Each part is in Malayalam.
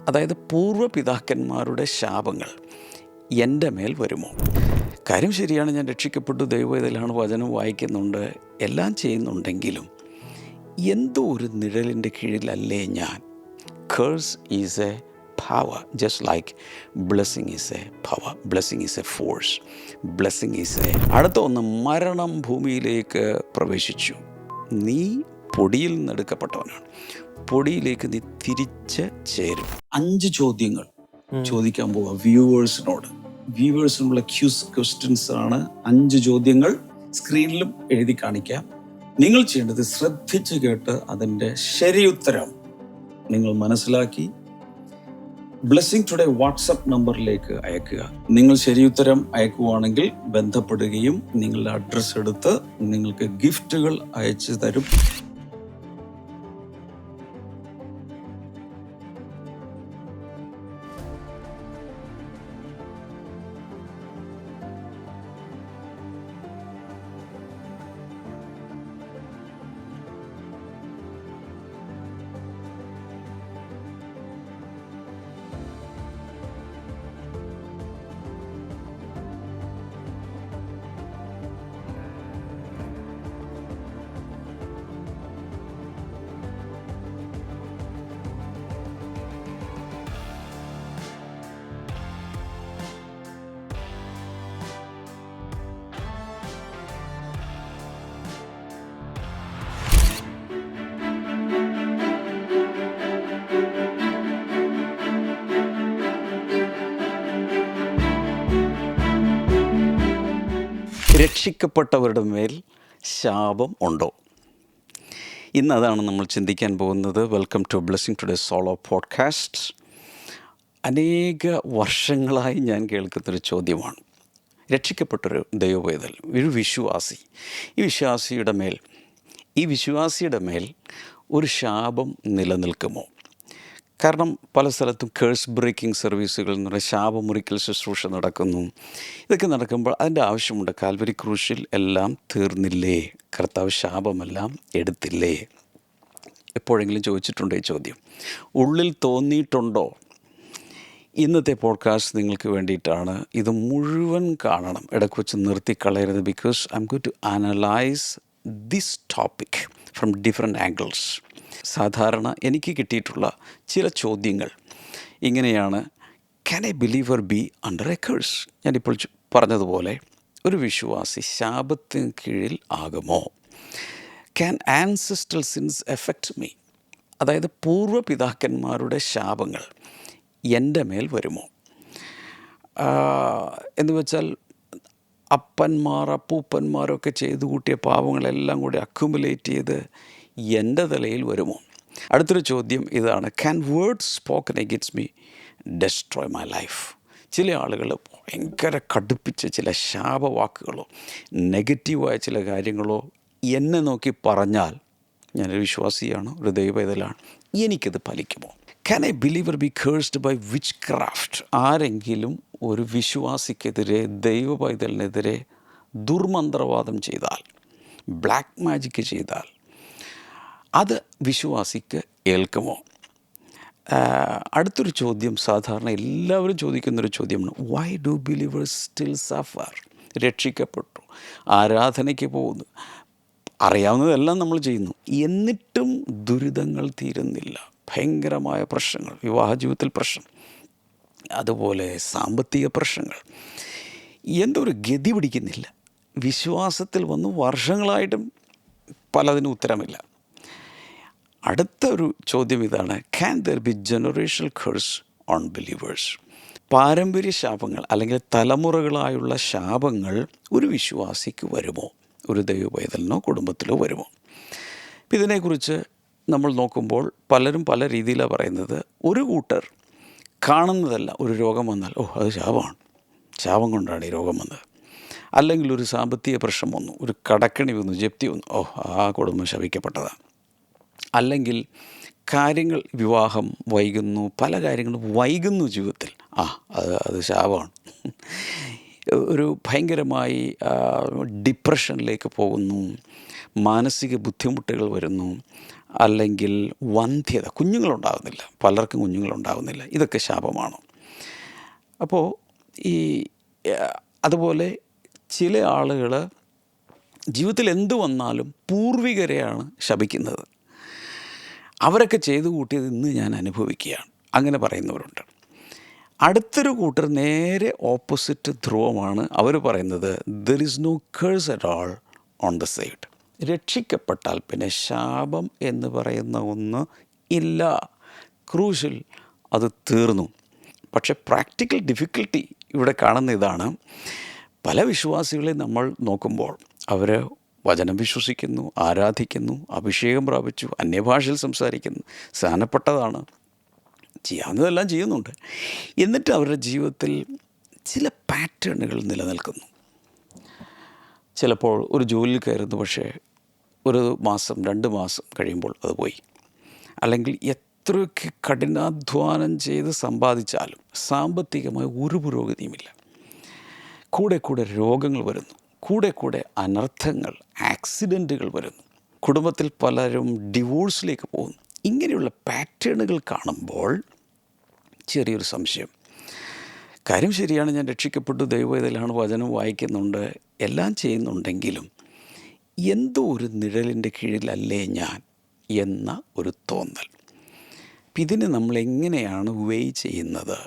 അതായത് പൂർവ്വപിതാക്കന്മാരുടെ ശാപങ്ങൾ എൻ്റെ മേൽ വരുമോ? കാര്യം ശരിയാണ്, ഞാൻ രക്ഷിക്കപ്പെട്ടു, ദൈവവേദയിലാണ്, വചനം വായിക്കുന്നുണ്ട്, എല്ലാം ചെയ്യുന്നുണ്ടെങ്കിലും എന്തോ ഒരു നിഴലിൻ്റെ കീഴിലല്ലേ ഞാൻ. Curse is A power, just like blessing is a power, blessing is a force, blessing is a. അടുത്ത ഒന്ന്, മരണം ഭൂമിയിലേക്ക് പ്രവേശിച്ചു, നീ പൊടിയിൽ നിന്ന് എടുക്കപ്പെട്ടവനാണ്, പൊടിയിലേക്ക് നീ തിരിച്ച് ചേരും. 5 ചോദ്യങ്ങൾ ചോദിക്കാൻ പോവുക വ്യൂവേഴ്സിനുള്ള ക്വസ്റ്റ്യൻസ് ആണ്. 5 ചോദ്യങ്ങൾ സ്ക്രീനിലും എഴുതി കാണിക്കാം. നിങ്ങൾ ചെയ്യേണ്ടത് ശ്രദ്ധിച്ച് കേട്ട് അതിൻ്റെ ശരിയുത്തരം നിങ്ങൾ മനസ്സിലാക്കി ബ്ലെസ്സിംഗ് ടുഡേ വാട്സപ്പ് നമ്പറിലേക്ക് അയക്കുക. നിങ്ങൾ ശരിയുത്തരം അയക്കുകയാണെങ്കിൽ ബന്ധപ്പെടുകയും നിങ്ങളുടെ അഡ്രസ്സ് എടുത്ത് നിങ്ങൾക്ക് ഗിഫ്റ്റുകൾ അയച്ചു തരും. രക്ഷിക്കപ്പെട്ടവരുടെ മേൽ ശാപം ഉണ്ടോ? ഇന്ന് അതാണ് നമ്മൾ ചിന്തിക്കാൻ പോകുന്നത്. Welcome to blessing today solo podcast. അനേക വർഷങ്ങളായി ഞാൻ കേൾക്കുന്നൊരു ചോദ്യമാണ്. രക്ഷിക്കപ്പെട്ടൊരു ദൈവവേദൽ, ഒരു വിശ്വാസി, ഈ വിശ്വാസിയുടെ മേൽ ഒരു ശാപം നിലനിൽക്കുമോ? കാരണം പല സ്ഥലത്തും കേഴ്സ് ബ്രേക്കിംഗ് സർവീസുകൾ എന്ന് പറയുന്ന ശാപമുറിക്കൽ ശുശ്രൂഷ നടക്കുന്നു. ഇതൊക്കെ നടക്കുമ്പോൾ അതിൻ്റെ ആവശ്യമുണ്ട്. കാൽവരി ക്രൂശിൽ എല്ലാം തീർന്നില്ലേ? കർത്താവ് ശാപമെല്ലാം എടുത്തില്ലേ? എപ്പോഴെങ്കിലും ചോദിച്ചിട്ടുണ്ടോ ഈ ചോദ്യം? ഉള്ളിൽ തോന്നിയിട്ടുണ്ടോ? ഇന്നത്തെ പോഡ്കാസ്റ്റ് നിങ്ങൾക്ക് വേണ്ടിയിട്ടാണ്. ഇത് മുഴുവൻ കാണണം, ഇടയ്ക്ക് വെച്ച് നിർത്തിക്കളയരുത്. Because I'm going to analyse this topic from different angles. സാധാരണ എനിക്ക് കിട്ടിയിട്ടുള്ള ചില ചോദ്യങ്ങൾ ഇങ്ങനെയാണ്. Can a believer be under a curse? ഞാനിപ്പോൾ പറഞ്ഞതുപോലെ ഒരു വിശ്വാസി ശാപത്തിന് കീഴിൽ ആകുമോ? Can ancestral sins affect me? അതായത് പൂർവ്വപിതാക്കന്മാരുടെ ശാപങ്ങൾ എൻ്റെ മേൽ വരുമോ? എന്ന് വെച്ചാൽ അപ്പൂപ്പന്മാരൊക്കെ ചെയ്തു കൂട്ടിയ പാവങ്ങളെല്ലാം കൂടി അക്യുമുലേറ്റ് ചെയ്ത് എൻ്റെ തലയിൽ വരുമോ? അടുത്തൊരു ചോദ്യം ഇതാണ്. Can words spoken against me destroy my life? ചില ആളുകൾ ഭയങ്കര കടുപ്പിച്ച ചില ശാപവാക്കുകളോ നെഗറ്റീവായ ചില കാര്യങ്ങളോ എന്നെ നോക്കി പറഞ്ഞാൽ, ഞാനൊരു വിശ്വാസിയാണ്, ഒരു ദൈവവേദലാണ്, എനിക്കത് ഫലിക്കുമോ? Can a believer be cursed by witchcraft? ആരെങ്കിലും ഒരു വിശ്വാസിക്കെതിരെ, ദൈവപൈതലിനെതിരെ ദുർമന്ത്രവാദം ചെയ്താൽ, ബ്ലാക്ക് മാജിക്ക് ചെയ്താൽ, അത് വിശ്വാസിക്ക് ഏൽക്കുമോ? അടുത്തൊരു ചോദ്യം സാധാരണ എല്ലാവരും ചോദിക്കുന്നൊരു ചോദ്യമാണ്. Why do believers still suffer? രക്ഷിക്കപ്പെട്ടു, ആരാധനയ്ക്ക് പോകുന്നു, അറിയാവുന്നതെല്ലാം നമ്മൾ ചെയ്യുന്നു, എന്നിട്ടും ദുരിതങ്ങൾ തീരുന്നില്ല. ഭയങ്കരമായ പ്രശ്നങ്ങൾ, വിവാഹ ജീവിതത്തിൽ പ്രശ്നം, അതുപോലെ സാമ്പത്തിക പ്രശ്നങ്ങൾ, എന്തോ ഒരു ഗതി പിടിക്കുന്നില്ല. വിശ്വാസത്തിൽ വന്ന് വർഷങ്ങളായിട്ടും പലതിനും ഉത്തരമില്ല. അടുത്ത ഒരു ചോദ്യം ഇതാണ്. Can there be generational curse on believers? പാരമ്പര്യ ശാപങ്ങൾ അല്ലെങ്കിൽ തലമുറകളായുള്ള ശാപങ്ങൾ ഒരു വിശ്വാസിക്ക് വരുമോ? ഒരു ദൈവപൈതലിനോ കുടുംബത്തിലോ വരുമോ? ഇതിനെക്കുറിച്ച് നമ്മൾ നോക്കുമ്പോൾ പലരും പല രീതിയിലാണ് പറയുന്നത്. ഒരു കൂട്ടർ കാണുന്നതല്ല, ഒരു രോഗം വന്നാൽ അത് ശാപമാണ്, ശാപം കൊണ്ടാണ് ഈ രോഗം വന്നത്. അല്ലെങ്കിൽ ഒരു സാമ്പത്തിക പ്രശ്നം വന്നു, ഒരു കടക്കണി വന്നു, ജപ്തി വന്നു, ആ കുടുംബം ശപിക്കപ്പെട്ടതാണ്. അല്ലെങ്കിൽ കാര്യങ്ങൾ, വിവാഹം വൈകുന്നു, പല കാര്യങ്ങളും വൈകുന്നു ജീവിതത്തിൽ, അത് ശാപമാണ്. ഒരു ഭയങ്കരമായി ഡിപ്രഷനിലേക്ക് പോകുന്നു, മാനസിക ബുദ്ധിമുട്ടുകൾ വരുന്നു, അല്ലെങ്കിൽ വന്ധ്യത, കുഞ്ഞുങ്ങളുണ്ടാകുന്നില്ല, പലർക്കും കുഞ്ഞുങ്ങളുണ്ടാകുന്നില്ല, ഇതൊക്കെ ശാപമാണോ? അപ്പോൾ ഈ അതുപോലെ ചില ആളുകൾ ജീവിതത്തിൽ എന്തു വന്നാലും പൂർവികരെയാണ് ശപിക്കുന്നത്. അവരൊക്കെ ചെയ്തു കൂട്ടിയത് ഇന്ന് ഞാൻ അനുഭവിക്കുകയാണ്, അങ്ങനെ പറയുന്നവരുണ്ട്. അടുത്തൊരു കൂട്ടർ നേരെ ഓപ്പോസിറ്റ് ധ്രുവമാണ്. അവർ പറയുന്നത് there is no curse at all on the side. രക്ഷിക്കപ്പെട്ടാൽ പിന്നെ ശാപം എന്ന് പറയുന്ന ഒന്ന് ഇല്ല, ക്രൂശിൽ അത് തീർന്നു. പക്ഷെ പ്രാക്ടിക്കൽ ഡിഫിക്കൽട്ടി ഇവിടെ കാണുന്ന ഇതാണ്, പല വിശ്വാസികളെ നമ്മൾ നോക്കുമ്പോൾ അവർ വചനം വിശ്വസിക്കുന്നു, ആരാധിക്കുന്നു, അഭിഷേകം പ്രാപിച്ചു, അന്യഭാഷയിൽ സംസാരിക്കുന്നു, സ്ഥാനപ്പെട്ടതാണ്, ചെയ്യാവുന്നതെല്ലാം ചെയ്യുന്നുണ്ട്. എന്നിട്ട് അവരുടെ ജീവിതത്തിൽ ചില പാറ്റേണുകൾ നിലനിൽക്കുന്നു. ചിലപ്പോൾ ഒരു ജോലിയിൽ കയറുന്നു, പക്ഷേ ഒരു മാസം 2 മാസം കഴിയുമ്പോൾ അത് പോയി. അല്ലെങ്കിൽ എത്രയൊക്കെ കഠിനാധ്വാനം ചെയ്ത് സമ്പാദിച്ചാലും സാമ്പത്തികമായി ഒരു പുരോഗതിയുമില്ല. കൂടെ കൂടെ രോഗങ്ങൾ വരുന്നു, കൂടെ കൂടെ അനർത്ഥങ്ങൾ, ആക്സിഡൻറ്റുകൾ വരുന്നു, കുടുംബത്തിൽ പലരും ഡിവോഴ്സിലേക്ക് പോകുന്നു. ഇങ്ങനെയുള്ള പാറ്റേണുകൾ കാണുമ്പോൾ ചെറിയൊരു സംശയം. കാര്യം ശരിയാണ്, ഞാൻ രക്ഷിക്കപ്പെട്ടു, ദൈവവേദയിലാണ്, വചനം വായിക്കുന്നുണ്ട്, എല്ലാം ചെയ്യുന്നുണ്ടെങ്കിലും എന്തോ ഒരു നിഴലിൻ്റെ കീഴിലല്ലേ ഞാൻ എന്ന ഒരു തോന്നൽ. ഇതിനെ നമ്മൾ എങ്ങനെയാണ് വെയ് ചെയ്യുന്നത്?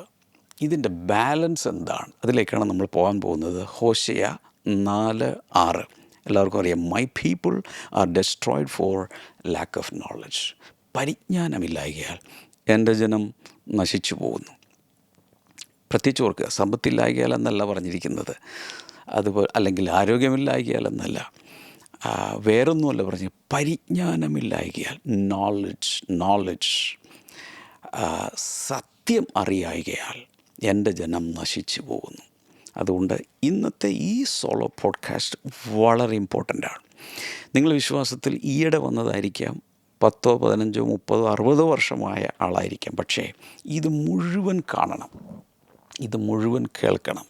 ഇതിൻ്റെ ബാലൻസ് എന്താണ്? അതിലേക്കാണ് നമ്മൾ പോകാൻ പോകുന്നത്. ഹോശേയ 4:6. എല്ലാവർക്കും അറിയാം, my people are destroyed for lack of knowledge. പരിജ്ഞാനമില്ലായ്കയാൽ എൻ്റെ ജനം നശിച്ചു പോകുന്നു. പ്രത്യേകിച്ച് ഓർക്കുക, സമ്പത്തില്ലായ്കയാൽ എന്നല്ല പറഞ്ഞിരിക്കുന്നത്, അതുപോലെ അല്ലെങ്കിൽ ആരോഗ്യമില്ലായ്കയാൽ, വേറൊന്നുമല്ല പറഞ്ഞ്, പരിജ്ഞാനമില്ലായ്കയാൽ, നോളജ് സത്യം അറിയായ്കയാൽ എൻ്റെ ജനം നശിച്ചു പോകുന്നു. അതുകൊണ്ട് ഇന്നത്തെ ഈ സോളോ പോഡ്കാസ്റ്റ് വളരെ ഇമ്പോർട്ടൻ്റാണ്. നിങ്ങൾ വിശ്വാസത്തിൽ ഈയിടെ വന്നതായിരിക്കാം, 10, 15, 30, 60 വർഷമായ ആളായിരിക്കാം. പക്ഷേ ഇത് മുഴുവൻ കാണണം, ഇത് മുഴുവൻ കേൾക്കണം.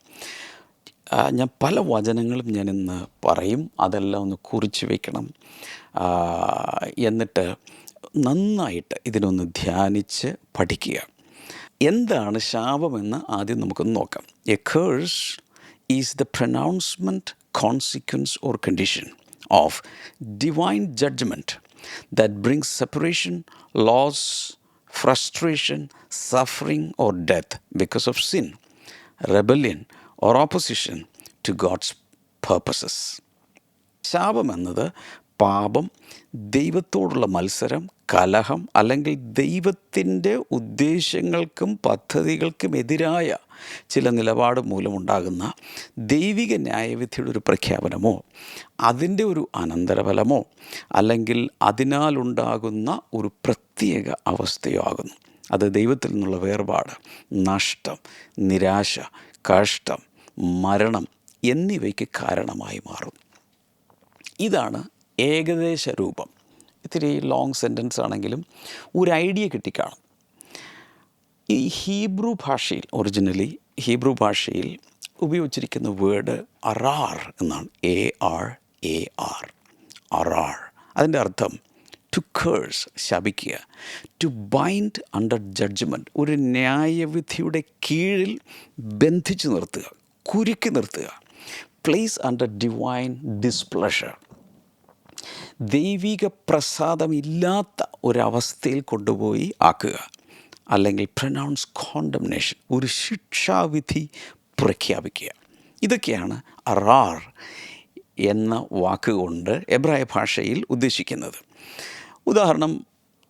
ഞാൻ പല വചനങ്ങളും ഞാനിന്ന് പറയും, അതെല്ലാം ഒന്ന് കുറിച്ച് വയ്ക്കണം. എന്നിട്ട് നന്നായിട്ട് ഇതിനൊന്ന് ധ്യാനിച്ച് പഠിക്കുക. എന്താണ് ശാപമെന്ന് ആദ്യം നമുക്കൊന്ന് നോക്കാം. A curse is the pronouncement, consequence or condition of divine judgement that brings separation, loss, frustration, suffering or death because of sin, rebellion or opposition to God's purposes. ശാപം എന്നത് പാപം, ദൈവത്തോടുള്ള മത്സരം, കലഹം, അല്ലെങ്കിൽ ദൈവത്തിൻ്റെ ഉദ്ദേശങ്ങൾക്കും പദ്ധതികൾക്കും എതിരായ ചില നിലപാട് മൂലമുണ്ടാകുന്ന ദൈവിക ന്യായവിധിയുടെ ഒരു പ്രഖ്യാപനമോ അതിൻ്റെ ഒരു അനന്തരഫലമോ അല്ലെങ്കിൽ അതിനാലുണ്ടാകുന്ന ഒരു പ്രത്യേക അവസ്ഥയോ ആകുന്നു. അത് ദൈവത്തിൽ നിന്നുള്ള വേർപാട്, നഷ്ടം, നിരാശ, കഷ്ടം, മരണം എന്നിവയ്ക്ക് കാരണമായി മാറും. ഇതാണ് ഏകദേശ രൂപം. ഇത്തിരി ലോങ് സെൻറ്റൻസ് ആണെങ്കിലും ഒരു ഐഡിയ കിട്ടിക്കാണും. ഈ ഹീബ്രു ഭാഷയിൽ, ഒറിജിനലി ഹീബ്രു ഭാഷയിൽ ഉപയോഗിച്ചിരിക്കുന്ന വേർഡ് അറാർ എന്നാണ്. ARAR, അറാർ. അതിൻ്റെ അർത്ഥം ടു കേഴ്സ്, ശപിക്കുക, ടു ബൈൻഡ് അണ്ടർ ജഡ്ജ്മെൻറ്റ്, ഒരു ന്യായവിധിയുടെ കീഴിൽ ബന്ധിച്ചു നിർത്തുക, കുരുക്കി നിർത്തുക. പ്ലേസ് അണ്ടർ ഡിവൈൻ ഡിസ്പ്ലഷർ, ദൈവിക പ്രസാദമില്ലാത്ത ഒരവസ്ഥയിൽ കൊണ്ടുപോയി ആക്കുക. അല്ലെങ്കിൽ പ്രൊനൗൺസ് കോണ്ടംനേഷൻ, ഒരു ശിക്ഷാവിധി പ്രഖ്യാപിക്കുക. ഇതൊക്കെയാണ് അറാർ എന്ന വാക്കുകൊണ്ട് എബ്രായ ഭാഷയിൽ ഉദ്ദേശിക്കുന്നത്. ഉദാഹരണം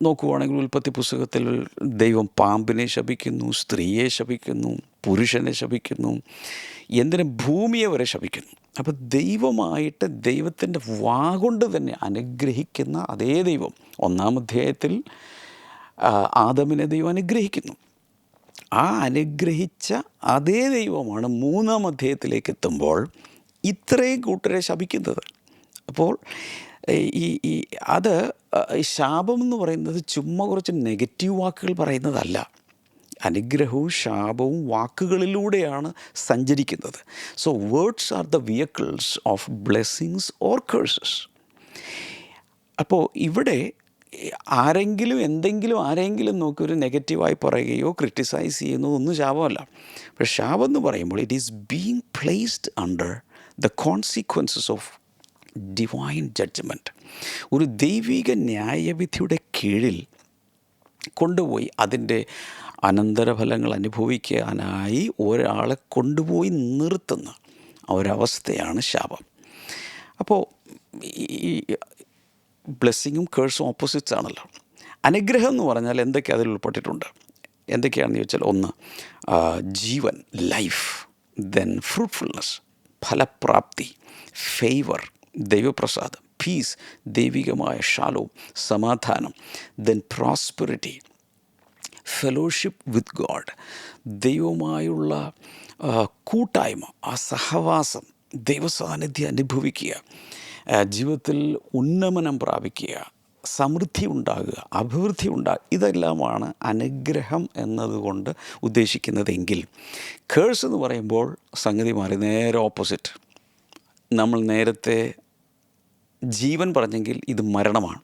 നോക്കുവാണെങ്കിൽ ഉൽപ്പത്തി പുസ്തകത്തിൽ ദൈവം പാമ്പിനെ ശപിക്കുന്നു, സ്ത്രീയെ ശപിക്കുന്നു, പുരുഷനെ ശപിക്കുന്നു, എന്തിനും ഭൂമിയെ വരെ ശപിക്കുന്നു. അപ്പോൾ ദൈവമായിട്ട് ദൈവത്തിൻ്റെ വാഗൊണ്ട് തന്നെ അനുഗ്രഹിക്കുന്ന അതേ ദൈവം 1-ാം അധ്യായത്തിൽ ആദമിനെ ദൈവം അനുഗ്രഹിക്കുന്നു. ആ അനുഗ്രഹിച്ച അതേ ദൈവമാണ് 3-ാം അധ്യായത്തിലേക്ക് എത്തുമ്പോൾ ഇത്രയും കൂട്ടരെ ശപിക്കുന്നത്. അപ്പോൾ ഈ ശാപം എന്ന് പറയുന്നത് ചുമ്മാ കുറച്ച് നെഗറ്റീവ് വാക്കുകൾ പറയുന്നതല്ല. അനുഗ്രഹവും ശാപവും വാക്കുകളിലൂടെയാണ് സഞ്ചരിക്കുന്നത്. So words are the vehicles of blessings or curses. അപ്പോൾ ഇവിടെ ആരെങ്കിലും നോക്കി ഒരു നെഗറ്റീവായി പറയുകയോ ക്രിട്ടിസൈസ് ചെയ്യുന്നതോ ഒന്നും ശാപമല്ല. പക്ഷേ ശാപം എന്ന് പറയുമ്പോൾ it is being placed under the consequences of divine judgement. ഒരു ദൈവിക ന്യായവിധിയുടെ കീഴിൽ കൊണ്ടുപോയി അതിൻ്റെ അനന്തരഫലങ്ങൾ അനുഭവിക്കാനായി ഒരാളെ കൊണ്ടുപോയി നിർത്തുന്ന ഒരവസ്ഥയാണ് ശാപം. അപ്പോൾ ഈ ബ്ലെസ്സിങ്ങും കേഴ്സും ഓപ്പോസിറ്റ്സ് ആണല്ലോ. അനുഗ്രഹം എന്ന് പറഞ്ഞാൽ എന്തൊക്കെ അതിൽ ഉൾപ്പെട്ടിട്ടുണ്ട്? എന്തൊക്കെയാണെന്ന് ചോദിച്ചാൽ, ഒന്ന് ജീവൻ, ലൈഫ്, ദെൻ ഫ്രൂട്ട്ഫുൾനെസ്, ഫലപ്രാപ്തി, ഫേവർ, ദൈവപ്രസാദം, പീസ്, ദൈവികമായ ഷാലോം, സമാധാനം, then prosperity, fellowship with God, ദൈവവുമായുള്ള കൂട്ടായ്മ, ആ സഹവാസം, ദൈവസാന്നിധ്യം അനുഭവിക്കുക, ജീവിതത്തിൽ ഉന്നമനം പ്രാപിക്കുക, സമൃദ്ധി ഉണ്ടാകുക, അഭിവൃദ്ധി ഉണ്ടാകുക. ഇതെല്ലാമാണ് അനുഗ്രഹം എന്നതുകൊണ്ട് ഉദ്ദേശിക്കുന്നതെങ്കിൽ, കേഴ്സ് എന്ന് പറയുമ്പോൾ സംഗതി മാറി, നേരെ ഓപ്പോസിറ്റ്. നമ്മൾ നേരത്തെ ജീവൻ പറഞ്ഞെങ്കിൽ ഇത് മരണമാണ്.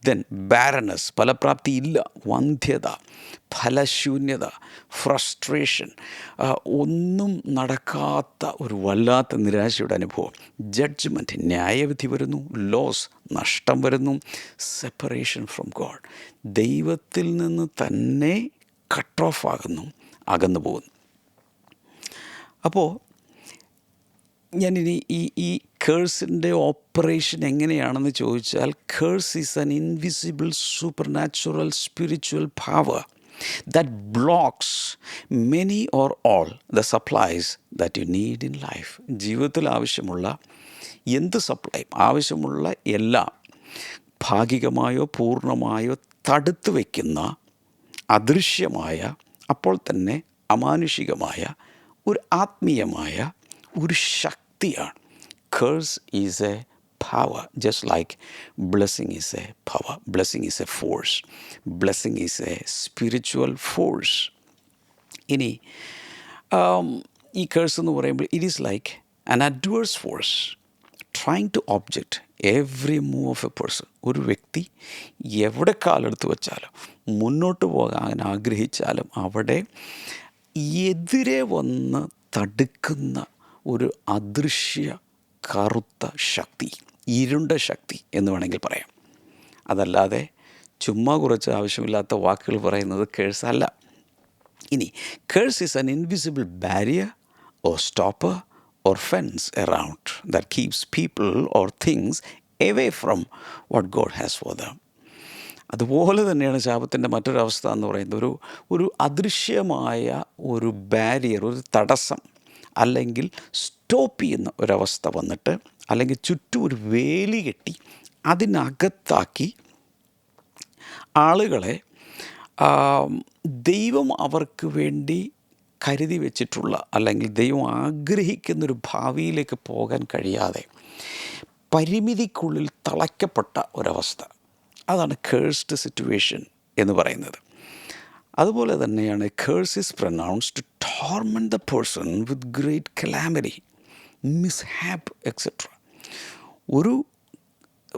ദെൻ ബാരനസ്, ഫലപ്രാപ്തി ഇല്ല, വന്ധ്യത, ഫലശൂന്യത, ഫ്രസ്ട്രേഷൻ, ഒന്നും നടക്കാത്ത ഒരു വല്ലാത്ത നിരാശയുടെ അനുഭവം. ജഡ്ജ്മെൻറ്റ്, ന്യായവിധി വരുന്നു. ലോസ്, നഷ്ടം വരുന്നു. സെപ്പറേഷൻ ഫ്രം ഗോഡ്, ദൈവത്തിൽ നിന്ന് തന്നെ കട്ട് ഓഫ് ആകുന്നു, അകന്നു പോകുന്നു. അപ്പോൾ ഞാനിനി ഈ കേഴ്സിൻ്റെ ഓപ്പറേഷൻ എങ്ങനെയാണെന്ന് ചോദിച്ചാൽ, curse is an invisible super natural spiritual power that blocks many or all the supplies that you need in life. ജീവിതത്തിൽ ആവശ്യമുള്ള എന്ത് സപ്ലൈയും, ആവശ്യമുള്ള എല്ലാം ഭാഗികമായോ പൂർണ്ണമായോ തടുത്തു വയ്ക്കുന്ന അദൃശ്യമായ, അപ്പോൾ തന്നെ അമാനുഷികമായ ഒരു ആത്മീയമായ ഒരു ശക്തിയാണ്. Curse is a power, just like blessing is a power. Blessing is a force. Blessing is a spiritual force. ഇനി ഈ കേഴ്സ് എന്ന് പറയുമ്പോൾ it is like an adverse force trying to object every move of a person. ഒരു വ്യക്തി എവിടെ കാലെടുത്ത് വെച്ചാലും, മുന്നോട്ട് പോകാൻ ആഗ്രഹിച്ചാലും, അവിടെ എതിരെ വന്ന് തടുക്കുന്ന ഒരു അദൃശ്യ കറുത്ത ശക്തി, ഇരുണ്ട ശക്തി എന്ന് വേണമെങ്കിൽ പറയാം. അതല്ലാതെ ചുമ്മാ കുറച്ച് ആവശ്യമില്ലാത്ത വാക്കുകൾ പറയുന്നത് കേഴ്സ് അല്ല. ഇനി curse is an invisible barrier or stopper or fence around that keeps people or things away from what God has for them. അതുപോലെ തന്നെയാണ് ശാപത്തിൻ്റെ മറ്റൊരവസ്ഥ എന്ന് പറയുന്നത്, ഒരു അദൃശ്യമായ ഒരു ബാരിയർ, ഒരു തടസ്സം, അല്ലെങ്കിൽ സ്റ്റോപ്പ് ചെയ്യുന്ന ഒരവസ്ഥ വന്നിട്ട്, അല്ലെങ്കിൽ ചുറ്റും ഒരു വേലി കെട്ടി അതിനകത്താക്കി ആളുകളെ ദൈവം അവർക്ക് വേണ്ടി കരുതി വെച്ചിട്ടുള്ള, അല്ലെങ്കിൽ ദൈവം ആഗ്രഹിക്കുന്നൊരു ഭാവിയിലേക്ക് പോകാൻ കഴിയാതെ പരിമിതിക്കുള്ളിൽ തളയ്ക്കപ്പെട്ട ഒരവസ്ഥ. അതാണ് കേഴ്സ്ഡ് സിറ്റുവേഷൻ എന്ന് പറയുന്നത്. അതുപോലെ തന്നെയാണ് curse is pronounced to torment the person with great calamity, mishap etcetera.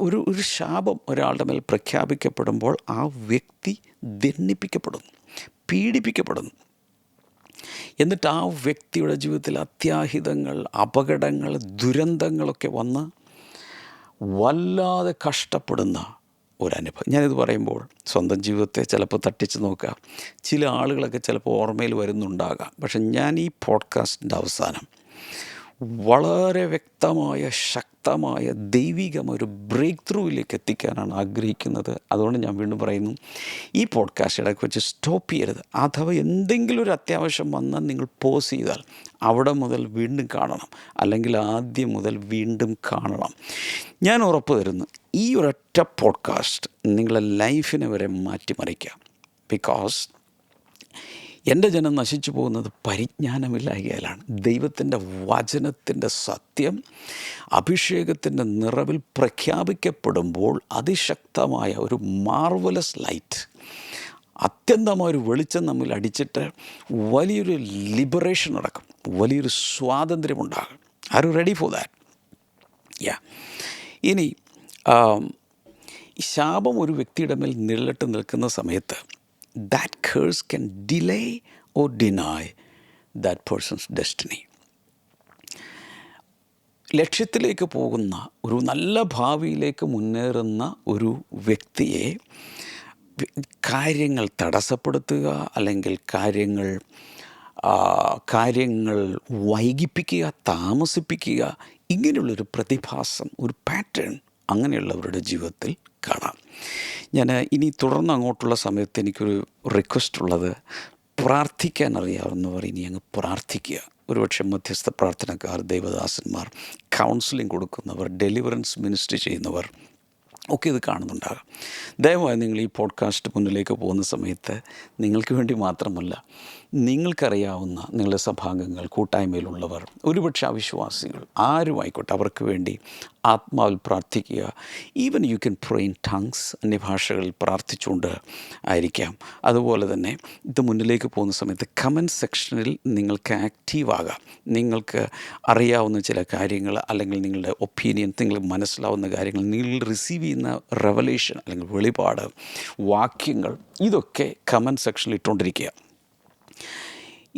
ഒരു ശാപം ഒരാളുടെ മേൽ പ്രഖ്യാപിക്കപ്പെടുമ്പോൾ ആ വ്യക്തി ദണ്ഡിപ്പിക്കപ്പെടുന്നു, പീഡിപ്പിക്കപ്പെടുന്നു. എന്നിട്ട് ആ വ്യക്തിയുടെ ജീവിതത്തിൽ അത്യാഹിതങ്ങൾ, അപകടങ്ങൾ, ദുരന്തങ്ങളൊക്കെ വന്ന് വല്ലാതെ കഷ്ടപ്പെടുന്ന ഒരനുഭവം. ഞാനിത് പറയുമ്പോൾ സ്വന്തം ജീവിതത്തെ ചിലപ്പോൾ തട്ടിച്ച് നോക്കുക, ചില ആളുകളൊക്കെ ചിലപ്പോൾ ഓർമ്മയിൽ വരുന്നുണ്ടാകാം. പക്ഷെ ഞാൻ ഈ പോഡ്കാസ്റ്റിൻ്റെ അവസാനം വളരെ വ്യക്തമായ, ശക്തമായ, ദൈവികമായ ഒരു ബ്രേക്ക് ത്രൂവിലേക്ക് എത്തിക്കാനാണ് ആഗ്രഹിക്കുന്നത്. അതുകൊണ്ട് ഞാൻ വീണ്ടും പറയുന്നു, ഈ പോഡ്കാസ്റ്റ് ഇടയ്ക്ക് വെച്ച് സ്റ്റോപ്പ് ചെയ്യരുത്. അഥവാ എന്തെങ്കിലും ഒരു അത്യാവശ്യം വന്നാൽ നിങ്ങൾ പോസ് ചെയ്താൽ അവിടെ മുതൽ വീണ്ടും കാണണം, അല്ലെങ്കിൽ ആദ്യം മുതൽ വീണ്ടും കാണണം. ഞാൻ ഉറപ്പ് തരുന്നു, ഈ ഒരൊറ്റ പോഡ്കാസ്റ്റ് നിങ്ങളെ ലൈഫിനെ വരെ മാറ്റിമറിക്കാം. ബിക്കോസ് എൻ്റെ ജനം നശിച്ചു പോകുന്നത് പരിജ്ഞാനമില്ലായ്കയാലാണ്. ദൈവത്തിൻ്റെ വചനത്തിൻ്റെ സത്യം അഭിഷേകത്തിൻ്റെ നിറവിൽ പ്രഖ്യാപിക്കപ്പെടുമ്പോൾ അതിശക്തമായ ഒരു മാർവലസ് ലൈറ്റ്, അത്യന്തമായൊരു വെളിച്ചം നമ്മിൽ അടിച്ചിട്ട് വലിയൊരു ലിബറേഷൻ നടക്കും, വലിയൊരു സ്വാതന്ത്ര്യമുണ്ടാകും. Are you ready for that? Yeah. ഇനി ശാപം ഒരു വ്യക്തിയുടെ മേൽ നിഴലിട്ട് നിൽക്കുന്ന സമയത്ത് that curse can delay or deny that person's destiny. ലക്ഷ്യത്തിലേക്ക് പോകുന്ന ഒരു നല്ല ഭാവിയിലേക്ക് മുന്നേറുന്ന ഒരു വ്യക്തിയെ കാര്യങ്ങൾ തടസ്സപ്പെടുത്തുക, അല്ലെങ്കിൽ കാര്യങ്ങൾ വൈകിപ്പിക്കുക, താമസിപ്പിക്കുക, ഇങ്ങനെയുള്ളൊരു പ്രതിഭാസം, ഒരു പാറ്റേൺ അങ്ങനെയുള്ളവരുടെ ജീവിതത്തിൽ കാണാം. ഞാൻ ഇനി തുടർന്ന് അങ്ങോട്ടുള്ള സമയത്ത് എനിക്കൊരു റിക്വസ്റ്റ് ഉള്ളത്, പ്രാർത്ഥിക്കാൻ അറിയാവുന്നവർ ഇനി അങ്ങ് പ്രാർത്ഥിക്കുക. ഒരുപക്ഷെ മധ്യസ്ഥ പ്രാർത്ഥനക്കാർ, ദൈവദാസന്മാർ, കൗൺസിലിംഗ് കൊടുക്കുന്നവർ, ഡെലിവറൻസ് മിനിസ്ട്രി ചെയ്യുന്നവർ ഒക്കെ ഇത് കാണുന്നുണ്ടാകാം. ദയവായി നിങ്ങൾ ഈ പോഡ്കാസ്റ്റ് മുന്നിലേക്ക് പോകുന്ന സമയത്ത് നിങ്ങൾക്ക് വേണ്ടി മാത്രമല്ല, നിങ്ങൾക്കറിയാവുന്ന നിങ്ങളുടെ സഭാംഗങ്ങൾ, കൂട്ടായ്മയിലുള്ളവർ, ഒരുപക്ഷെ അവിശ്വാസികൾ, ആരുമായിക്കോട്ടെ, അവർക്ക് വേണ്ടി ആത്മാവിൽ പ്രാർത്ഥിക്കുക. Even you can pray in tongues, അന്യഭാഷകളിൽ പ്രാർത്ഥിച്ചുകൊണ്ട് ആയിരിക്കാം. അതുപോലെ തന്നെ ഇത് മുന്നിലേക്ക് പോകുന്ന സമയത്ത് കമൻറ്റ് സെക്ഷനിൽ നിങ്ങൾക്ക് ആക്റ്റീവാകാം. നിങ്ങൾക്ക് അറിയാവുന്ന ചില കാര്യങ്ങൾ, അല്ലെങ്കിൽ നിങ്ങളുടെ ഒപ്പീനിയൻ, നിങ്ങൾക്ക് മനസ്സിലാവുന്ന കാര്യങ്ങൾ, നിങ്ങൾ റിസീവ് ചെയ്യുന്ന റെവലേഷൻ അല്ലെങ്കിൽ വെളിപാട്, വാക്യങ്ങൾ, ഇതൊക്കെ കമൻറ്റ് സെക്ഷനിൽ ഇട്ടുകൊണ്ടിരിക്കുക.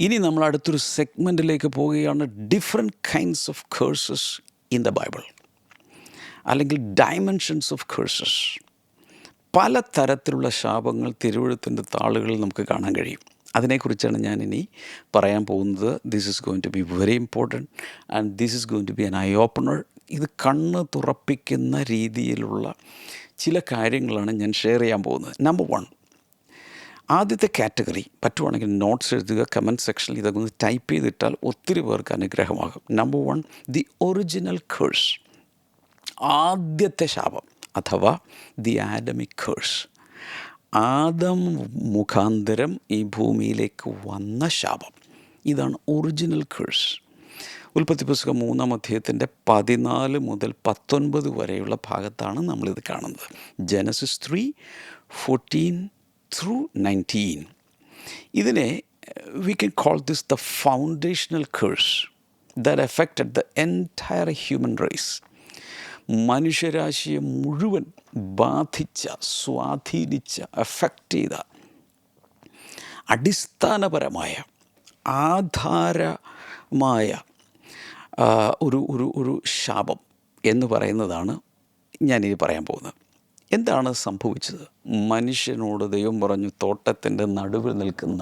ഇനി നമ്മൾ അടുത്തൊരു സെഗ്മെൻറ്റിലേക്ക് പോവുകയാണ്. Different kinds of curses in the Bible, അല്ലെങ്കിൽ ഡയമെൻഷൻസ് ഓഫ് കേഴ്സസ്. പല തരത്തിലുള്ള ശാപങ്ങൾ തിരുവെഴുത്തിൻ്റെ താളുകളിൽ നമുക്ക് കാണാൻ കഴിയും. അതിനെക്കുറിച്ചാണ് ഞാൻ ഇനി പറയാൻ പോകുന്നത്. This is going to be very important and this is going to be an eye opener. ഇത് കണ്ണ് തുറപ്പിക്കുന്ന രീതിയിലുള്ള ചില കാര്യങ്ങളാണ് ഞാൻ ഷെയർ ചെയ്യാൻ പോകുന്നത്. നമ്പർ 1, ആദ്യത്തെ കാറ്റഗറി, പറ്റുവാണെങ്കിൽ നോട്ട്സ് എഴുതുക, കമൻറ്റ് സെക്ഷനിൽ ഇതൊക്കെ ഒന്ന് ടൈപ്പ് ചെയ്തിട്ടാൽ ഒത്തിരി പേർക്ക് അനുഗ്രഹമാകും. നമ്പർ 1, ദി ഒറിജിനൽ കേഴ്സ്, ആദ്യത്തെ ശാപം അഥവാ ദി ആഡമിക് കേഴ്സ്. ആദം മുഖാന്തരം ഈ ഭൂമിയിലേക്ക് വന്ന ശാപം, ഇതാണ് ഒറിജിനൽ കേഴ്സ്. ഉൽപ്പത്തി പുസ്തകം 3-ാം അധ്യായത്തിൻ്റെ 14 മുതൽ 19 വരെയുള്ള ഭാഗത്താണ് നമ്മളിത് കാണുന്നത്. ജെനസിസ് 3:14-19. ഇതിനെ we can call this the foundational curse that affected the entire human race. മനുഷ്യരാശിയെ മുഴുവൻ ബാധിച്ച, സ്വാധീനിച്ച, അഫക്റ്റ് ചെയ്ത അടിസ്ഥാനപരമായ, ആധാരമായ ഒരു ശാപം എന്ന് പറയുന്നതാണ് ഞാനിത് പറയാൻ പോകുന്നത്. എന്താണ് സംഭവിച്ചത്? മനുഷ്യനോട് ദൈവം പറഞ്ഞു, തോട്ടത്തിൻ്റെ നടുവിൽ നിൽക്കുന്ന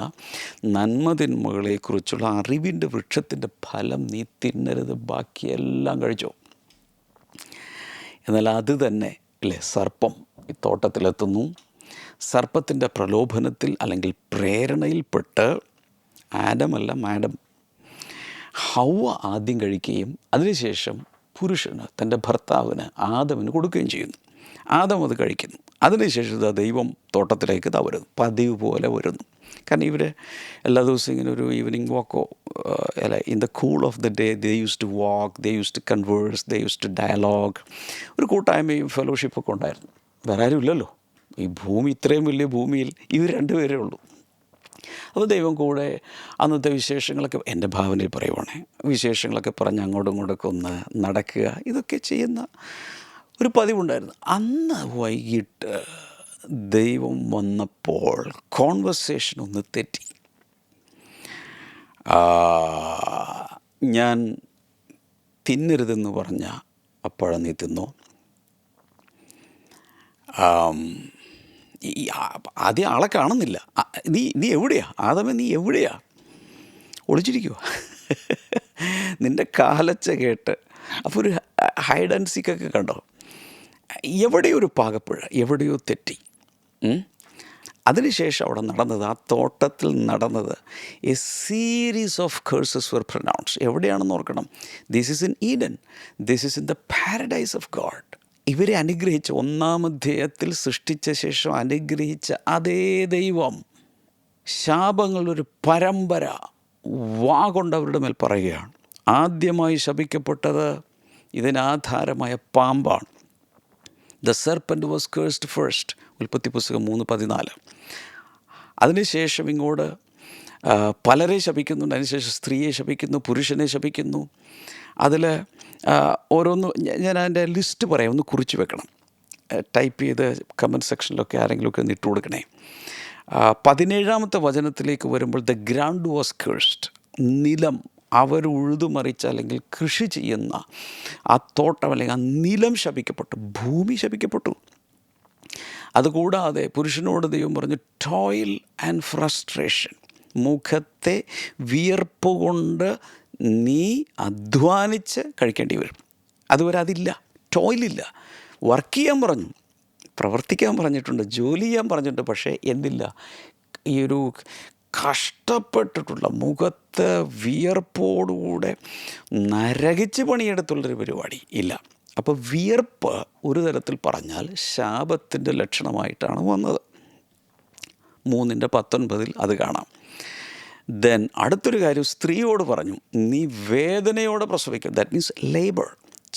നന്മതിന്മകളെക്കുറിച്ചുള്ള അറിവിൻ്റെ വൃക്ഷത്തിൻ്റെ ഫലം നീ തിന്നരുത്, ബാക്കിയെല്ലാം കഴിച്ചോ. എന്നാൽ അത് തന്നെ അല്ലേ, സർപ്പം ഈ തോട്ടത്തിലെത്തുന്നു. സർപ്പത്തിൻ്റെ പ്രലോഭനത്തിൽ അല്ലെങ്കിൽ പ്രേരണയിൽപ്പെട്ട് മാഡം ഹൗവ ആദ്യം കഴിക്കുകയും അതിനുശേഷം പുരുഷന്, തൻ്റെ ഭർത്താവിന്, ആദമിന് കൊടുക്കുകയും ചെയ്യുന്നു. ആദം അത് കഴിക്കുന്നു. അതിനുശേഷം ദൈവം തോട്ടത്തിലേക്ക് വരുന്നു, പതിവ് പോലെ വരുന്നു. കാരണം ഇവർ എല്ലാ ദിവസവും ഇങ്ങനെ ഒരു ഈവനിങ് വാക്കോ അല്ല, in the cool of the day they use to walk, they use to converse, they use to dialogue. ഒരു കൂട്ടായ്മയും ഫെലോഷിപ്പൊക്കെ ഉണ്ടായിരുന്നു. വേറെ ആരും ഇല്ലല്ലോ, ഈ ഭൂമി, ഇത്രയും വലിയ ഭൂമിയിൽ ഇവർ രണ്ടുപേരേ ഉള്ളൂ. അപ്പോൾ ദൈവം കൂടെ അന്നത്തെ വിശേഷങ്ങളൊക്കെ, എൻ്റെ ഭാവനയിൽ പറയുവാണേ, വിശേഷങ്ങളൊക്കെ പറഞ്ഞ് അങ്ങോട്ടും ഇങ്ങോട്ടൊക്കെ ഒന്ന് നടക്കുക, ഇതൊക്കെ ചെയ്യുന്ന ഒരു പതിവുണ്ടായിരുന്നു. അന്ന് വൈകിട്ട് ദൈവം വന്നപ്പോൾ കോൺവെർസേഷൻ ഒന്ന് തെറ്റി. ഞാൻ തിന്നരുതെന്ന് പറഞ്ഞ അപ്പോഴാണ് നീ തിന്നോ. ആദ്യം ആളെ കാണുന്നില്ല. നീ എവിടെയാ ആദമേ, നീ എവിടെയാ? ഒളിച്ചിരിക്കുവോ? നിൻ്റെ കാലച്ച കേട്ട്. അപ്പോൾ ഒരു ഹൈഡ് ആൻഡ് സീക്കൊക്കെ കണ്ടോ? എവിടെയോ ഒരു പാകപ്പുഴ, എവിടെയോ തെറ്റി. അതിനുശേഷം അവിടെ നടന്നത്, ആ തോട്ടത്തിൽ നടന്നത്, a series of curses were pronounce. എവിടെയാണെന്ന് ഓർക്കണം. This is in Eden, this is in the paradise of God. ഇവരെ അനുഗ്രഹിച്ച, 1-ാം അധ്യായത്തിൽ സൃഷ്ടിച്ച ശേഷം അനുഗ്രഹിച്ച അതേ ദൈവം ശാപങ്ങളൊരു പരമ്പര കൊണ്ട് അവരുടെ മേൽ പറയുകയാണ്. ആദ്യമായി ശപിക്കപ്പെട്ടത് ഇതിനാധാരമായ പാമ്പാണ്. The serpent was cursed first, ഉൽപ്പത്തി പുസ്തകം 3:14. അതിനുശേഷം ഇങ്ങോട്ട് പലരെ ശപിക്കുന്നുണ്ട്. അതിനുശേഷം സ്ത്രീയെ ശപിക്കുന്നു, പുരുഷനെ ശപിക്കുന്നു. അതിൽ ഓരോന്ന് ഞാൻ അതിൻ്റെ ലിസ്റ്റ് പറയാം, ഒന്ന് കുറിച്ച് വെക്കണം. ടൈപ്പ് ചെയ്ത് കമൻറ്റ് സെക്ഷനിലൊക്കെ ആരെങ്കിലുമൊക്കെ ഒന്ന് ഇട്ട് കൊടുക്കണേ. 17-ാമത്തെ വചനത്തിലേക്ക് വരുമ്പോൾ ദ ഗ്രൗണ്ട് വാസ് കേഴ്സ്ഡ്. നിലം അവർ ഉഴുതുമറിച്ച അല്ലെങ്കിൽ കൃഷി ചെയ്യുന്ന ആ തോട്ടം അല്ലെങ്കിൽ ആ നിലം ശപിക്കപ്പെട്ടു, ഭൂമി ശപിക്കപ്പെട്ടു. അതുകൂടാതെ പുരുഷനോട് ദൈവം പറഞ്ഞു ടോയിൽ ആൻഡ് ഫ്രസ്ട്രേഷൻ, മുഖത്തെ വിയർപ്പ് കൊണ്ട് നീ അധ്വാനിച്ച് കഴിക്കേണ്ടി വരും. അതുവരെ അതില്ല, ടോയിലില്ല. വർക്ക് ചെയ്യാൻ പറഞ്ഞു, പ്രവർത്തിക്കാൻ പറഞ്ഞിട്ടുണ്ട്, ജോലി ചെയ്യാൻ പറഞ്ഞിട്ടുണ്ട്, പക്ഷേ എന്തില്ല, ഈ ഒരു കഷ്ടപ്പെട്ടിട്ടുള്ള മുഖത്ത് വിയർപ്പോടുകൂടെ നരകിച്ച് പണിയെടുത്തുള്ളൊരു പരിപാടി ഇല്ല. അപ്പോൾ വിയർപ്പ് ഒരു തരത്തിൽ പറഞ്ഞാൽ ശാപത്തിൻ്റെ ലക്ഷണമായിട്ടാണ് വന്നത്. 3:19 അത് കാണാം. ദെൻ അടുത്തൊരു കാര്യം സ്ത്രീയോട് പറഞ്ഞു, നീ വേദനയോടെ പ്രസവിക്കും. That means labour,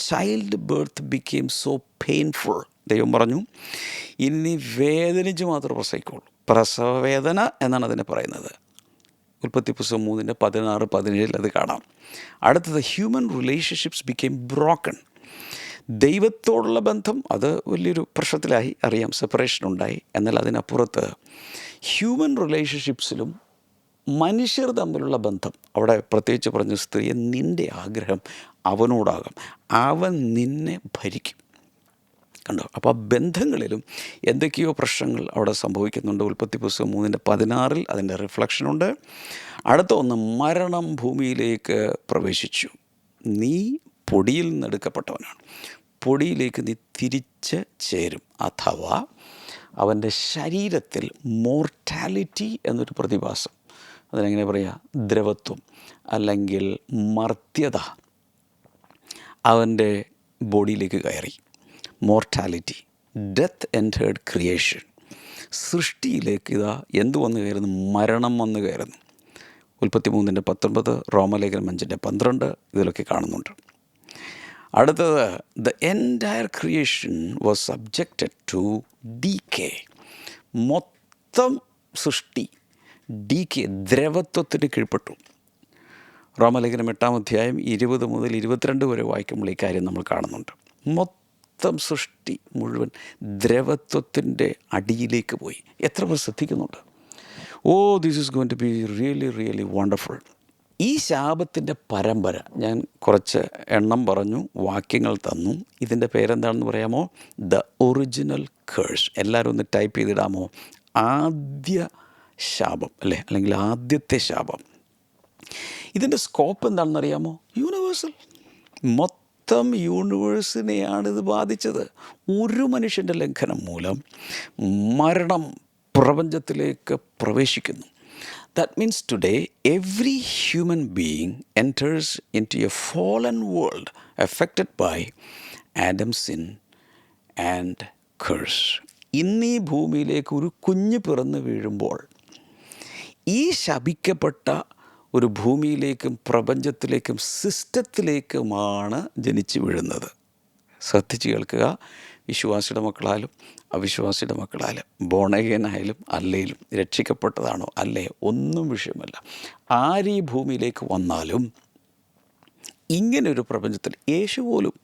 childbirth became so painful. ദൈവം പറഞ്ഞു ഇനി വേദനിച്ച് മാത്രമേ പ്രസവിക്കുള്ളൂ. പ്രസവവേദന എന്നാണ് അതിനെ പറയുന്നത്. ഉൽപ്പത്തി പുസ്തകം 3:16-17 അത് കാണാം. അടുത്തത് ഹ്യൂമൻ റിലേഷൻഷിപ്സ് ബിക്കെയിം ബ്രോക്കൺ. ദൈവത്തോടുള്ള ബന്ധം അത് വലിയൊരു പ്രശ്നത്തിലായി, അറിയാം, സെപ്പറേഷൻ ഉണ്ടായി. എന്നാൽ അതിനപ്പുറത്ത് ഹ്യൂമൻ റിലേഷൻഷിപ്സിലും മനുഷ്യർ തമ്മിലുള്ള ബന്ധം, അവിടെ പ്രത്യേകിച്ച് പറഞ്ഞ സ്ത്രീയെ നിൻ്റെ ആഗ്രഹം അവനോടാകാം, അവൻ നിന്നെ ഭരിക്കും. കണ്ടോ? അപ്പോൾ ആ ബന്ധങ്ങളിലും എന്തൊക്കെയോ പ്രശ്നങ്ങൾ അവിടെ സംഭവിക്കുന്നുണ്ട്. ഉൽപ്പത്തി പുസ്തകം 3:16 അതിൻ്റെ റിഫ്ലക്ഷനുണ്ട്. അടുത്ത ഒന്ന്, മരണം ഭൂമിയിലേക്ക് പ്രവേശിച്ചു. നീ പൊടിയിൽ നിന്ന് എടുക്കപ്പെട്ടവനാണ്, പൊടിയിലേക്ക് നീ തിരിച്ച് ചേരും. അഥവാ അവൻ്റെ ശരീരത്തിൽ മോർട്ടാലിറ്റി എന്നൊരു പ്രതിഭാസം, അതിനെങ്ങനെ പറയുക, ദ്രവത്വം അല്ലെങ്കിൽ മർത്യത അവൻ്റെ ബോഡിയിലേക്ക് കയറി. Mortality, death entered creation. സൃഷ്ടിയിലേക്ക് ഇതാ എന്ത് വന്ന് കയറുന്നു? മരണം വന്ന് കയറുന്നു. ഉൽപ്പത്തി 3:19, റോമലേഖനം 5:12 ഇതിലൊക്കെ കാണുന്നുണ്ട്. അടുത്തത്, the entire creation was subjected to decay. മൊത്തം സൃഷ്ടി ഡീകേ, ദ്രവത്വത്തിന് കീഴ്പ്പെട്ടു. റോമലേഖനം 8:20-22 വരെ വായിക്കുമ്പോൾ ഈ കാര്യം നമ്മൾ കാണുന്നുണ്ട്. മൊത്തം സൃഷ്ടി മുഴുവൻ ദ്രവത്വത്തിൻ്റെ അടിയിലേക്ക് പോയി. എത്ര പേർ ശ്രദ്ധിക്കുന്നുണ്ട്? Oh, this is going to be really really wonderful. ഈ ശാപത്തിൻ്റെ പരമ്പര, ഞാൻ കുറച്ച് എണ്ണം പറഞ്ഞു, വാക്യങ്ങൾ തന്നു. ഇതിൻ്റെ പേരെന്താണെന്ന് പറയാമോ? The original curse. എല്ലാവരും ഒന്ന് ടൈപ്പ് ചെയ്തിടാമോ? ആദ്യ ശാപം അല്ലേ, അല്ലെങ്കിൽ ആദ്യത്തെ ശാപം. ഇതിൻ്റെ സ്കോപ്പ് എന്താണെന്ന് അറിയാമോ? യൂണിവേഴ്സൽ, മൊത്തം യൂണിവേഴ്സിനെയാണിത് ബാധിച്ചത്. ഒരു മനുഷ്യൻ്റെ ലംഘനം മൂലം മരണം പ്രപഞ്ചത്തിലേക്ക് പ്രവേശിക്കുന്നു. That means today every human being enters into a fallen world affected by Adam's sin and curse. ഇന്നീ ഭൂമിയിലേക്ക് ഒരു കുഞ്ഞ് പിറന്നു വീഴുമ്പോൾ ഈ ശപിക്കപ്പെട്ട ഒരു ഭൂമിയിലേക്കും പ്രപഞ്ചത്തിലേക്കും സിസ്റ്റത്തിലേക്കുമാണ് ജനിച്ചു വീഴുന്നത്. ശ്രദ്ധിച്ച് കേൾക്കുക. വിശ്വാസിയുടെ മക്കളായാലും അവിശ്വാസിയുടെ മക്കളായാലും ബോണഗേനായാലും അല്ലേലും രക്ഷിക്കപ്പെട്ടതാണോ അല്ലേ ഒന്നും വിഷയമല്ല. ആര് ഈ ഭൂമിയിലേക്ക് വന്നാലും ഇങ്ങനൊരു പ്രപഞ്ചത്തിൽ, യേശു പോലും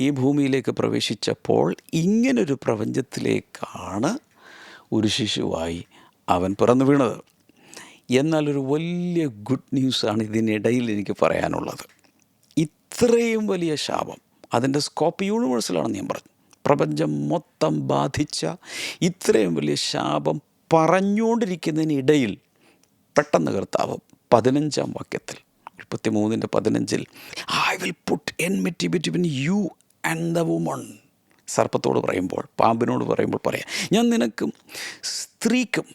ഈ ഭൂമിയിലേക്ക് പ്രവേശിച്ചപ്പോൾ ഇങ്ങനൊരു പ്രപഞ്ചത്തിലേക്കാണ് ഒരു ശിശുവായി അവൻ പിറന്നു വീണത്. എന്നാൽ ഒരു വലിയ ഗുഡ് ന്യൂസാണ് ഇതിനിടയിൽ എനിക്ക് പറയാനുള്ളത്. ഇത്രയും വലിയ ശാപം, അതിൻ്റെ സ്കോപ്പ് യൂണിവേഴ്സലാണെന്ന് ഞാൻ പറഞ്ഞു. പ്രപഞ്ചം മൊത്തം ബാധിച്ച ഇത്രയും വലിയ ശാപം പറഞ്ഞുകൊണ്ടിരിക്കുന്നതിനിടയിൽ പെട്ടെന്ന് കർത്താവ് 15-ാം വാക്യത്തിൽ 33:15 I will put enmity between you and the woman. സർപ്പത്തോട് പറയുമ്പോൾ, പാമ്പിനോട് പറയുമ്പോൾ പറയാം, ഞാൻ നിനക്കും സ്ത്രീക്കും,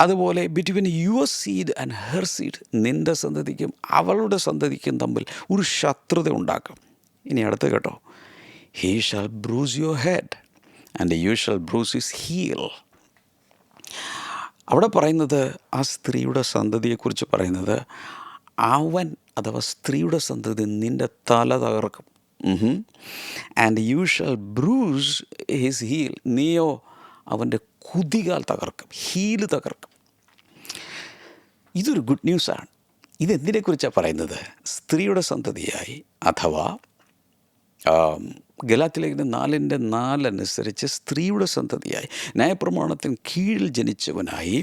അതുപോലെ between your seed and her seed, നിൻ്റെ സന്തതിക്കും അവളുടെ സന്തതിക്കും തമ്മിൽ ഒരു ശത്രുത ഉണ്ടാക്കും. ഇനി അടുത്ത് കേട്ടോ, he shall bruise your head and you shall bruise his heel. അവിടെ പറയുന്നത് ആ സ്ത്രീയുടെ സന്തതിയെക്കുറിച്ച് പറയുന്നത്, അവൻ അഥവാ സ്ത്രീയുടെ സന്തതി നിൻ്റെ തല തകർക്കും. And you shall bruise his heel, നീയോ അവൻ്റെ കുതികാൽ തകർക്കും, ഹീല് തകർക്കും. ഇതൊരു ഗുഡ് ന്യൂസാണ്. ഇതെന്തിനെക്കുറിച്ചാണ് പറയുന്നത്? സ്ത്രീയുടെ സന്തതിയായി അഥവാ ഗലാത്യലേഖനം 4:4 അനുസരിച്ച് സ്ത്രീയുടെ സന്തതിയായി ന്യായപ്രമാണത്തിന് കീഴിൽ ജനിച്ചവനായി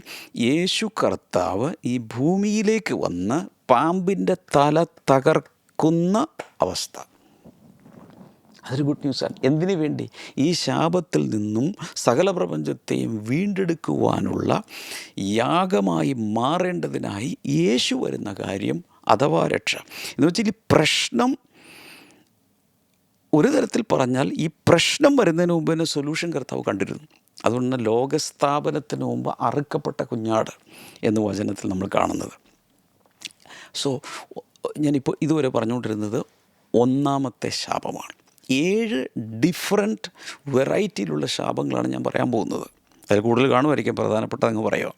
യേശു കർത്താവ് ഈ ഭൂമിയിലേക്ക് വന്ന് പാമ്പിൻ്റെ തല തകർക്കുന്ന അവസ്ഥ. അതൊരു ഗുഡ് ന്യൂസാണ്. എന്തിനു വേണ്ടി? ഈ ശാപത്തിൽ നിന്നും സകല പ്രപഞ്ചത്തെയും വീണ്ടെടുക്കുവാനുള്ള യാഗമായി മാറേണ്ടതിനായി യേശു വരുന്ന കാര്യം അഥവാ രക്ഷ എന്ന് വെച്ചാൽ ഈ പ്രശ്നം ഒരു തരത്തിൽ പറഞ്ഞാൽ ഈ പ്രശ്നം വരുന്നതിന് മുമ്പ് തന്നെ സൊല്യൂഷൻ കർത്താവ് കണ്ടിരുന്നു. അതുകൊണ്ട് ലോകസ്ഥാപനത്തിന് മുമ്പ് അറുക്കപ്പെട്ട കുഞ്ഞാട് എന്ന് വചനത്തിൽ നമ്മൾ കാണുന്നത്. സോ ഞാനിപ്പോൾ ഇതുവരെ പറഞ്ഞുകൊണ്ടിരുന്നത് ഒന്നാമത്തെ ശാപമാണ്. 7 ഡിഫറെൻറ്റ് വെറൈറ്റിയിലുള്ള ശാപങ്ങളാണ് ഞാൻ പറയാൻ പോകുന്നത്. അതിൽ കൂടുതൽ കാണുമായിരിക്കും, പ്രധാനപ്പെട്ട അങ്ങ് പറയുക.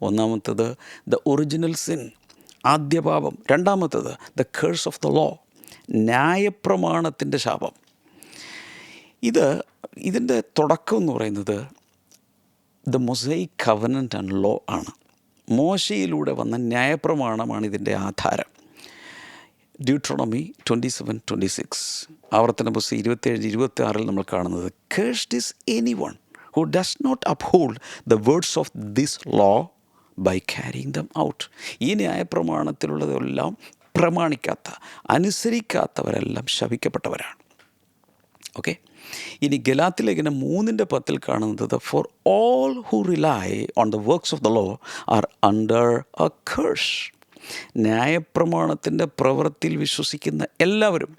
ഒന്നാമത്തേത് ദ ഒറിജിനൽ സിൻ, ആദ്യ പാപം. രണ്ടാമത്തേത് the curse of the law, ന്യായപ്രമാണത്തിൻ്റെ ശാപം. ഇതിൻ്റെ തുടക്കം എന്ന് പറയുന്നത് the Mosaic covenant and law ആണ്. മോശയിലൂടെ വന്ന ന്യായപ്രമാണമാണ് ഇതിൻ്റെ ആധാരം. ഡ്യൂട്രോണമി 27:26, ആവർത്തന പുസ്തകം 27:26 നമ്മൾ കാണുന്നത് cursed is anyone who does not uphold the words of this law by carrying them out. ഈ ന്യായപ്രമാണത്തിലുള്ളതെല്ലാം പ്രമാണിക്കാത്ത, അനുസരിക്കാത്തവരെല്ലാം ശപിക്കപ്പെട്ടവരാണ്. ഓക്കെ, ഇനി ഗലാത്യലേഖനം 3:10 കാണുന്നത് for all who rely on the works of the law are under a curse. ന്യായപ്രമാണത്തിൻ്റെ പ്രവൃത്തിയിൽ വിശ്വസിക്കുന്ന എല്ലാവരും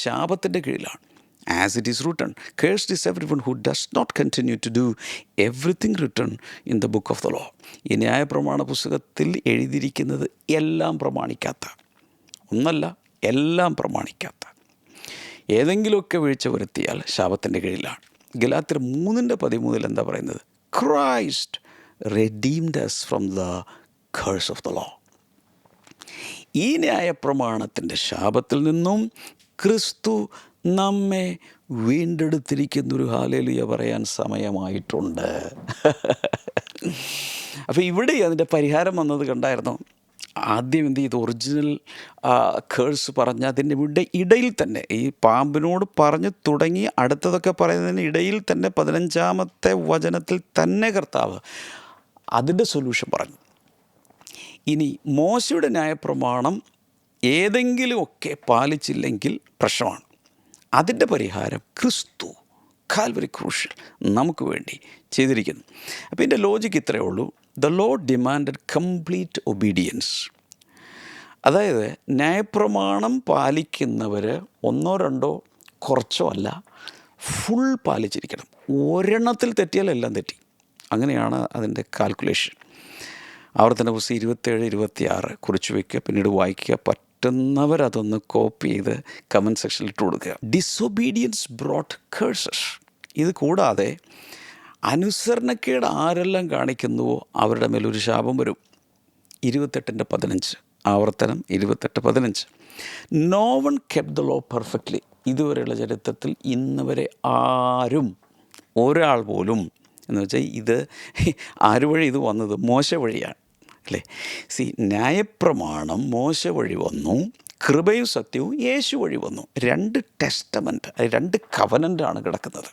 ശാപത്തിൻ്റെ കീഴിലാണ്. As it is written, cursed is everyone who does not continue to do everything written in the book of the law. ഈ ന്യായപ്രമാണ പുസ്തകത്തിൽ എഴുതിയിരിക്കുന്നത് എല്ലാം പ്രമാണിക്കാത്ത, ഒന്നല്ല എല്ലാം പ്രമാണിക്കാത്ത, ഏതെങ്കിലുമൊക്കെ വീഴ്ച വരുത്തിയാൽ ശാപത്തിൻ്റെ കീഴിലാണ്. ഗലാത്യർ 3:13 എന്താ പറയുന്നത്? Christ redeemed us from the curse of the law. ഈ ന്യായപ്രമാണത്തിൻ്റെ ശാപത്തിൽ നിന്നും ക്രിസ്തു നമ്മെ വീണ്ടെടുത്തിരിക്കുന്നൊരു ഹല്ലേലൂയ പറയാൻ സമയമായിട്ടുണ്ട്. അപ്പോൾ ഇവിടെ അതിൻ്റെ പരിഹാരം വന്നത് കണ്ടായിരുന്നു. ആദ്യം എന്ത് ചെയ്തു? ഒറിജിനൽ കേഴ്സ് പറഞ്ഞ അതിൻ്റെ ഇടയിൽ തന്നെ ഈ പാമ്പിനോട് പറഞ്ഞു തുടങ്ങി അടുത്തതൊക്കെ പറയുന്നതിന് ഇടയിൽ തന്നെ 15-ാമത്തെ വചനത്തിൽ തന്നെ കർത്താവ് അതിൻ്റെ സൊല്യൂഷൻ പറഞ്ഞു. ഇനി മോശയുടെ ന്യായപ്രമാണം ഏതെങ്കിലുമൊക്കെ പാലിച്ചില്ലെങ്കിൽ പ്രശ്നമാണ്. അതിൻ്റെ പരിഹാരം ക്രിസ്തു കാൽവരി ക്രൂശിൽ നമുക്ക് വേണ്ടി ചെയ്തിരിക്കുന്നു. അപ്പോൾ ഇതിൻ്റെ ലോജിക്ക് ഇത്രയേ ഉള്ളൂ. The law demanded complete obedience. അതായത് ന്യായപ്രമാണം പാലിക്കുന്നവർ ഒന്നോ രണ്ടോ കുറച്ചോ അല്ല, ഫുൾ പാലിച്ചിരിക്കണം. ഒരെണ്ണത്തിൽ തെറ്റിയാൽ എല്ലാം തെറ്റി. അങ്ങനെയാണ് അതിൻ്റെ കാൽക്കുലേഷൻ. ആവർത്തന പുസ്തകം 27-26 കുറിച്ച് വയ്ക്കുക, പിന്നീട് വായിക്കുക. പറ്റുന്നവരതൊന്ന് കോപ്പി ചെയ്ത് കമൻറ്റ് സെക്ഷനിൽ ഇട്ട് കൊടുക്കുക. Disobedience brought curses. ഇത് കൂടാതെ അനുസരണക്കേട് ആരെല്ലാം കാണിക്കുന്നുവോ അവരുടെ മേലൊരു ശാപം വരും. 28:15, ആവർത്തനം 28:15. No one kept the law perfectly. ഇതുവരെയുള്ള ചരിത്രത്തിൽ ഇന്ന് വരെ ആരും, ഒരാൾ പോലും, എന്ന് വെച്ചാൽ ഇത് ആര് വഴി ഇത് വന്നത്? മോശ വഴിയാണ് അല്ലേ? ന്യായപ്രമാണം മോശ വഴി വന്നു, കൃപയും സത്യവും യേശു വഴി വന്നു. 2 ടെസ്റ്റമെൻറ്റ്, 2 കവനൻ്റാണ് കിടക്കുന്നത്.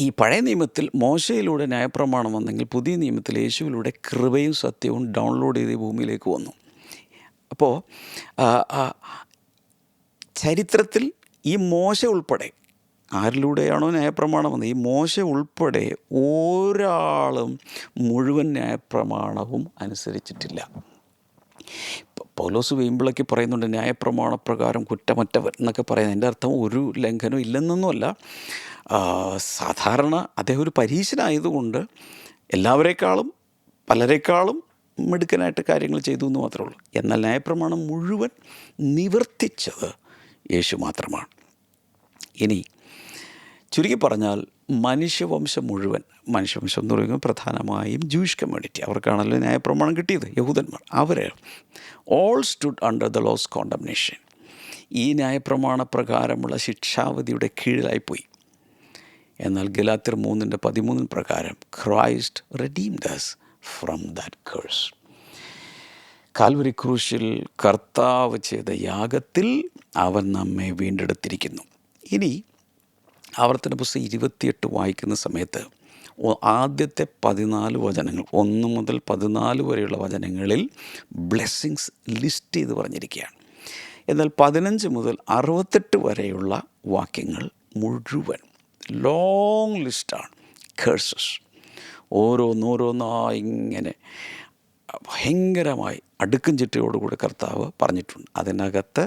ഈ പഴയ നിയമത്തിൽ മോശയിലൂടെ ന്യായപ്രമാണം വന്നെങ്കിൽ പുതിയ നിയമത്തിൽ യേശുവിലൂടെ കൃപയും സത്യവും ഡൗൺലോഡ് ചെയ്ത് ഭൂമിയിലേക്ക് വന്നു. അപ്പോൾ ചരിത്രത്തിൽ ഈ മോശ ഉൾപ്പെടെ, ആരിലൂടെയാണോ ന്യായപ്രമാണം വന്നത്, ഈ മോശ ഉൾപ്പെടെ ഒരാളും മുഴുവൻ ന്യായപ്രമാണവും അനുസരിച്ചിട്ടില്ല. പൗലോസ് വീമ്പിളക്കി പറയുന്നുണ്ട് ന്യായപ്രമാണപ്രകാരം കുറ്റമറ്റവൻ എന്നൊക്കെ പറയുന്നത്. എൻ്റെ അർത്ഥം ഒരു ലംഘനം ഇല്ലെന്നൊന്നുമല്ല. സാധാരണ അദ്ദേഹം ഒരു പരീശനായതുകൊണ്ട് എല്ലാവരേക്കാളും പലരെക്കാളും മിടുക്കനായിട്ട് കാര്യങ്ങൾ ചെയ്തു എന്ന് മാത്രമേ ഉള്ളൂ. എന്നാൽ ന്യായപ്രമാണം മുഴുവൻ നിവർത്തിച്ചത് യേശു മാത്രമാണ്. ഇനി ചുരുക്കി പറഞ്ഞാൽ മനുഷ്യവംശം മുഴുവൻ, മനുഷ്യവംശം എന്ന് പറയുമ്പോൾ പ്രധാനമായും ജൂയിഷ് കമ്മ്യൂണിറ്റി, അവർക്കാണല്ലോ ന്യായപ്രമാണം കിട്ടിയത്, യഹൂദന്മാർ, അവർ all stood under the law's condemnation. ഈ ന്യായപ്രമാണ പ്രകാരമുള്ള ശിക്ഷാവധിയുടെ കീഴിലായിപ്പോയി. എന്നാൽ ഗലാത്യർ 3:13 പ്രകാരം Christ redeemed us from that curse. കാൽവരി ക്രൂശിൽ കർത്താവ് ചെയ്ത യാഗത്തിൽ അവൻ നമ്മെ വീണ്ടെടുത്തിരിക്കുന്നു. ഇനി ആവർത്തന പുസ്തകം 28 വായിക്കുന്ന സമയത്ത് ആദ്യത്തെ 14 വചനങ്ങൾ 1 മുതൽ 14 വരെയുള്ള വചനങ്ങളിൽ ബ്ലെസ്സിങ്സ് ലിസ്റ്റ് ചെയ്ത് പറഞ്ഞിരിക്കുകയാണ്. എന്നാൽ 15 മുതൽ 68 വരെയുള്ള വാക്യങ്ങൾ മുഴുവൻ ലോങ് ലിസ്റ്റാണ്, കേഴ്സസ്. ഓരോന്നോരോന്നായി ഇങ്ങനെ ഭയങ്കരമായി അടുക്കും ചിട്ടയോടുകൂടി കർത്താവ് പറഞ്ഞിട്ടുണ്ട്. അതിനകത്ത്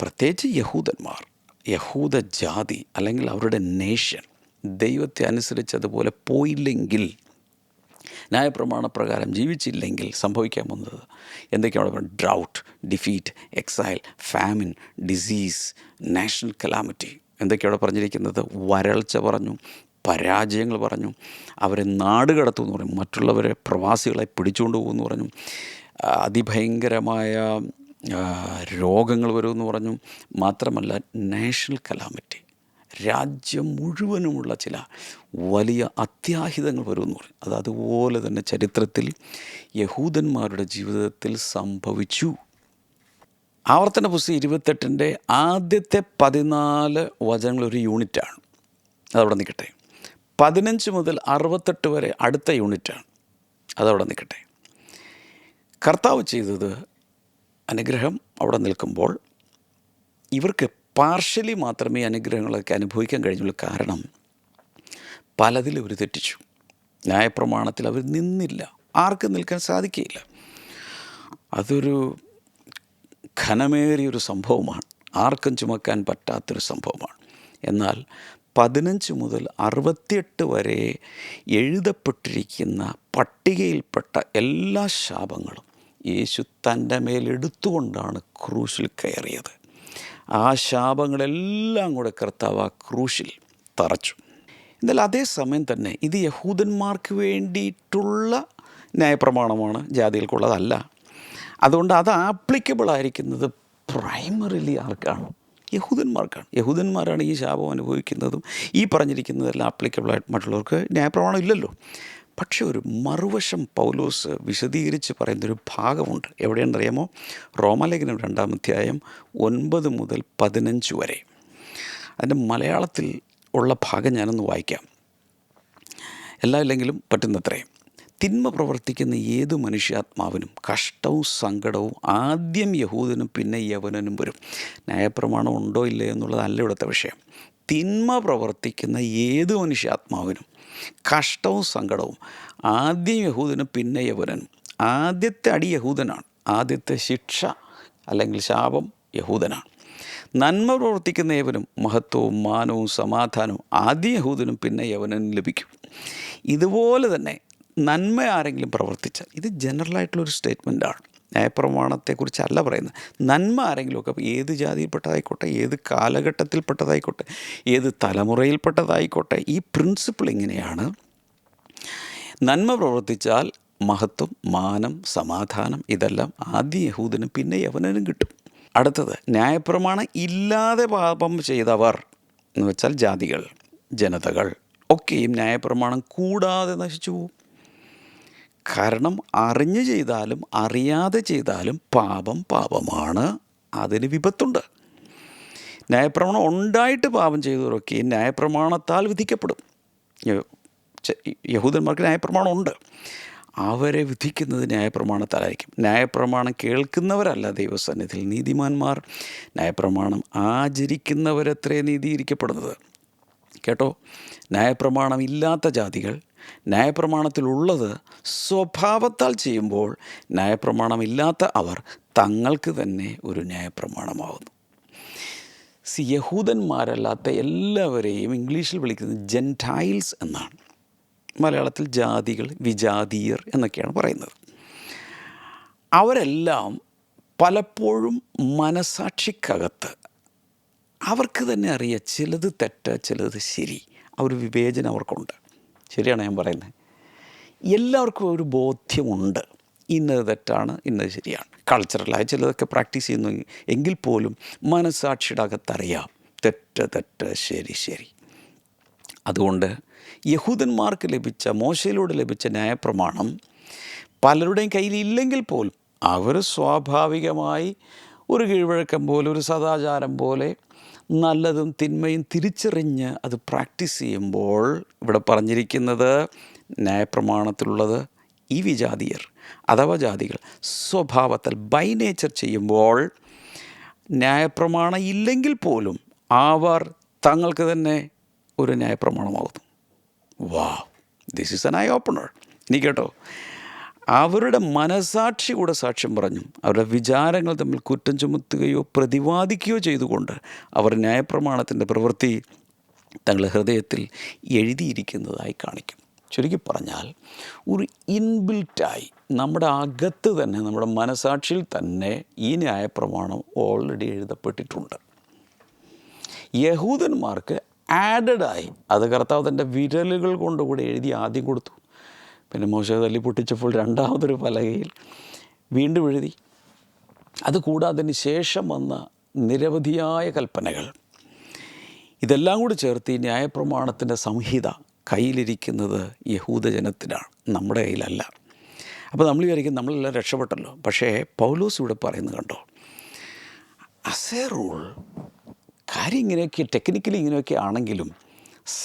പ്രത്യേകിച്ച് യഹൂദന്മാർ, യഹൂദ ജാതി അല്ലെങ്കിൽ അവരുടെ നേഷൻ ദൈവത്തെ അനുസരിച്ചതുപോലെ പോയില്ലെങ്കിൽ, ന്യായപ്രമാണപ്രകാരം ജീവിച്ചില്ലെങ്കിൽ സംഭവിക്കാൻ പോകുന്നത് എന്തൊക്കെയാണ്? Drought, defeat, exile, famine, disease, national calamity. എന്തൊക്കെയാണ് പറഞ്ഞിരിക്കുന്നത്? വരൾച്ച പറഞ്ഞു, പരാജയങ്ങൾ പറഞ്ഞു, അവരെ നാട് കടത്തുമെന്ന് പറഞ്ഞു, മറ്റുള്ളവരെ പ്രവാസികളെ പിടിച്ചുകൊണ്ട് പോകുമെന്ന് പറഞ്ഞു, അതിഭയങ്കരമായ രോഗങ്ങൾ വരുമെന്ന് പറഞ്ഞു. മാത്രമല്ല നാഷണൽ കലാമിറ്റി, രാജ്യം മുഴുവനുമുള്ള ചില വലിയ അത്യാഹിതങ്ങൾ വരുമെന്ന് പറഞ്ഞു. അതുപോലെ തന്നെ ചരിത്രത്തിൽ യഹൂദന്മാരുടെ ജീവിതത്തിൽ സംഭവിച്ചു. ആവർത്തന പുസ്തകം 28 ആദ്യത്തെ 14 വചനങ്ങൾ ഒരു യൂണിറ്റാണ്. അതവിടെ നിൽക്കട്ടെ. 15 മുതൽ 68 വരെ അടുത്ത യൂണിറ്റാണ്. അതവിടെ നിൽക്കട്ടെ. കർത്താവ് ചെയ്തത് അനുഗ്രഹം അവിടെ നിൽക്കുമ്പോൾ ഇവർക്ക് പാർഷ്യലി മാത്രമേ അനുഗ്രഹങ്ങളൊക്കെ അനുഭവിക്കാൻ കഴിഞ്ഞുള്ളൂ. കാരണം പലതിലും അവർ തെറ്റിച്ചു. ന്യായപ്രമാണത്തിൽ അവർ നിന്നില്ല. ആർക്കും നിൽക്കാൻ സാധിക്കുകയില്ല. അതൊരു ഘനമേറിയൊരു സംഭവമാണ്, ആർക്കും ചുമക്കാൻ പറ്റാത്തൊരു സംഭവമാണ്. എന്നാൽ 15 മുതൽ 68 വരെ എഴുതപ്പെട്ടിരിക്കുന്ന പട്ടികയിൽപ്പെട്ട എല്ലാ ശാപങ്ങളും യേശു തൻ്റെ മേലെടുത്തുകൊണ്ടാണ് ക്രൂശിൽ കയറിയത്. ആ ശാപങ്ങളെല്ലാം കൂടെ കർത്താവ് ആ ക്രൂശിൽ തറച്ചു. എന്നാൽ അതേസമയം തന്നെ ഇത് യഹൂദന്മാർക്ക് വേണ്ടിയിട്ടുള്ള ന്യായപ്രമാണമാണ്, ജാതികൾക്കുള്ളതല്ല. അതുകൊണ്ട് അത് ആപ്ലിക്കബിൾ ആയിരിക്കുന്നത് പ്രൈമറിലി ആർക്കാണ്? യഹൂദന്മാർക്കാണ്. യഹൂദന്മാരാണ് ഈ ശാപം അനുഭവിക്കുന്നതും ഈ പറഞ്ഞിരിക്കുന്നതെല്ലാം ആപ്ലിക്കബിളായിട്ട്. മറ്റുള്ളവർക്ക് ന്യായപ്രമാണം ഇല്ലല്ലോ. പക്ഷെ ഒരു മറുവശം പൗലോസ് വിശദീകരിച്ച് പറയുന്നൊരു ഭാഗമുണ്ട്. എവിടെയാണെന്നറിയാമോ? റോമാലേഖനം 2-ാം അധ്യായം 9 മുതൽ 15 വരെ. അതിൻ്റെ മലയാളത്തിൽ ഉള്ള ഭാഗം ഞാനൊന്ന് വായിക്കാം. എല്ലാം ഇല്ലെങ്കിലും പറ്റുന്നത്രയും. തിന്മ പ്രവർത്തിക്കുന്ന ഏതു മനുഷ്യാത്മാവിനും കഷ്ടവും സങ്കടവും ആദ്യം യഹൂദനും പിന്നെ യവനനും വരും. ന്യായപ്രമാണം ഉണ്ടോ ഇല്ലയോ എന്നുള്ളതല്ല ഇവിടുത്തെ വിഷയം. തിന്മ പ്രവർത്തിക്കുന്ന ഏതു മനുഷ്യാത്മാവിനും കഷ്ടവും സങ്കടവും ആദ്യം യഹൂദനും പിന്നെ യവനനും. ആദ്യത്തെ അടി യഹൂദനാണ്, ആദ്യത്തെ ശിക്ഷ അല്ലെങ്കിൽ ശാപം യഹൂദനാണ്. നന്മ പ്രവർത്തിക്കുന്ന യവനും മഹത്വവും മാനവും സമാധാനവും ആദ്യം യഹൂദനും പിന്നെ യവനനും ലഭിക്കും. ഇതുപോലെ തന്നെ നന്മ ആരെങ്കിലും പ്രവർത്തിച്ചാൽ, ഇത് ജനറലായിട്ടുള്ളൊരു സ്റ്റേറ്റ്മെൻറ്റാണ്, ന്യായപ്രമാണത്തെക്കുറിച്ചല്ല പറയുന്നത്. നന്മ ആരെങ്കിലുമൊക്കെ ഏത് ജാതിയിൽപ്പെട്ടതായിക്കോട്ടെ, ഏത് കാലഘട്ടത്തിൽപ്പെട്ടതായിക്കോട്ടെ, ഏത് തലമുറയിൽപ്പെട്ടതായിക്കോട്ടെ, ഈ പ്രിൻസിപ്പിൾ ഇങ്ങനെയാണ്. നന്മ പ്രവർത്തിച്ചാൽ മഹത്വം, മാനം, സമാധാനം ഇതെല്ലാം ആദ്യം യഹൂദനും പിന്നെ യവനനും കിട്ടും. അടുത്തത്, ന്യായപ്രമാണം ഇല്ലാതെ പാപം ചെയ്തവർ എന്ന് വെച്ചാൽ ജാതികൾ, ജനതകൾ ഒക്കെയും ന്യായപ്രമാണം കൂടാതെ നശിച്ചു പോകും. കാരണം അറിഞ്ഞു ചെയ്താലും അറിയാതെ ചെയ്താലും പാപം പാപമാണ്, അതിന് വിപത്തുണ്ട്. ന്യായപ്രമാണം ഉണ്ടായിട്ട് പാപം ചെയ്തവരൊക്കെ ന്യായപ്രമാണത്താൽ വിധിക്കപ്പെടും. യഹൂദന്മാർക്ക് ന്യായപ്രമാണം ഉണ്ട്, അവരെ വിധിക്കുന്നത് ന്യായപ്രമാണത്താലായിരിക്കും. ന്യായപ്രമാണം കേൾക്കുന്നവരല്ല ദൈവസന്നിധിയിൽ നീതിമാന്മാർ, ന്യായപ്രമാണം ആചരിക്കുന്നവരത്രേ നീതീകരിക്കപ്പെടുന്നത്. കേട്ടോ, ന്യായപ്രമാണം ഇല്ലാത്ത ജാതികൾ ന്യായപ്രമാണത്തിലുള്ളത് സ്വഭാവത്താൽ ചെയ്യുമ്പോൾ ന്യായപ്രമാണമില്ലാത്ത അവർ തങ്ങൾക്ക് തന്നെ ഒരു ന്യായപ്രമാണമാവുന്നു. യഹൂദന്മാരല്ലാത്ത എല്ലാവരെയും ഇംഗ്ലീഷിൽ വിളിക്കുന്നത് ജെൻറ്റൈൽസ് എന്നാണ്. മലയാളത്തിൽ ജാതികൾ, വിജാതീയർ എന്നൊക്കെയാണ് പറയുന്നത്. അവരെല്ലാം പലപ്പോഴും മനസാക്ഷിക്കകത്ത് അവർക്ക് തന്നെ അറിയാം ചിലത് തെറ്റ്, ചിലത് ശരി. ആ ഒരു വിവേചനം അവർക്കുണ്ട്. ശരിയാണ് ഞാൻ പറയുന്നത്. എല്ലാവർക്കും ഒരു ബോധ്യമുണ്ട്, ഇന്നത് തെറ്റാണ്, ഇന്നത് ശരിയാണ്. കൾച്ചറലായി ചിലതൊക്കെ പ്രാക്ടീസ് ചെയ്യുന്നു എങ്കിൽ പോലും മനസാക്ഷിയുടെ അകത്തറിയാം തെറ്റ് തെറ്റ്, ശരി ശരി. അതുകൊണ്ട് യഹൂദന്മാർക്ക് ലഭിച്ച, മോശയിലൂടെ ലഭിച്ച ന്യായപ്രമാണം പലരുടെയും കയ്യിൽ ഇല്ലെങ്കിൽ പോലും അവർ സ്വാഭാവികമായി ഒരു കീഴ്വഴക്കം പോലെ, ഒരു സദാചാരം പോലെ നല്ലതും തിന്മയും തിരിച്ചറിഞ്ഞ് അത് പ്രാക്ടീസ് ചെയ്യുമ്പോൾ, ഇവിടെ പറഞ്ഞിരിക്കുന്നത് ന്യായപ്രമാണത്തിലുള്ളത് ഈ വിജാതീയർ അഥവാ ജാതികൾ സ്വഭാവത്തിൽ ബൈ നേച്ചർ ചെയ്യുമ്പോൾ ന്യായപ്രമാണം ഇല്ലെങ്കിൽ പോലും അവർ തങ്ങൾക്ക് തന്നെ ഒരു ന്യായപ്രമാണമാകുന്നു. Wow, this is an eye opener. ഇനി കേട്ടോ, അവരുടെ മനസാക്ഷി കൂടെ സാക്ഷ്യം പറഞ്ഞു. അവരുടെ വിചാരങ്ങൾ തമ്മിൽ കുറ്റം ചുമത്തുകയോ പ്രതിവാദിക്കുകയോ ചെയ്തുകൊണ്ട് അവർ ന്യായപ്രമാണത്തിൻ്റെ പ്രവൃത്തി തങ്ങളുടെ ഹൃദയത്തിൽ എഴുതിയിരിക്കുന്നതായി കാണിക്കും. ചുരുക്കി പറഞ്ഞാൽ, ഒരു ഇൻബിൽറ്റായി നമ്മുടെ അകത്ത് തന്നെ, നമ്മുടെ മനസാക്ഷിയിൽ തന്നെ ഈ ന്യായപ്രമാണം ഓൾറെഡി എഴുതപ്പെട്ടിട്ടുണ്ട്. യഹൂദന്മാർക്ക് ആഡഡായി അത് കർത്താവ് തൻ്റെ വിരലുകൾ കൊണ്ടുകൂടെ എഴുതി ആദ്യം കൊടുത്തു. പിന്നെ മോശെ തല്ലി പൊട്ടിച്ചപ്പോൾ രണ്ടാമതൊരു പലകയിൽ വീണ്ടും എഴുതി. അതുകൂടാതെ ശേഷം വന്ന നിരവധിയായ കൽപ്പനകൾ, ഇതെല്ലാം കൂടി ചേർത്ത് ഈ ന്യായപ്രമാണത്തിൻ്റെ സംഹിത കയ്യിലിരിക്കുന്നത് യഹൂദജനത്തിനാണ്, നമ്മുടെ കയ്യിലല്ല. അപ്പോൾ നമ്മൾ വിചാരിക്കും നമ്മളെല്ലാം രക്ഷപ്പെട്ടല്ലോ. പക്ഷേ പൗലോസ് ഇവിടെ പറയുന്നത് കണ്ടോ, ആസ് എ റൂൾ കാര്യം ഇങ്ങനെയൊക്കെ ടെക്നിക്കലി ഇങ്ങനെയൊക്കെ ആണെങ്കിലും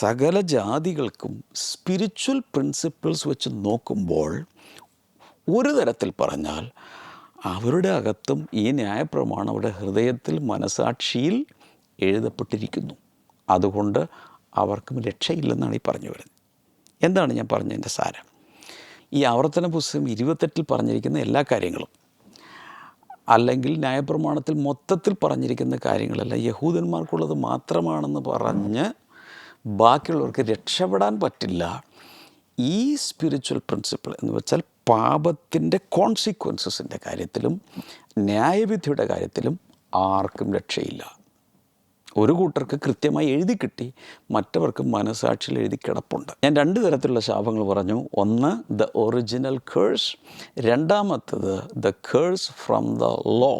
സകല ജാതികൾക്കും സ്പിരിച്വൽ പ്രിൻസിപ്പിൾസ് വെച്ച് നോക്കുമ്പോൾ ഒരു തരത്തിൽ പറഞ്ഞാൽ അവരുടെ അകത്തും ഈ ന്യായപ്രമാണം അവരുടെ ഹൃദയത്തിൽ, മനസാക്ഷിയിൽ എഴുതപ്പെട്ടിരിക്കുന്നു. അതുകൊണ്ട് അവർക്കും രക്ഷയില്ലെന്നാണ് ഈ പറഞ്ഞു വരുന്നത്. എന്താണ് ഞാൻ പറഞ്ഞതിൻ്റെ സാരം? ഈ ആവർത്തന പുസ്തകം 28 പറഞ്ഞിരിക്കുന്ന എല്ലാ കാര്യങ്ങളും, അല്ലെങ്കിൽ ന്യായപ്രമാണത്തിൽ മൊത്തത്തിൽ പറഞ്ഞിരിക്കുന്ന കാര്യങ്ങളല്ല യഹൂദന്മാർക്കുള്ളത് മാത്രമാണെന്ന് പറഞ്ഞ് ബാക്കിയുള്ളവർക്ക് രക്ഷപ്പെടാൻ പറ്റില്ല. ഈ സ്പിരിച്വൽ പ്രിൻസിപ്പിൾ എന്ന് വെച്ചാൽ പാപത്തിൻ്റെ കോൺസിക്വൻസസിൻ്റെ കാര്യത്തിലും ന്യായവിധിയുടെ കാര്യത്തിലും ആർക്കും രക്ഷയില്ല. ഒരു കൂട്ടർക്ക് കൃത്യമായി എഴുതി കിട്ടി, മറ്റവർക്ക് മനസാക്ഷിയിൽ എഴുതി കിടപ്പുണ്ട്. ഞാൻ 2 തരത്തിലുള്ള ശാപങ്ങൾ പറഞ്ഞു. ഒന്ന് ദ ഒറിജിനൽ കേഴ്സ്, രണ്ടാമത്തത് the curse from the law,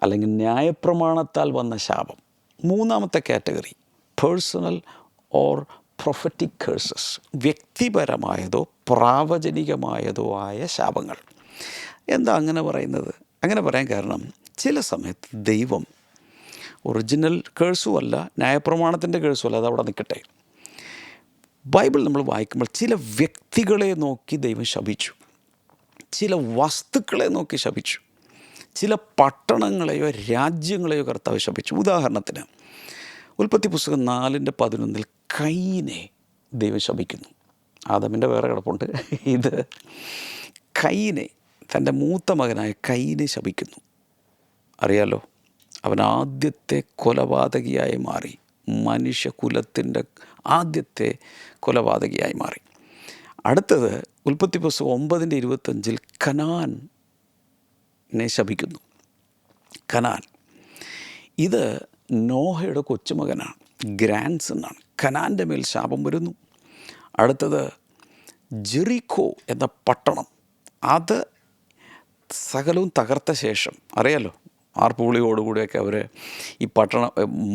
അല്ലെങ്കിൽ ന്യായപ്രമാണത്താൽ വന്ന ശാപം. മൂന്നാമത്തെ category personal or prophetic curses, വ്യക്തിപരമായതോ പ്രാവചനികമായതോ ആയ ശാപങ്ങൾ. എന്താ അങ്ങനെ പറയുന്നത്? അങ്ങനെ പറയാൻ കാരണം, ചില സമയത്ത് ദൈവം ഒറിജിനൽ കേഴ്സും അല്ല, ന്യായപ്രമാണത്തിൻ്റെ കേഴ്സും അല്ല, അതവിടെ നിൽക്കട്ടെ. ബൈബിൾ നമ്മൾ വായിക്കുമ്പോൾ ചില വ്യക്തികളെ നോക്കി ദൈവം ശപിച്ചു, ചില വസ്തുക്കളെ നോക്കി ശപിച്ചു, ചില പട്ടണങ്ങളെയോ രാജ്യങ്ങളെയോ കർത്താവ് ശപിച്ചു. ഉദാഹരണത്തിന് ഉൽപ്പത്തി പുസ്തകം 4:11 കയീനെ ദൈവം ശപിക്കുന്നു. ആദമിൻ്റെ വേറെ കിടപ്പുണ്ട്. ഇത് കയീനെ, തൻ്റെ മൂത്ത മകനായ കയീനെ ശപിക്കുന്നു. അറിയാലോ, അവൻ ആദ്യത്തെ കൊലപാതകിയായി മാറി, മനുഷ്യകുലത്തിൻ്റെ ആദ്യത്തെ കൊലപാതകിയായി മാറി. അടുത്തത് ഉൽപ്പത്തി പുസ്തകം 9:25 കനാനെ ശപിക്കുന്നു. കനാൻ ഇത് നോഹയുടെ കൊച്ചുമകനാണ്, ഗ്രാൻഡ് സണ്ണാണ്. കനാൻ്റെ മേൽ ശാപം വരുന്നു. അടുത്തത് ജെറിക്കോ എന്ന പട്ടണം, അത് സകലവും തകർത്ത ശേഷം, അറിയാലോ, ആർപ്പുവിളിയോടുകൂടിയൊക്കെ അവർ ഈ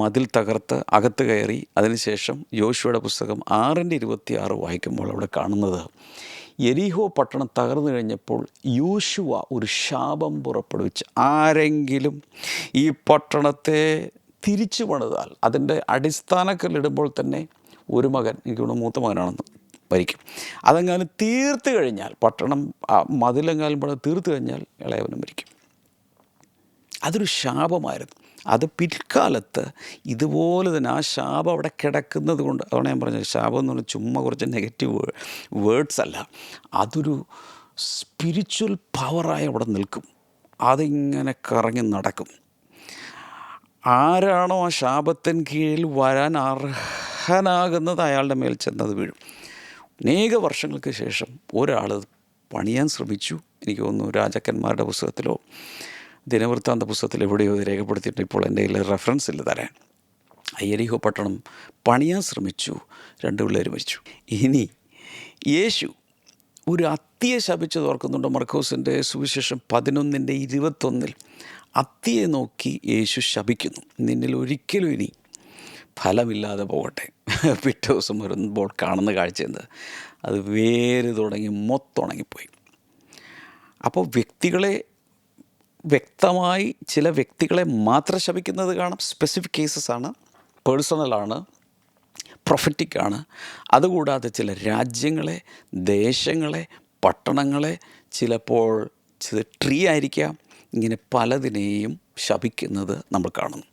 മതിൽ തകർത്ത് അകത്ത് കയറി. അതിനുശേഷം യോശുവയുടെ പുസ്തകം 6:26 വായിക്കുമ്പോൾ അവിടെ കാണുന്നത്, യെരിഹോ പട്ടണം തകർന്നു കഴിഞ്ഞപ്പോൾ യോശുവ ഒരു ശാപം പുറപ്പെടുവിച്ച്, ആരെങ്കിലും ഈ പട്ടണത്തെ തിരിച്ചു പണിതാൽ, അതിൻ്റെ അടിസ്ഥാനക്കല്ലിടുമ്പോൾ തന്നെ ഒരു മകൻ, എനിക്കൊന്ന് മൂത്ത മകനാണെന്ന്, മരിക്കും. അതെങ്ങാനും തീർത്ത് കഴിഞ്ഞാൽ, പട്ടണം മതിലെങ്ങാനും തീർത്ത് കഴിഞ്ഞാൽ ഇളയവനും മരിക്കും. അതൊരു ശാപമായിരുന്നു. അത് പിൽക്കാലത്ത് ഇതുപോലെ തന്നെ ആ ശാപം അവിടെ കിടക്കുന്നത് കൊണ്ട്, അതാണ് ഞാൻ പറഞ്ഞത്, ശാപം എന്ന് പറഞ്ഞാൽ ചുമ്മാ കുറച്ച് നെഗറ്റീവ് വേർഡ്സ് അല്ല, അതൊരു സ്പിരിച്വൽ പവറായി അവിടെ നിൽക്കും. അതിങ്ങനെ കറങ്ങി നടക്കും. ആരാണോ ആ ശാപത്തിന് കീഴിൽ വരാൻ അർഹനാകുന്നത് അയാളുടെ മേൽ ചെന്നത് വീഴും. അനേക വർഷങ്ങൾക്ക് ശേഷം ഒരാൾ പണിയാൻ ശ്രമിച്ചു. എനിക്ക് തോന്നുന്നു രാജാക്കന്മാരുടെ പുസ്തകത്തിലോ ദിനവൃത്താന്ത പുസ്തകത്തിൽ എവിടെയോ ഇത് രേഖപ്പെടുത്തിയിട്ട്, ഇപ്പോൾ എൻ്റെ കയ്യിൽ റെഫറൻസ് ഇല്ല തരാൻ. യെരിഹോ പട്ടണം പണിയാൻ ശ്രമിച്ചു, 2 പിള്ളേർ മരിച്ചു. ഇനി യേശു ഒരു അത്തിയെ ശപിച്ചത് ഓർക്കുന്നുണ്ട്? മർക്കോസിൻ്റെ സുവിശേഷം 11:21 അത്തിയെ നോക്കി യേശു ശപിക്കുന്നു, നിന്നിൽ ഒരിക്കലും ഇനി ഫലമില്ലാതെ പോകട്ടെ. പിറ്റേ ദിവസം വരുമ്പോൾ കാണുന്ന കാഴ്ച എന്ത്? അത് വേര് തുടങ്ങി മൊത്തം ഉണങ്ങിപ്പോയി. അപ്പോൾ വ്യക്തമായി ചില വ്യക്തികളെ മാത്രം ശപിക്കുന്നത് കാണാം. സ്പെസിഫിക് കേസസാണ്, പേഴ്സണലാണ്, പ്രൊഫറ്റിക്കാണ്. അതുകൂടാതെ ചില രാജ്യങ്ങളെ, ദേശങ്ങളെ, പട്ടണങ്ങളെ, ചിലപ്പോൾ ട്രീ ആയിരിക്കാം, ഇങ്ങനെ പലതിനെയും ശപിക്കുന്നത് നമ്മൾ കാണുന്നു.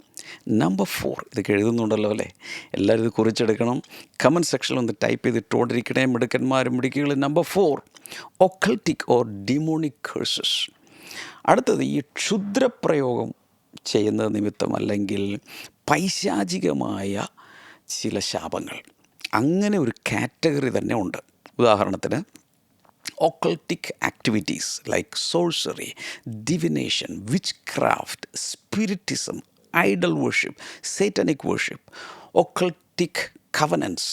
നമ്പർ 4, ഇതൊക്കെ എഴുതുന്നുണ്ടല്ലോ അല്ലേ? എല്ലാവരും ഇത് കുറിച്ചെടുക്കണം. കമൻറ്റ് സെക്ഷനിൽ ഒന്ന് ടൈപ്പ് ചെയ്തിട്ടുകൊണ്ടിരിക്കണേ മിടുക്കന്മാരും മിടുക്കികളും. Number 4, occultic or demonic curses. അടുത്തത് ഈ ക്ഷുദ്രപ്രയോഗം ചെയ്യുന്നത് നിമിത്തം അല്ലെങ്കിൽ പൈശാചികമായ ചില ശാപങ്ങൾ. അങ്ങനെ ഒരു കാറ്റഗറി തന്നെ ഉണ്ട്. ഉദാഹരണത്തിന് occultic activities like sorcery, divination, witchcraft, spiritism, idol worship, satanic worship, occultic covenants,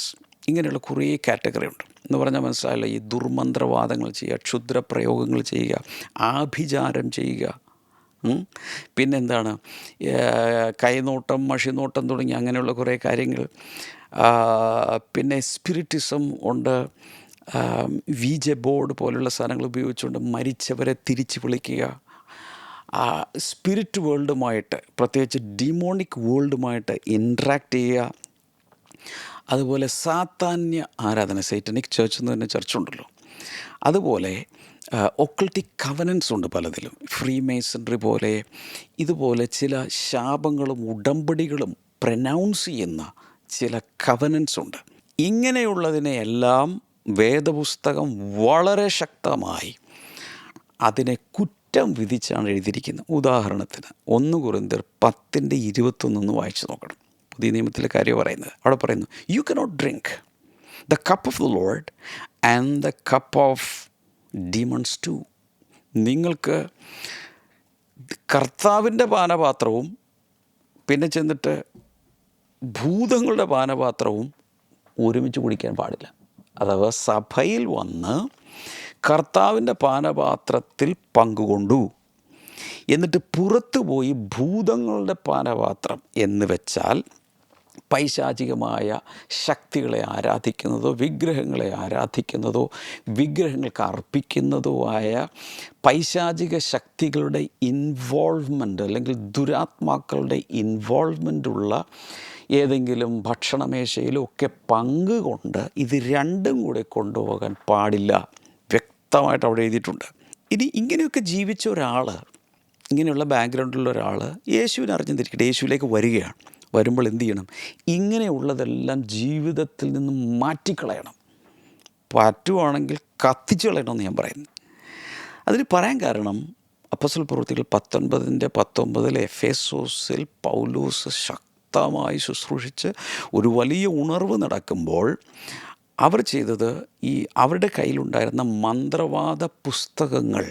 ഇങ്ങനെയുള്ള കുറേ കാറ്റഗറി ഉണ്ട്. എന്ന് പറഞ്ഞാൽ മനസ്സിലായല്ലോ, ഈ ദുർമന്ത്രവാദങ്ങൾ ചെയ്യുക, ക്ഷുദ്രപ്രയോഗങ്ങൾ ചെയ്യുക, ആഭിചാരം ചെയ്യുക, പിന്നെന്താണ് കൈനോട്ടം, മഷിനോട്ടം തുടങ്ങി അങ്ങനെയുള്ള കുറേ കാര്യങ്ങൾ. പിന്നെ സ്പിരിറ്റിസം ഉണ്ട്. വിജ ബോർഡ് പോലുള്ള സാധനങ്ങൾ ഉപയോഗിച്ചുകൊണ്ട് മരിച്ചവരെ തിരിച്ച് വിളിക്കുക. സ്പിരിറ്റ് വേൾഡുമായിട്ട്, പ്രത്യേകിച്ച് ഡിമോണിക് വേൾഡുമായിട്ട് ഇൻട്രാക്ട് ചെയ്യുക. അതുപോലെ സാത്താന്യ ആരാധന, സൈറ്റനിക് ചേർച്ച് എന്ന് തന്നെ ചർച്ചുണ്ടല്ലോ. അതുപോലെ ഒക്കൾട്ടിക് കവനൻസ് ഉണ്ട് പലതിലും. ഫ്രീ മേസൺറി പോലെ ഇതുപോലെ ചില ശാപങ്ങളും ഉടമ്പടികളും പ്രനൗൺസ് ചെയ്യുന്ന ചില കവനൻസ് ഉണ്ട്. ഇങ്ങനെയുള്ളതിനെയെല്ലാം വേദപുസ്തകം വളരെ ശക്തമായി അതിനെ കുറ്റം വിധിച്ചാണ് എഴുതിയിരിക്കുന്നത്. ഉദാഹരണത്തിന് 1 കൊരിന്ത്യർ 10:21 വായിച്ചു നോക്കണം. പുതിയ നിയമത്തിലെ കാര്യം പറയുന്നത്. അവിടെ പറയുന്നു, you cannot drink the cup of the Lord and the cup of demons too. നിങ്ങൾക്ക് കർത്താവിൻ്റെ പാനപാത്രവും പിന്നെ ചെന്നിട്ട് ഭൂതങ്ങളുടെ പാനപാത്രവും ഒരുമിച്ച് കുടിക്കാൻ പാടില്ല. അഥവാ സഭയിൽ വന്ന് കർത്താവിൻ്റെ പാനപാത്രത്തിൽ പങ്കുകൊണ്ടു എന്നിട്ട് പുറത്തു പോയി ഭൂതങ്ങളുടെ പാനപാത്രം എന്ന് വെച്ചാൽ പൈശാചികമായ ശക്തികളെ ആരാധിക്കുന്നതോ വിഗ്രഹങ്ങളെ ആരാധിക്കുന്നതോ വിഗ്രഹങ്ങൾക്ക് അർപ്പിക്കുന്നതോ ആയ പൈശാചിക ശക്തികളുടെ ഇൻവോൾവ്മെൻറ്റ് അല്ലെങ്കിൽ ദുരാത്മാക്കളുടെ ഇൻവോൾവ്മെൻറ്റുള്ള ഏതെങ്കിലും ഭക്ഷണമേശയിലും ഒക്കെ പങ്കുകൊണ്ട് ഇത് രണ്ടും കൂടെ കൊണ്ടുപോകാൻ പാടില്ല. വ്യക്തമായിട്ട് അവിടെ എഴുതിയിട്ടുണ്ട്. ഇനി ഇങ്ങനെയൊക്കെ ജീവിച്ച ഒരാൾ, ഇങ്ങനെയുള്ള ബാക്ക്ഗ്രൗണ്ടിലുള്ള ഒരാൾ യേശുവിനെ അറിഞ്ഞിരിക്കട്ടെ, യേശുവിലേക്ക് വരികയാണ്. വരുമ്പോൾ എന്ത് ചെയ്യണം? ഇങ്ങനെയുള്ളതെല്ലാം ജീവിതത്തിൽ നിന്നും മാറ്റിക്കളയണം. പറ്റുവാണെങ്കിൽ കത്തിച്ചു കളയണമെന്ന് ഞാൻ പറയുന്നു. അതിന് പറയാൻ കാരണം അപ്പോസ്തല പ്രവൃത്തികൾ 19:19 എഫേസോസിൽ പൗലോസ് ശക്തമായി ശുശ്രൂഷിച്ച് ഒരു വലിയ ഉണർവ് നടക്കുമ്പോൾ അവർ ചെയ്തത്, ഈ അവരുടെ കയ്യിലുണ്ടായിരുന്ന മന്ത്രവാദ പുസ്തകങ്ങൾ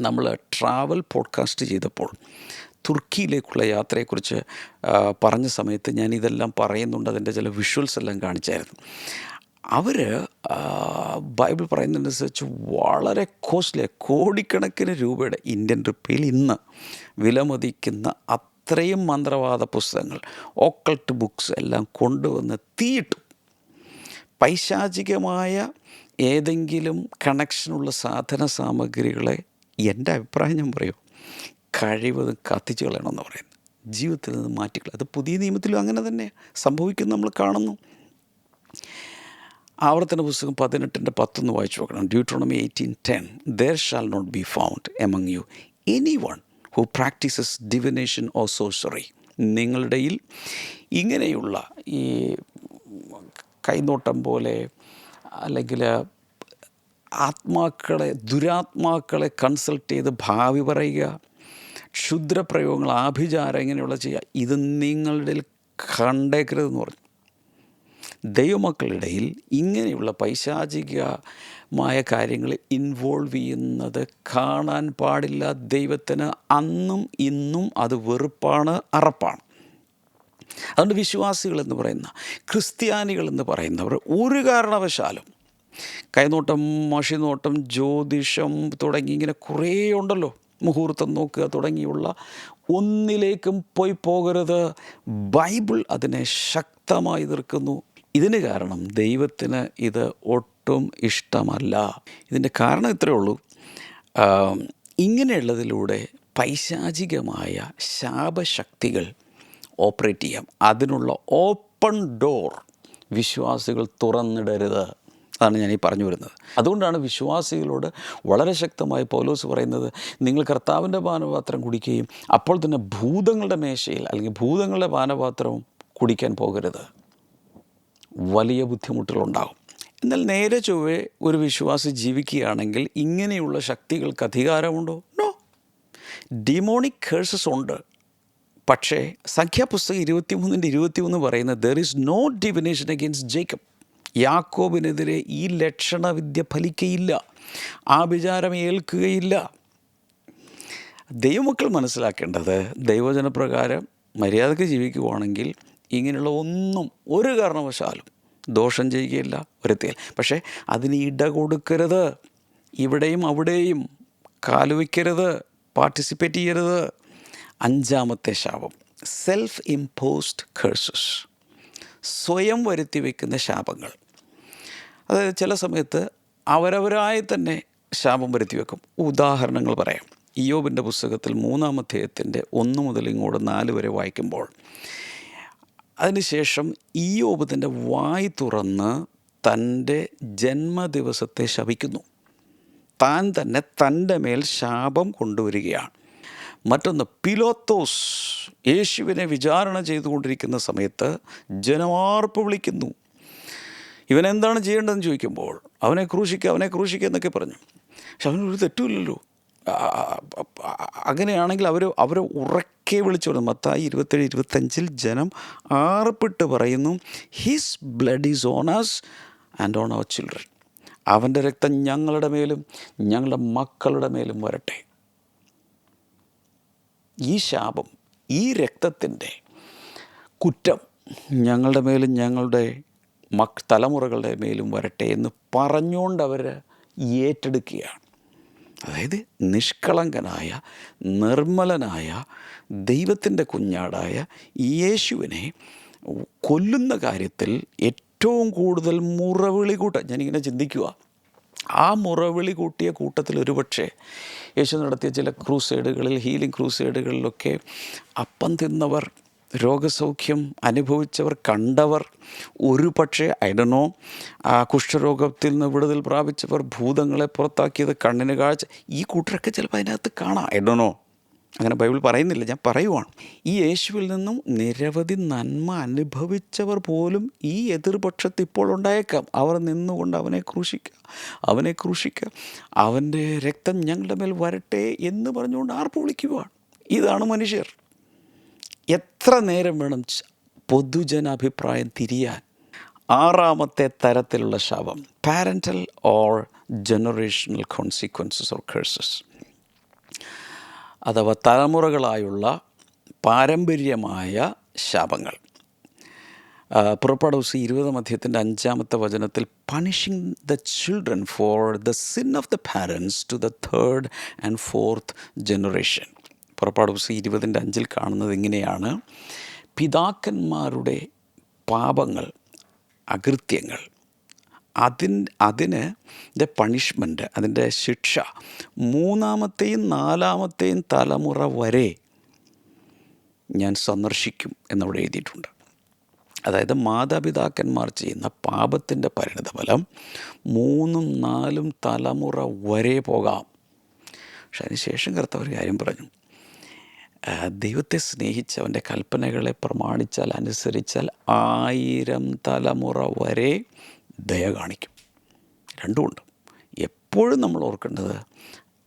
നമ്മൾ ട്രാവൽ പോഡ്കാസ്റ്റ് ചെയ്തപ്പോൾ തുർക്കിയിലേക്കുള്ള യാത്രയെക്കുറിച്ച് പറഞ്ഞ സമയത്ത് ഞാൻ ഇതെല്ലാം പറയുന്നുണ്ട്. അതിൻ്റെ ചില വിഷ്വൽസ് എല്ലാം കാണിച്ചായിരുന്നു. അവർ ബൈബിൾ പറയുന്നതനുസരിച്ച് വളരെ കോസ്റ്റ്ലി, കോടിക്കണക്കിന് രൂപയുടെ ഇന്ത്യൻ റുപ്പിയിൽ ഇന്ന് വിലമതിക്കുന്ന അത്രയും മന്ത്രവാദ പുസ്തകങ്ങൾ, ഓക്കൾട്ട് ബുക്സ് എല്ലാം കൊണ്ടുവന്ന് തീയിട്ടു. പൈശാചികമായ ഏതെങ്കിലും കണക്ഷനുള്ള സാധന സാമഗ്രികളെ എൻ്റെ അഭിപ്രായം ഞാൻ പറയും, കഴിവതും കത്തിച്ചു കളയണമെന്ന് പറയുന്നത്, ജീവിതത്തിൽ നിന്ന് മാറ്റിക്കളയുക. അത് പുതിയ നിയമത്തിലും അങ്ങനെ തന്നെ സംഭവിക്കുന്നത് നമ്മൾ കാണുന്നു. ആവർത്തന പുസ്തകം 18:10 വായിച്ചു നോക്കണം. Deuteronomy 18:10, there shall not be found among you anyone who practices divination or sorcery. നിങ്ങളുടെ ഇടയിൽ ഇങ്ങനെയുള്ള ഈ കൈനോട്ടം പോലെ അല്ലെങ്കിൽ ദുരാത്മാക്കളെ കൺസൾട്ട് ചെയ്ത് ഭാവി പറയുക, ക്ഷുദ്രപ്രയോഗങ്ങൾ, ആഭിചാരം ഇങ്ങനെയുള്ള ചെയ്യുക, ഇത് നിങ്ങളുടെ കണ്ടേക്കരുതെന്ന് പറഞ്ഞു. ദൈവമക്കളുടെ ഇടയിൽ ഇങ്ങനെയുള്ള പൈശാചികമായ കാര്യങ്ങൾ ഇൻവോൾവ് ചെയ്യുന്നത് കാണാൻ പാടില്ല. ദൈവത്തിന് അന്നും ഇന്നും അത് വെറുപ്പാണ്, അറപ്പാണ്. അതുകൊണ്ട് വിശ്വാസികളെന്ന് പറയുന്ന, ക്രിസ്ത്യാനികളെന്ന് പറയുന്നവർ ഒരു കാരണവശാലും കൈനോട്ടം, മഷിനോട്ടം, ജ്യോതിഷം തുടങ്ങി ഇങ്ങനെ കുറേ ഉണ്ടല്ലോ, മുഹൂർത്തം നോക്കുക തുടങ്ങിയുള്ള ഒന്നിലേക്കും പോയി പോകരുത്. ബൈബിൾ അതിനെ ശക്തമായി എതിർക്കുന്നു. ഇതിന് കാരണം ദൈവത്തിന് ഇത് ഒട്ടും ഇഷ്ടമല്ല. ഇതിൻ്റെ കാരണം ഇത്രയേ ഉള്ളൂ, ആം, ഇങ്ങനെയുള്ളതിലൂടെ പൈശാചികമായ ശാപശക്തികൾ ഓപ്പറേറ്റ് ചെയ്യാം. അതിനുള്ള ഓപ്പൺ ഡോർ വിശ്വാസികൾ തുറന്നിടരുത്. അതാണ് ഞാൻ ഈ പറഞ്ഞു വരുന്നത്. അതുകൊണ്ടാണ് വിശ്വാസികളോട് വളരെ ശക്തമായി പൗലോസ് പറയുന്നത്, നിങ്ങൾ കർത്താവിൻ്റെ പാനപാത്രം കുടിക്കുകയും അപ്പോൾ തന്നെ ഭൂതങ്ങളുടെ മേശയിൽ അല്ലെങ്കിൽ ഭൂതങ്ങളുടെ പാനപാത്രവും കുടിക്കാൻ പോകരുത്, വലിയ ബുദ്ധിമുട്ടുകളുണ്ടാകും. എന്നാൽ നേരെ ചൊവ്വേ ഒരു വിശ്വാസി ജീവിക്കുകയാണെങ്കിൽ ഇങ്ങനെയുള്ള ശക്തികൾക്ക് അധികാരമുണ്ടോ? നോ. ഡിമോണിക് കേഴ്സസ് ഉണ്ട്. പക്ഷേ സംഖ്യാപുസ്തകം 23:21 പറയുന്നത്, there is no divination against Jacob. യാക്കോബിനെതിരെ ഈ ലക്ഷണവിദ്യ ഫലിക്കയില്ല, ആഭിചാരം ഏൽക്കുകയില്ല. ദൈവമക്കൾ മനസ്സിലാക്കേണ്ടത്, ദൈവജനപ്രകാരം മര്യാദയ്ക്ക് ജീവിക്കുവാണെങ്കിൽ ഇങ്ങനെയുള്ള ഒന്നും ഒരു കാരണവശാലും ദോഷം ചെയ്യുകയില്ല, വരുത്തിയില്ല. പക്ഷേ അതിന് ഇട കൊടുക്കരുത്. ഇവിടെയും അവിടെയും കാലുവയ്ക്കരുത്, പാർട്ടിസിപ്പേറ്റ് ചെയ്യരുത്. 5-ാമത്തെ ശാപം, സെൽഫ് ഇമ്പോസ്ഡ് കേഴ്സസ്, സ്വയം വരുത്തി വയ്ക്കുന്ന ശാപങ്ങൾ. അതായത് ചില സമയത്ത് അവരവരായി തന്നെ ശാപം വരുത്തി വെക്കും. ഉദാഹരണങ്ങൾ പറയാം. ഇയ്യോബിൻ്റെ പുസ്തകത്തിൽ 3-ാം അധ്യായത്തിൻ്റെ 1 മുതൽ ഇങ്ങോട്ട് 4 വരെ വായിക്കുമ്പോൾ, അതിനുശേഷം ഇയ്യോബ് തൻ്റെ വായ് തുറന്ന് തൻ്റെ ജന്മദിവസത്തെ ശപിക്കുന്നു. താൻ തന്നെ തൻ്റെ മേൽ ശാപം കൊണ്ടുവരികയാണ്. മറ്റൊന്ന്, പിലോത്തോസ് യേശുവിനെ വിചാരണ ചെയ്തുകൊണ്ടിരിക്കുന്ന സമയത്ത് ജനമാർപ്പ് വിളിക്കുന്നു. ഇവനെന്താണ് ചെയ്യേണ്ടതെന്ന് ചോദിക്കുമ്പോൾ, അവനെ ക്രൂശിക്കുക എന്നൊക്കെ പറഞ്ഞു. പക്ഷെ അവനൊരു തെറ്റുമില്ലല്ലോ. അങ്ങനെയാണെങ്കിൽ അവർ ഉറക്കെ വിളിച്ചു പറഞ്ഞു. മത്തായി 27-25 ജനം ആർപ്പിട്ട് പറയുന്നു, his blood is on us and on our children. അവൻ്റെ രക്തം ഞങ്ങളുടെ മേലും ഞങ്ങളുടെ മക്കളുടെ മേലും വരട്ടെ. ഈ ശാപം, ഈ രക്തത്തിൻ്റെ കുറ്റം ഞങ്ങളുടെ മേലും ഞങ്ങളുടെ തലമുറകളുടെ മേലും വരട്ടെ എന്ന് പറഞ്ഞുകൊണ്ട് അവർ ഏറ്റെടുക്കുകയാണ്. അതായത് നിഷ്കളങ്കനായ നിർമ്മലനായ ദൈവത്തിൻ്റെ കുഞ്ഞാടായ യേശുവിനെ കൊല്ലുന്ന കാര്യത്തിൽ ഏറ്റവും കൂടുതൽ മുറവിളി കൂട്ടം. ഞാനിങ്ങനെ ചിന്തിക്കുക, ആ മുറവിളി കൂട്ടിയ കൂട്ടത്തിൽ ഒരുപക്ഷെ യേശു നടത്തിയ ചില ക്രൂസേഡുകളിൽ, ഹീലിംഗ് ക്രൂസേഡുകളിലൊക്കെ അപ്പം തിന്നവർ, രോഗസൗഖ്യം അനുഭവിച്ചവർ, കണ്ടവർ, ഒരു പക്ഷേ ഐഡനോ കുഷ്ഠരോഗത്തിൽ നിന്ന് വിടുതൽ പ്രാപിച്ചവർ, ഭൂതങ്ങളെ പുറത്താക്കിയത്, കണ്ണിന് കാഴ്ച, ഈ കൂട്ടരൊക്കെ ചിലപ്പോൾ അതിനകത്ത് കാണാം. ഐഡനോ, അങ്ങനെ ബൈബിൾ പറയുന്നില്ല, ഞാൻ പറയുവാണ്. ഈ യേശുവിൽ നിന്നും നിരവധി നന്മ അനുഭവിച്ചവർ പോലും ഈ എതിർപക്ഷത്ത് ഇപ്പോൾ ഉണ്ടായേക്കാം. അവർ നിന്നുകൊണ്ട് അവനെ ക്രൂശിക്കുക, അവൻ്റെ രക്തം ഞങ്ങളുടെ മേൽ വരട്ടെ എന്ന് പറഞ്ഞുകൊണ്ട് ആർപ്പ് വിളിക്കുകയാണ്. ഇതാണ് മനുഷ്യർ. എത്ര നേരം വേണം പൊതുജനാഭിപ്രായം തിരിയാൻ? 6-ാമത്തെ തരത്തിലുള്ള ശാപം, parental or generational consequences or curses, അഥവാ തലമുറകളായുള്ള പാരമ്പര്യമായ ശാപങ്ങൾ. പുറപ്പാട് പുസ്തകം 20-ാം അധ്യായത്തിൻ്റെ 5-ാമത്തെ വചനത്തിൽ, punishing the children for the sin of the parents to the 3rd and 4th generation. പുറപ്പാട് പുസ്തകം 20-5 കാണുന്നത് ഇങ്ങനെയാണ്: പിതാക്കന്മാരുടെ പാപങ്ങൾ, അകൃത്യങ്ങൾ, അതിന് പണിഷ്മെൻറ്റ്, അതിൻ്റെ ശിക്ഷ 3-ാമത്തെയും 4-ാമത്തെയും തലമുറ വരെ ഞാൻ സന്ദർശിക്കും എന്നവിടെ എഴുതിയിട്ടുണ്ട്. അതായത് മാതാപിതാക്കന്മാർ ചെയ്യുന്ന പാപത്തിൻ്റെ പരിണിതഫലം 3ഉം 4ഉം തലമുറ വരെ പോകാം. പക്ഷെ അതിനുശേഷം കർത്താവ് ഒരു കാര്യം പറഞ്ഞു, ദൈവത്തെ സ്നേഹിച്ച് അവൻ്റെ കൽപ്പനകളെ പ്രമാണിച്ചാൽ, അനുസരിച്ചാൽ 1000 തലമുറ വരെ ദയ കാണിക്കും. രണ്ടുമുണ്ട്. എപ്പോഴും നമ്മൾ ഓർക്കേണ്ടത്,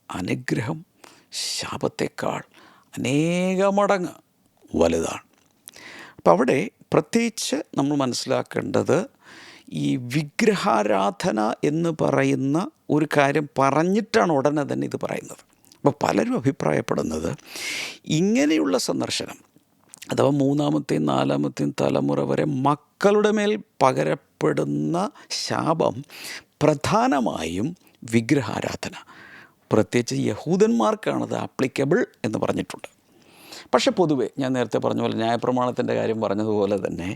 അനുഗ്രഹം ശാപത്തേക്കാൾ അനേകമടങ്ങ് വലുതാണ്. അപ്പം അവിടെ പ്രത്യേകിച്ച് നമ്മൾ മനസ്സിലാക്കേണ്ടത്, ഈ വിഗ്രഹാരാധന എന്ന് പറയുന്ന ഒരു കാര്യം പറഞ്ഞിട്ടാണ് ഉടനെ തന്നെ ഇത് പറയുന്നത്. അപ്പോൾ പലരും അഭിപ്രായപ്പെടുന്നത്, ഇങ്ങനെയുള്ള സന്ദർശനം അഥവാ 3-ാമത്തെയും 4-ാമത്തെയും തലമുറ വരെ മക്കളുടെ മേൽ പകരപ്പെടുന്ന ശാപം പ്രധാനമായും വിഗ്രഹാരാധന, പ്രത്യേകിച്ച് യഹൂദന്മാർക്കാണത് ആപ്ലിക്കബിൾ എന്ന് പറഞ്ഞിട്ടുണ്ട്. പക്ഷെ പൊതുവെ ഞാൻ നേരത്തെ പറഞ്ഞ പോലെ, ന്യായപ്രമാണത്തിൻ്റെ കാര്യം പറഞ്ഞതുപോലെ തന്നെ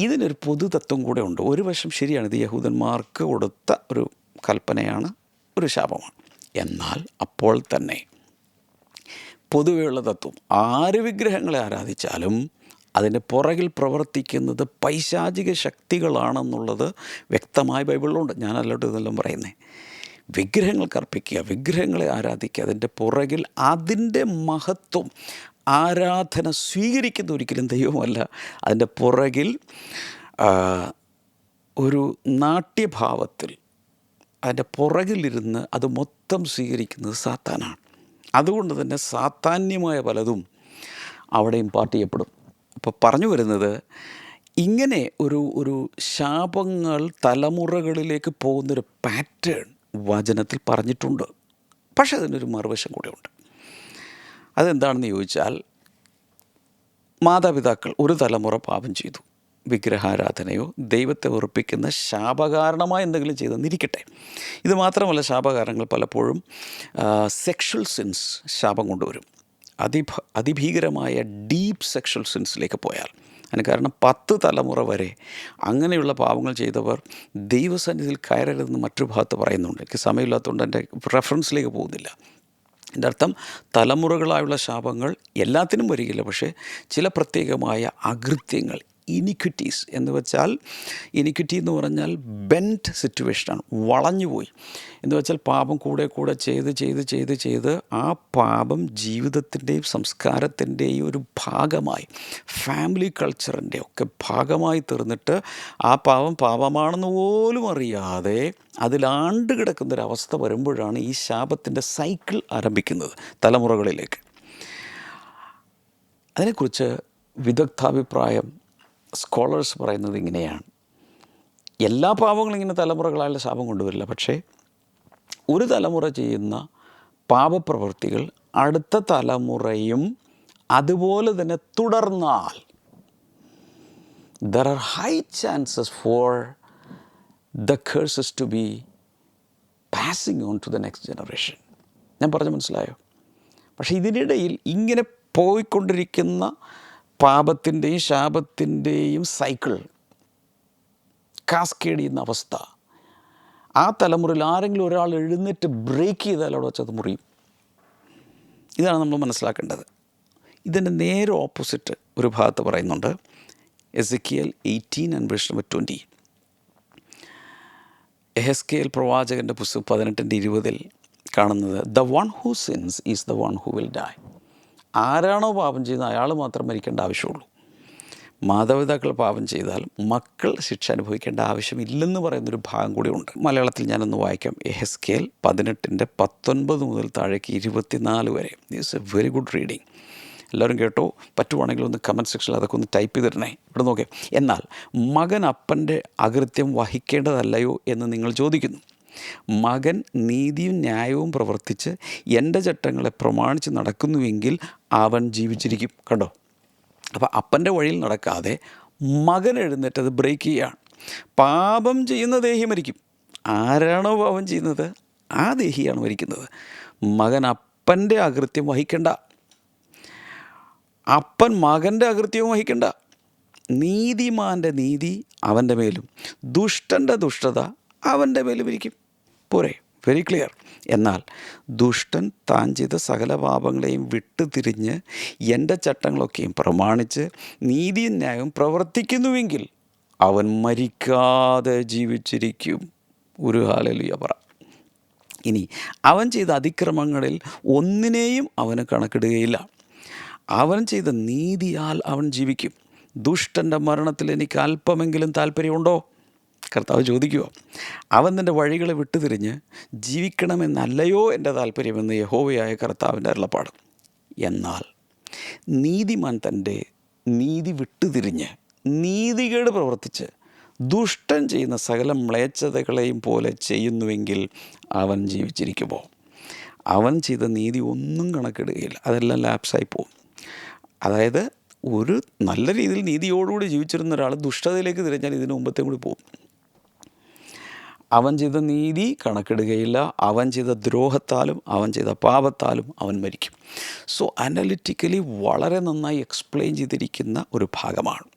ഇതിനൊരു പൊതുതത്വം കൂടെ ഉണ്ട്. ഒരു വശം ശരിയാണ്, ഇത് യഹൂദന്മാർക്ക് കൊടുത്ത ഒരു കൽപ്പനയാണ്, ഒരു ശാപമാണ്. എന്നാൽ അപ്പോൾ തന്നെ പൊതുവെയുള്ള തത്വം, ആര് വിഗ്രഹങ്ങളെ ആരാധിച്ചാലും അതിൻ്റെ പുറകിൽ പ്രവർത്തിക്കുന്നത് പൈശാചിക ശക്തികളാണെന്നുള്ളത് വ്യക്തമായി ബൈബിളിലുണ്ട്. ഞാനല്ലോട്ട് ഇതെല്ലാം പറയുന്നത്. വിഗ്രഹങ്ങൾക്ക് അർപ്പിക്കുക, വിഗ്രഹങ്ങളെ ആരാധിക്കുക, അതിൻ്റെ പുറകിൽ അതിൻ്റെ മഹത്വം, ആരാധന സ്വീകരിക്കുന്ന ഒരിക്കലും ദൈവമല്ല. അതിൻ്റെ പുറകിൽ ഒരു നാട്യഭാവത്തിൽ അതിൻ്റെ പുറകിലിരുന്ന് അത് മൊത്തം സ്വീകരിക്കുന്നത് സാത്താനാണ്. അതുകൊണ്ട് തന്നെ സാത്താന്യമായ പലതും അവിടെ ഇമ്പാർട്ട് ചെയ്യപ്പെടും. അപ്പോൾ പറഞ്ഞു വരുന്നത്, ഇങ്ങനെ ഒരു ശാപങ്ങൾ തലമുറകളിലേക്ക് പോകുന്നൊരു പാറ്റേൺ വചനത്തിൽ പറഞ്ഞിട്ടുണ്ട്. പക്ഷേ അതിനൊരു മറുവശം കൂടെ ഉണ്ട്. അതെന്താണെന്ന് ചോദിച്ചാൽ, മാതാപിതാക്കൾ ഒരു തലമുറ പാപം ചെയ്തു, വിഗ്രഹാരാധനയോ ദൈവത്തെ വെറുപ്പിക്കുന്ന ശാപകാരണമായി എന്തെങ്കിലും ചെയ്തെന്നിരിക്കട്ടെ. ഇത് മാത്രമല്ല, ശാപകാരണങ്ങൾ പലപ്പോഴും സെക്ഷൽ സിൻസ് ശാപം കൊണ്ടുവരും. അതിഭീകരമായ ഡീപ്പ് സെക്ഷൽ സിൻസിലേക്ക് പോയാൽ. അതിന് കാരണം 10 തലമുറ വരെ അങ്ങനെയുള്ള പാപങ്ങൾ ചെയ്തവർ ദൈവസന്നിധിയിൽ കയറരുതെന്ന് മറ്റൊരു ഭാഗത്ത് പറയുന്നുണ്ട്. എനിക്ക് സമയമില്ലാത്തതുകൊണ്ട് എൻ്റെ റെഫറൻസിലേക്ക് പോകുന്നില്ല. എൻ്റെ അർത്ഥം, തലമുറകളായുള്ള ശാപങ്ങൾ എല്ലാത്തിനും വരികയില്ല, പക്ഷേ ചില പ്രത്യേകമായ അകൃത്യങ്ങൾ, ഇനിക്വിറ്റീസ് എന്ന് വെച്ചാൽ, ഇനിക്വിറ്റി എന്ന് പറഞ്ഞാൽ ബെൻറ്റ് സിറ്റുവേഷനാണ്, വളഞ്ഞുപോയി എന്ന് വെച്ചാൽ പാപം കൂടെ കൂടെ ചെയ്ത് ആ പാപം ജീവിതത്തിൻ്റെയും സംസ്കാരത്തിൻ്റെയും ഒരു ഭാഗമായി, ഫാമിലി കൾച്ചറിൻ്റെ ഒക്കെ ഭാഗമായി തീർന്നിട്ട് ആ പാപം പാപമാണെന്ന് പോലും അറിയാതെ അതിലാണ്ട് കിടക്കുന്നൊരവസ്ഥ വരുമ്പോഴാണ് ഈ ശാപത്തിൻ്റെ സൈക്കിൾ ആരംഭിക്കുന്നത് തലമുറകളിലേക്ക്. അതിനെക്കുറിച്ച് വിദഗ്ധാഭിപ്രായം, സ്കോളേഴ്സ് പറയുന്നത് ഇങ്ങനെയാണ്: എല്ലാ പാപങ്ങളും ഇങ്ങനെ തലമുറകളായുള്ള ശാപം കൊണ്ടുവരില്ല, പക്ഷേ ഒരു തലമുറ ചെയ്യുന്ന പാപപ്രവൃത്തികൾ അടുത്ത തലമുറയും അതുപോലെ തന്നെ തുടർന്നാൽ there are high chances for the curses to be passing on to the next generation. ഞാൻ പറഞ്ഞു മനസ്സിലായോ? പക്ഷേ ഇതിനിടയിൽ ഇങ്ങനെ പോയിക്കൊണ്ടിരിക്കുന്ന പാപത്തിൻ്റെയും ശാപത്തിൻ്റെയും സൈക്കിൾ കാസ്കേഡ് ചെയ്യുന്ന അവസ്ഥ, ആ തലമുറയിൽ ആരെങ്കിലും ഒരാൾ എഴുന്നേറ്റ് ബ്രേക്ക് ചെയ്താൽ അവിടെ വെച്ചത് മുറിയും. ഇതാണ് നമ്മൾ മനസ്സിലാക്കേണ്ടത്. ഇതിൻ്റെ നേരെ ഓപ്പോസിറ്റ് ഒരു ഭാഗത്ത് പറയുന്നുണ്ട്. എസെക്കിയേൽ 18:20. എഹെസ്കേൽ പ്രവാചകൻ്റെ പുസ്തകം 18:20 കാണുന്നത്, the one who since is the one who will die. ആരാണോ പാപം ചെയ്യുന്നത് അയാൾ മാത്രം മരിക്കേണ്ട ആവശ്യമുള്ളൂ. മാതാപിതാക്കൾ പാപം ചെയ്താൽ മക്കൾ ശിക്ഷ അനുഭവിക്കേണ്ട ആവശ്യമില്ലെന്ന് പറയുന്നൊരു ഭാഗം കൂടി ഉണ്ട്. മലയാളത്തിൽ ഞാനൊന്ന് വായിക്കാം. എഹെസ്കേൽ 18:19 മുതൽ താഴേക്ക് 24 വരെ. It's A very good reading. എല്ലാവരും കേട്ടോ. പറ്റുവാണെങ്കിൽ ഒന്ന് കമൻറ്റ് സെക്ഷനിൽ അതൊക്കെ ഒന്ന് ടൈപ്പ് ചെയ്തിടണേ. ഇവിടെ നോക്കേ. എന്നാൽ മകൻ അപ്പൻ്റെ അകൃത്യം വഹിക്കേണ്ടതല്ലയോ എന്ന് നിങ്ങൾ ചോദിക്കുന്നു. മകൻ നീതിയും ന്യായവും പ്രവർത്തിച്ച് എൻ്റെ ചട്ടങ്ങളെ പ്രമാണിച്ച് നടക്കുന്നുവെങ്കിൽ അവൻ ജീവിച്ചിരിക്കും. കണ്ടോ? അപ്പോൾ അപ്പൻ്റെ വഴിയിൽ നടക്കാതെ മകൻ എഴുന്നേറ്റത് ബ്രേക്ക് ചെയ്യുകയാണ്. പാപം ചെയ്യുന്ന ദേഹി മരിക്കും. ആരാണോ പാപം ചെയ്യുന്നത് ആ ദേഹിയാണ് മരിക്കുന്നത്. മകൻ അപ്പൻ്റെ അകൃത്യം വഹിക്കണ്ട, അപ്പൻ മകൻ്റെ അകൃത്യവും വഹിക്കണ്ട. നീതിമാൻ്റെ നീതി അവൻ്റെ മേലും ദുഷ്ടൻ്റെ ദുഷ്ടത അവൻ്റെ മേലും ഇരിക്കും. പോരെ? Very clear. എന്നാൽ ദുഷ്ടൻ താൻ ചെയ്ത സകല പാപങ്ങളെയും വിട്ടുതിരിഞ്ഞ് എൻ്റെ ചട്ടങ്ങളൊക്കെയും പ്രമാണിച്ച് നീതിയും ന്യായവും പ്രവർത്തിക്കുന്നുവെങ്കിൽ അവൻ മരിക്കാതെ ജീവിച്ചിരിക്കും. ഒരു ഹല്ലേലൂയ പറ. ഇനി അവൻ ചെയ്ത അതിക്രമങ്ങളിൽ ഒന്നിനെയും അവന് കണക്കിടുകയില്ല. അവൻ ചെയ്ത നീതിയാൽ അവൻ ജീവിക്കും. ദുഷ്ടൻ്റെ മരണത്തിൽ എനിക്ക് അല്പമെങ്കിലും താല്പര്യമുണ്ടോ? കർത്താവ് ചോദിക്കുക. അവൻ നിൻ്റെ വഴികളെ വിട്ടുതിരിഞ്ഞ് ജീവിക്കണമെന്നല്ലയോ എൻ്റെ താല്പര്യമെന്ന് യഹോവയായ കർത്താവിൻ്റെ അരുളപ്പാട്. എന്നാൽ നീതിമാൻ തൻ്റെ നീതി വിട്ടുതിരിഞ്ഞ് നീതികേട് പ്രവർത്തിച്ച് ദുഷ്ടൻ ചെയ്യുന്ന സകല മ്ലേച്ഛതകളെയും പോലെ ചെയ്യുന്നുവെങ്കിൽ അവൻ ജീവിച്ചിരിക്കുമോ? അവൻ ചെയ്ത നീതി ഒന്നും കണക്കിടുകയില്ല, അതെല്ലാം ലാപ്സായി പോകും. അതായത് ഒരു നല്ല രീതിയിൽ നീതിയോടുകൂടി ജീവിച്ചിരുന്ന ഒരാൾ ദുഷ്ടതയിലേക്ക് തിരിഞ്ഞാൽ ഇതിന് മുമ്പത്തെ കൂടി പോകും. അവൻ ചെയ്ത നീതി കണക്കിടുകയില്ല. അവൻ ചെയ്ത ദ്രോഹത്താലും അവൻ ചെയ്ത പാപത്താലും അവൻ മരിക്കും. സോ അനലിറ്റിക്കലി വളരെ നന്നായി എക്സ്പ്ലെയിൻ ചെയ്തിരിക്കുന്ന ഒരു ഭാഗമാണ്.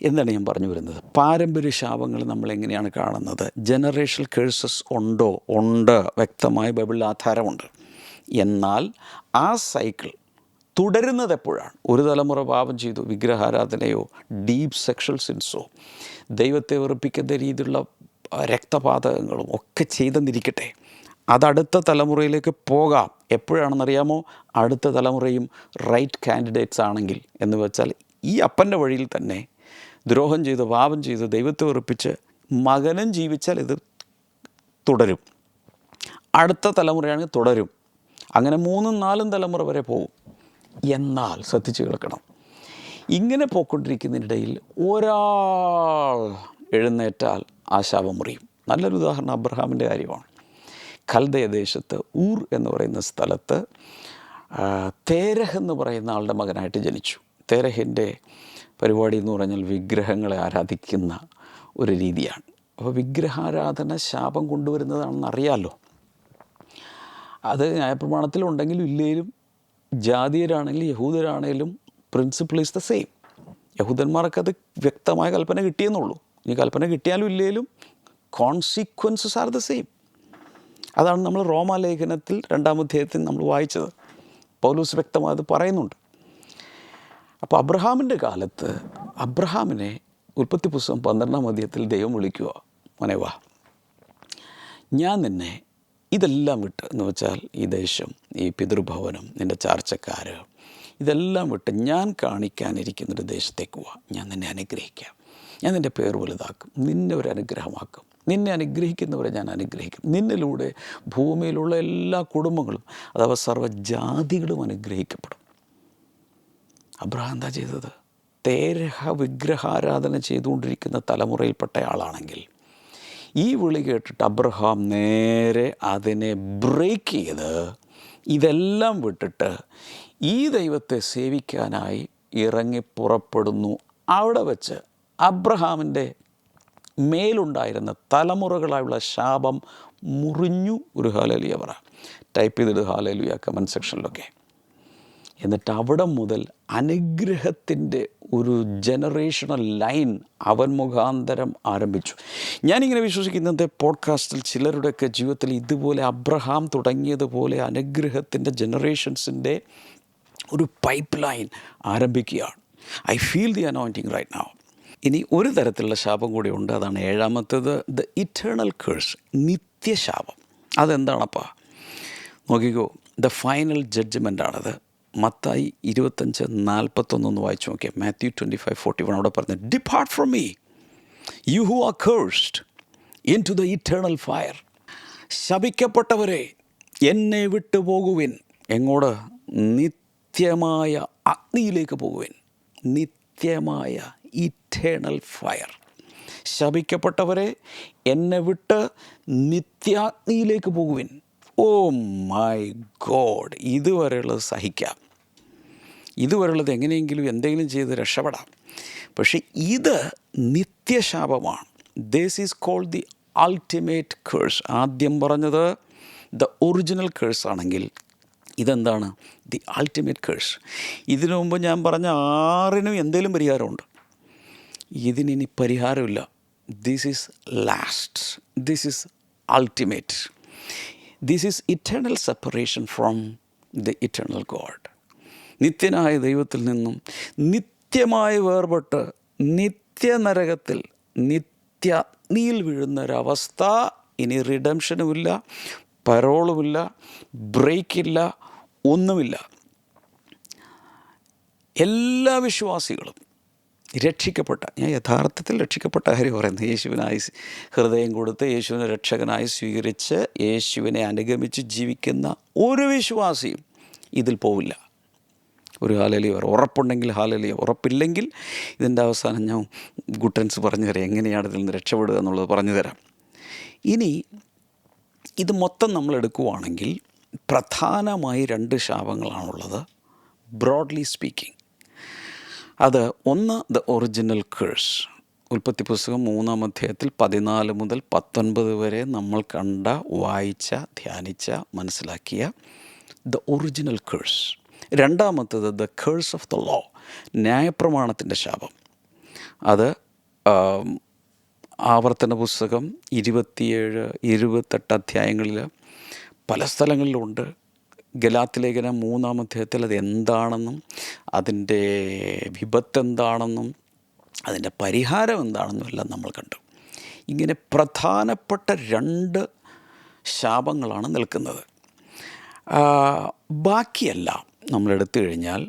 എന്താണ് ഞാൻ പറഞ്ഞു വരുന്നത്? പാരമ്പര്യ ശാപങ്ങൾ നമ്മളെങ്ങനെയാണ് കാണുന്നത്? ജനറേഷണൽ കേഴ്സസ് ഉണ്ടോ? ഉണ്ട്, വ്യക്തമായ ബൈബിളിൽ ആധാരമുണ്ട്. എന്നാൽ ആ സൈക്കിൾ തുടരുന്നത് എപ്പോഴാണ്? ഒരു തലമുറ പാപം ചെയ്തു, വിഗ്രഹാരാധനയോ ഡീപ്പ് സെക്ഷൽ സിൻസോ ദൈവത്തെ വെറുപ്പിക്കുന്ന രീതിയിലുള്ള രക്തപാതകങ്ങളും ഒക്കെ ചെയ്തെന്നിരിക്കട്ടെ, അതടുത്ത തലമുറയിലേക്ക് പോകാം. എപ്പോഴാണെന്നറിയാമോ? അടുത്ത തലമുറയും റൈറ്റ് കാൻഡിഡേറ്റ്സ് ആണെങ്കിൽ. എന്ന് വെച്ചാൽ ഈ അപ്പൻ്റെ വഴിയിൽ തന്നെ ദ്രോഹം ചെയ്ത് പാപം ചെയ്ത് ദൈവത്തെ വെറുപ്പിച്ച് മകനും ജീവിച്ചാൽ ഇത് തുടരും. അടുത്ത തലമുറയാണെങ്കിൽ തുടരും. അങ്ങനെ 3, 4 തലമുറ വരെ പോകും. എന്നാൽ ശ്രദ്ധിച്ച് കേൾക്കണം, ഇങ്ങനെ പോയിക്കൊണ്ടിരിക്കുന്നതിനിടയിൽ ഒരാൾ എഴുന്നേറ്റാൽ ആ ശാപം മുറിയും. നല്ലൊരു ഉദാഹരണം അബ്രഹാമിൻ്റെ കാര്യമാണ്. കൽദയ ദേശത്ത് ഊർ എന്ന് പറയുന്ന സ്ഥലത്ത് തേരഹ് എന്ന് പറയുന്ന ആളുടെ മകനായിട്ട് ജനിച്ചു. തേരഹിൻ്റെ പരിപാടി എന്ന് പറഞ്ഞാൽ വിഗ്രഹങ്ങളെ ആരാധിക്കുന്ന ഒരു രീതിയാണ്. അപ്പോൾ വിഗ്രഹാരാധന ശാപം കൊണ്ടുവരുന്നതാണെന്ന് അറിയാമല്ലോ. അത് ന്യായപ്രമാണത്തിലുണ്ടെങ്കിലും ഇല്ലെങ്കിലും ജാതീയരാണെങ്കിലും യഹൂദരാണെങ്കിലും പ്രിൻസിപ്പിൾ ഈസ് ദ സെയിം. യഹൂദന്മാർക്കത് വ്യക്തമായ കൽപ്പന കിട്ടിയെന്നുള്ളൂ. ഇനി കൽപ്പന കിട്ടിയാലും ഇല്ലെങ്കിലും കോൺസിക്വൻസസ് ആർ ദ സെയിം. അതാണ് നമ്മൾ റോമാലേഖനത്തിൽ 2-ാം അധ്യായത്തിൽ നമ്മൾ വായിച്ചത്. പൗലോസ് വ്യക്തമായത് പറയുന്നുണ്ട്. അപ്പോൾ അബ്രഹാമിൻ്റെ കാലത്ത് അബ്രഹാമിനെ ഉൽപ്പത്തി പുസ്തകം 12-ാം അധ്യായത്തിൽ ദൈവം വിളിക്കുക, മോനെ വാ, ഞാൻ നിന്നെ ഇതെല്ലാം വിട്ട്, എന്ന് വെച്ചാൽ ഈ ദേശം, ഈ പിതൃഭവനം, നിൻ്റെ ചാർച്ചക്കാർ, ഇതെല്ലാം വിട്ട് ഞാൻ കാണിക്കാനിരിക്കുന്നൊരു ദേശത്തേക്ക് വാ. ഞാൻ നിന്നെ അനുഗ്രഹിക്കാം, ഞാൻ നിൻ്റെ പേർ വലുതാക്കും, നിന്നെ ഒരു അനുഗ്രഹമാക്കും, നിന്നെ അനുഗ്രഹിക്കുന്നവരെ ഞാൻ അനുഗ്രഹിക്കും, നിന്നിലൂടെ ഭൂമിയിലുള്ള എല്ലാ കുടുംബങ്ങളും അഥവാ സർവ്വജാതികളും അനുഗ്രഹിക്കപ്പെടും. അബ്രഹാം എന്താ ചെയ്തത്? തേരഹ വിഗ്രഹാരാധന ചെയ്തുകൊണ്ടിരിക്കുന്ന തലമുറയിൽപ്പെട്ട ആളാണെങ്കിൽ ഈ വിളി കേട്ടിട്ട് അബ്രഹാം നേരെ അതിനെ ബ്രേക്ക് ചെയ്ത് ഇതെല്ലാം വിട്ടിട്ട് ഈ ദൈവത്തെ സേവിക്കാനായി ഇറങ്ങി പുറപ്പെടുന്നു. അവിടെ വെച്ച് അബ്രഹാമിൻ്റെ മേലുണ്ടായിരുന്ന തലമുറകളായുള്ള ശാപം മുറിഞ്ഞു. ഒരു ഹാലേലുയ പറ, ടൈപ്പ് ചെയ്തിട്ട് ഹാലേലുയ കമൻറ്റ് സെക്ഷനിലൊക്കെ. എന്നിട്ട് അവിടെ മുതൽ അനുഗ്രഹത്തിൻ്റെ ഒരു ജനറേഷണൽ ലൈൻ അവൻ മുഖാന്തരം ആരംഭിച്ചു. ഞാനിങ്ങനെ വിശ്വസിക്കുന്നത് പോഡ്കാസ്റ്റിൽ ചിലരുടെയൊക്കെ ജീവിതത്തിൽ ഇതുപോലെ അബ്രഹാം തുടങ്ങിയതുപോലെ അനുഗ്രഹത്തിൻ്റെ ജനറേഷൻസിൻ്റെ ഒരു പൈപ്പ് ലൈൻ ആരംഭിക്കുകയാണ്. I feel the anointing right now. ഇനി ഒരു തരത്തിലുള്ള ശാപം കൂടി ഉണ്ട്. അതാണ് 7-ാമത്തേത്, ദ ഇറ്റേണൽ കേഴ്സ്, നിത്യശാപം. അതെന്താണപ്പാ? നോക്കിക്കോ, ദ ഫൈനൽ ജഡ്ജ്മെൻ്റാണത്. മത്തായി 25:41 വായിച്ചു നോക്കിയാൽ, മാത്യു 25:41 അവിടെ പറഞ്ഞത്, depart from me you who are cursed into the eternal fire. ശപിക്കപ്പെട്ടവരെ, എന്നെ വിട്ടു പോകുവിൻ. എങ്ങോട്ട്? നിത്യമായ അഗ്നിയിലേക്ക് പോകുവിൻ. നിത്യമായ ഇറ്റേണൽ ഫയർ. ശപിക്കപ്പെട്ടവരെ, എന്നെ വിട്ട് നിത്യാഗ്നിയിലേക്ക് പോകുവിൻ. ഓ മൈ ഗോഡ്, ഇതുവരെയുള്ളത് സഹിക്കാം, ഇതുവരെയുള്ളത് എങ്ങനെയെങ്കിലും എന്തെങ്കിലും ചെയ്ത് രക്ഷപ്പെടാം. പക്ഷേ ഇത് നിത്യശാപമാണ്. This is called the ultimate curse. ആദ്യം പറഞ്ഞത് ദ ഒറിജിനൽ കേഴ്സ് ആണെങ്കിൽ ഇതെന്താണ്? The ultimate curse. ഇതിനു മുമ്പ് ഞാൻ പറഞ്ഞ 6നും എന്തെങ്കിലും പരിഹാരമുണ്ട്. ഇതിനി പരിഹാരമില്ല. This is last, this is ultimate. This is eternal separation from the eternal God. നിത്യനായ ദൈവത്തിൽ നിന്നും നിത്യമായി വേർപെട്ട് നിത്യനരകത്തിൽ നിത്യഗ്നിയിൽ വീഴുന്നൊരവസ്ഥ. ഇനി റിഡംഷനുമില്ല, പരോളുമില്ല, ബ്രേക്കില്ല, ഒന്നുമില്ല. എല്ലാ വിശ്വാസികളും രക്ഷിക്കപ്പെട്ട, ഞാൻ യഥാർത്ഥത്തിൽ രക്ഷിക്കപ്പെട്ട കാര്യം പറയുന്നത്, യേശുവിനായി ഹൃദയം കൊടുത്ത് യേശുവിനെ രക്ഷകനായി സ്വീകരിച്ച് യേശുവിനെ അനുഗമിച്ച് ജീവിക്കുന്ന ഒരു വിശ്വാസിയും ഇതിൽ പോവില്ല. ഒരു ഹാലേലിയ ഉറപ്പുണ്ടെങ്കിൽ ഹാലേലിയ, ഉറപ്പില്ലെങ്കിൽ ഇതിൻ്റെ അവസാനം ഞാൻ ഗുട്ടൻസ് പറഞ്ഞു തരാം, എങ്ങനെയാണ് ഇതിൽ നിന്ന് രക്ഷപ്പെടുക എന്നുള്ളത് പറഞ്ഞു തരാം. ഇനി ഇത് മൊത്തം നമ്മൾ എടുക്കുവാണെങ്കിൽ പ്രധാനമായി 2 ശാപങ്ങളാണുള്ളത്, ബ്രോഡ്ലി സ്പീക്കിംഗ്. അത് ഒന്ന്, ദ ഒറിജിനൽ കേഴ്സ്. ഉൽപ്പത്തി പുസ്തകം 3-ാം അധ്യായത്തിൽ 14 മുതൽ 19 വരെ നമ്മൾ കണ്ട, വായിച്ച, ധ്യാനിച്ച, മനസ്സിലാക്കിയ ദ ഒറിജിനൽ കേഴ്സ്. 2-ാമത്തേത് the curse of the law, ന്യായപ്രമാണത്തിൻ്റെ ശാപം. അത് ആവർത്തന പുസ്തകം 27, 28 അധ്യായങ്ങളിൽ പല സ്ഥലങ്ങളിലുമുണ്ട്. ഗലാത്യ ലേഖനം 3-ാം അധ്യായത്തിൽ അത് എന്താണെന്നും അതിൻ്റെ വിപത്ത് എന്താണെന്നും അതിൻ്റെ പരിഹാരം എന്താണെന്നും എല്ലാം നമ്മൾ കണ്ടു. ഇങ്ങനെ പ്രധാനപ്പെട്ട 2 ശാപങ്ങളാണ് നിൽക്കുന്നത്. ബാക്കിയെല്ലാം നമ്മളെടുത്തു കഴിഞ്ഞാൽ